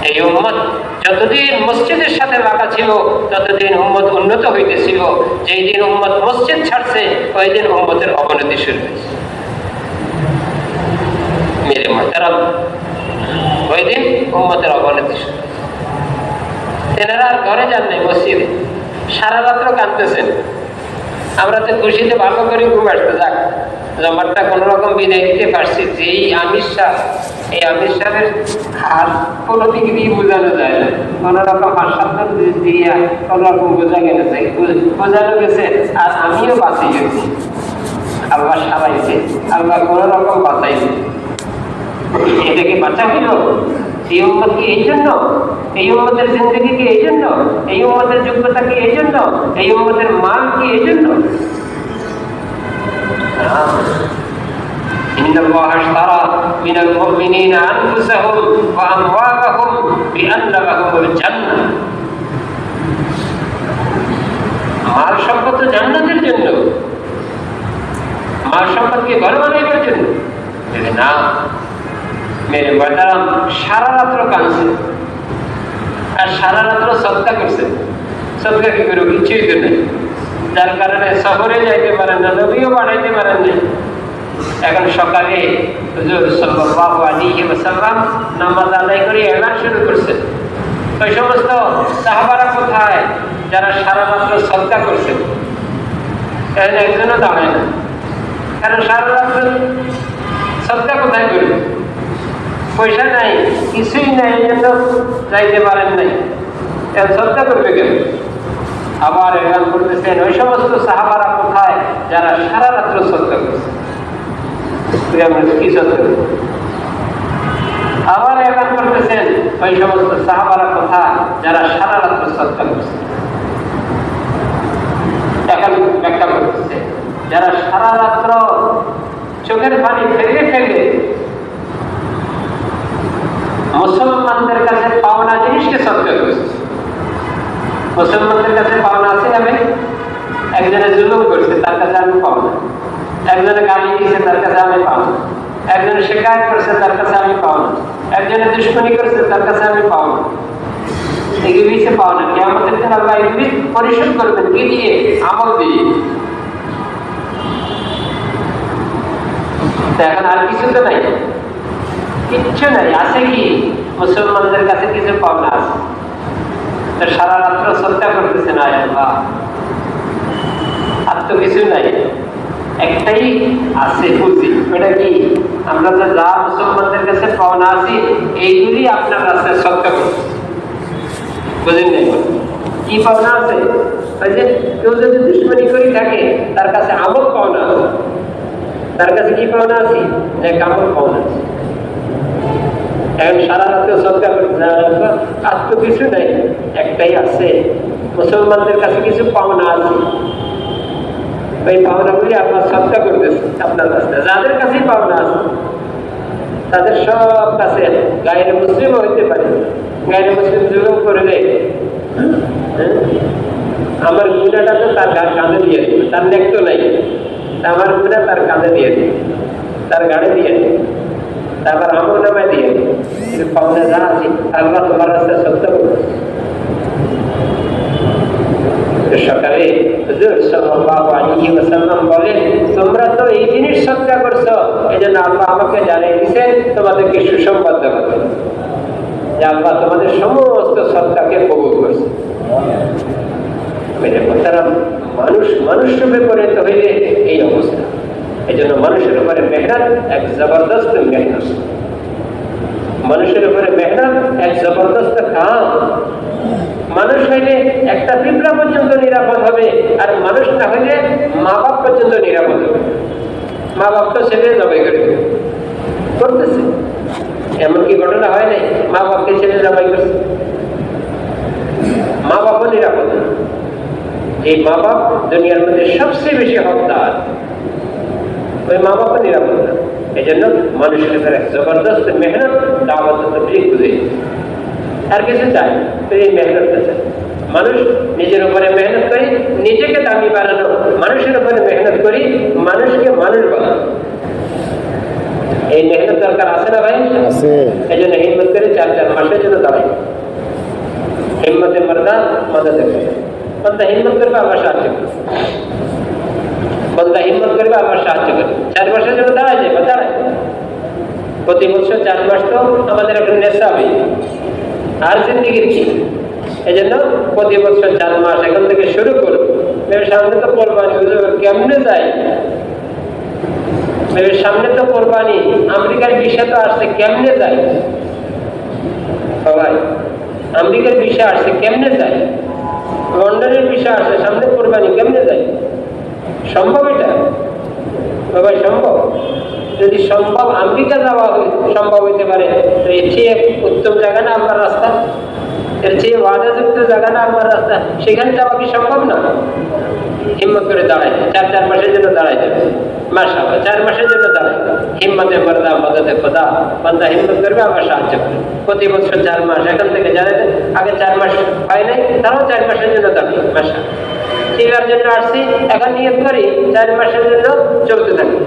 Speaker 2: এই উম্মত যতদিন মসজিদের সাথে লাগা ছিল ততদিন উম্মত উন্নত হইতেছিল। যেই দিন উম্মত মসজিদ ছাড়ছে ওই দিন উম্মতের অবনতি শুরু হয়েছে। মেরে মুহতারাম, ওই দিন উম্মতের অবনতি শুরু। তেনারা আর ঘরে যান নাই, মসজিদে সারা রাত্র কাঁদতেছেন। আমরা তো খুশিতে ভালো করে ঘুম আসতে, যাক জমাটটা কোন রকম বিদায় দিতে পারছি। যেই আমির সাহ, এই আমির সাহেবের হাত কোনো দিক দিয়ে বোঝানো যায় না, কোন রকম হাসপাতাল দিয়া কোন রকম বোঝা গেছে, বোঝানো গেছে। আর আমিও বাঁচিয়ে গেছি, আল্লাহ সারাইছে, আল্লাহ কোন রকম বাঁচাইছে। এটাকে বাঁচা হইল এই উম্মত কি এই জন্য, এই উম্মতের জিন্দগি কি এই জন্য, এই উম্মতের যোগ্যতা কি এই জন্য, এই উম্মতের মান কি এই জন্য? ইন্নাল্লাহ আশতারা মিনাল মুমিনিনা আনফুসাহুম ওয়া আমওয়ালাহুম বিআন্না লাহুমুল জান্নাহ। মাল সম্পদ তো জান্নাতের জন্য, মাল সম্পদকে ঘর বানাইবার জন্য না। মেরে বাটারাম সারা রাত্র কাঁদছে আর সারা রাত্র সদকা করছে। সদকা কি করবো, কিছুই তো নেই, যার কারণে শহরে যাইতে পারেন না, নবীও বাড়াইতে পারেন না। এখন সকালে হুজুর সাল্লাল্লাহু আলাইহি ওয়াসাল্লাম নামাজ আদায় করে এলান শুরু করছেন। ওই সমস্ত সাহাবারা কোথায় যারা সারা রাত্র সদকা করছেন? এখানে একজনও দাঁড়ায় না, কারণ সারা রাত্র সদকা কোথায় করবে? পয়সা নাই, কিছুই নাই, এই জন্য যাইতে পারেন নাই। সদকা করবে কেন? আবার এলান করতেছেন ওই সমস্ত সাহাবারা কোথায় যারা সারা রাত্র সদকা করছে। কি সদকা? আবার এলান করতেছেন ওই সমস্ত সাহাবারা কোথায় যারা সারা রাত্র সদকা করছে। এখন ব্যাখ্যা করতেছে যারা সারা রাত্র চোখের পানি ফেলে ফেলে মুসলমানদের কাছে পাওনা জিনিসকে সদকা করছে। মুসলমানদের কাছে পাওনা আছে, আমি একজনে জুলুম করছে, তার কাছে আমি পাওনা। একজনে গালি দিয়েছে, তার কাছে আমি পাওনা। একজনে শিকায়ত করছে, তার কাছে আমি পাওনা। একজনে দুশ্মনী করছে, তার কাছে আমি পাওনা। এগুলি সে পাওনা। কিয়ামতের দিন আল্লাহ এগুলি পরিশোধ করবেন কি দিয়ে? আমল দিয়ে। এখন আর কিছু তো নাই, কিচ্ছু নাই। আছে কি? মুসলমানদের কাছে কিছু পাওনা আছে, সারা রাত্র সদকা করতেছে না। আর তো কিছু নাই, একটাই আছে পুঁজি। ওটা কি? আমরা তো যা মুসলমানদের কাছে পাওনা আছি এইগুলি আপনার রাস্তায় সদকা করছে। বুঝেন নাই কি পাওনা আছে? ওই যে কেউ যদি দুশ্মনী করে থাকে তার কাছে আমল পাওনা আছে, তার কাছে কি পাওনা আছে? এক আমল পাওনা আছে। এখন সারা রাত্রে সদকা করছে, আর তো কিছু নাই, একটাই আছে। মুসলমানদের কাছে কিছু পাওনা আছে, ওই পাওনাগুলি আপনার সদকা করতেছে আপনার রাস্তায়। যাদের কাছেই পাওনা আছে তাদের সব কাছে গায়ের মুসলিমও হইতে পারে। গায়ের মুসলিম জুলুম করলে আমার গুণাটা তো তার কাঁধে দিয়ে দেবে, তার নেক তো নাই, আমার গুণা তার কাঁধে দিয়ে দেবে, তার গাড়ি দিয়ে দেবে, তারপর আমল নামায় দিয়ে দেবে। কিন্তু পাওনা যা আছে আল্লাহ তোমার রাস্তায় সদকা করতেছে। সকালে হুজুর সাল্লাল্লাহু আলাইহি ওয়াসাল্লাম বলেন, তোমরা তো এই জিনিস সদকা করছো, এই জন্য আল্লাহ আমাকে জানিয়ে দিয়েছেন তোমাদেরকে সুসংবাদ দেওয়াতে যে আল্লাহ তোমাদের সমস্ত সদকাকে কবুল করছে। মানুষ মানুষরূপে পরিণত হইলে এই অবস্থা। এই জন্য মানুষের উপরে মেহনত এক জবরদস্ত মেহনত, মানুষের উপরে মেহনত এক জবরদস্ত কাম। মানুষ হইলে একটা পিঁপড়া পর্যন্ত নিরাপদ হবে, আর মানুষ না হইলে মা বাপ পর্যন্ত নিরাপদ হবে। মা বাপ তো ছেলে জবাই করে করতেছে, এমনকি ঘটনা হয় নাই মা বাপকে ছেলে জবাই করছে, মা বাপও নিরাপদ। এই মা বাপ দুনিয়ার মধ্যে সবচেয়ে বেশি হকদার, ওই মা বাপও নিরাপদ না। এই জন্য মানুষের উপরে জবরদস্ত মেহনত দাওয়াত তাবলীগ বুঝে আর কিছু চাই তো এই মেহনতটা চাই। মানুষ নিজের উপরে মেহনত করি, নিজেকে দামি বানানো, মানুষের উপরে মেহনত করি, মানুষকে মানুষ বানানো। এই মেহনত দরকার আছে না ভাই? এই জন্য হিম্মত করে 4 মাসের জন্য দাঁড়াই। হিম্মতে মর্দা মদদ করবে। বন্দা হিম্মত করবে, আল্লাহ সাহায্য করবে। বন্দা হিম্মত করবে, আল্লাহ সাহায্য করবে। 4 মাসের জন্য দাঁড়ায় যাবে, দাঁড়ায়। প্রতি বছর 4 মাস তো আমাদের এখন নেশা হবে, আর জিন্দিগির কি? এই জন্য প্রতি বছর 4 মাস এখন থেকে শুরু করুন। সামনে তো কোরবানি, কেমনে যায়? সামনে তো কোরবানি, আমেরিকার ভিসা তো আসছে, কেমনে যায়? সবাই আমেরিকার ভিসা আসছে, কেমনে যায়? লন্ডনের ভিসা আসছে, সামনে কোরবানি, কেমনে যায়? সম্ভব এটা? সবাই সম্ভব? যদি সম্ভব আমেরিকা যাওয়া সম্ভব হইতে পারে, তো এর চেয়ে উত্তম জায়গা না আমার রাস্তা? এর চেয়ে ওয়াদাযুক্ত জায়গা না আমার রাস্তা? সেখানে যাওয়া কি সম্ভব না? হিম্মত করে দাঁড়ায় 4 মাসের জন্য দাঁড়ায় যাবে। মাশাআল্লাহ, 4 মাসের জন্য দাঁড়ায়। হিম্মতে মর্দা মদদে খোদা। বান্দা হিম্মত করবে, আবার সাহায্য করবে। প্রতি বছর 4 মাস এখন থেকে, যারা আগে 4 মাস হয় নাই তারাও 4 মাসের জন্য দাঁড়ায়। মাশাআল্লাহ, চিল্লার জন্য আসছি, এখন নিয়ত করি 4 মাসের জন্য চলতে থাকি।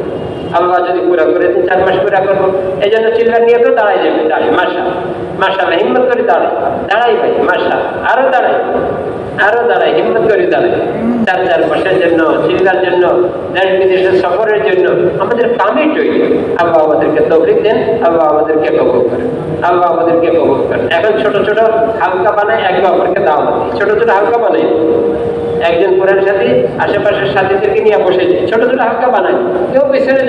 Speaker 2: আল্লাহ যদি পুরা করে দিন 4 মাস পুরা করবো, এই জন্য চিল্লার নিয়ত দাঁড়ায় যাবে। দাঁড়ায় মাশাআল্লাহ, হিম্মত করে দাঁড়াই ভাই, মাশাআল্লাহ, আরো দাঁড়াই, হিম্মত করে দাঁড়াই। 4 মাসের জন্য, চিল্লার জন্য, দেশ বিদেশের সফরের জন্য আমাদের কামিট হইল। আল্লাহ আমাদেরকে তৌফিক দেন, আল্লাহ আমাদেরকে কবুল করেন, আল্লাহ আমাদেরকে কবুল করেন। এখন ছোট ছোট হালকা বানাই, একে অপরকে দাওয়াত দিই। ছোট ছোট হালকা বানাই, একজন কোরআন সাথী আশেপাশের সাথীদেরকে নিয়ে বসে যায়, ছোট ছোট হালকা বানাই, কেউ পিছনে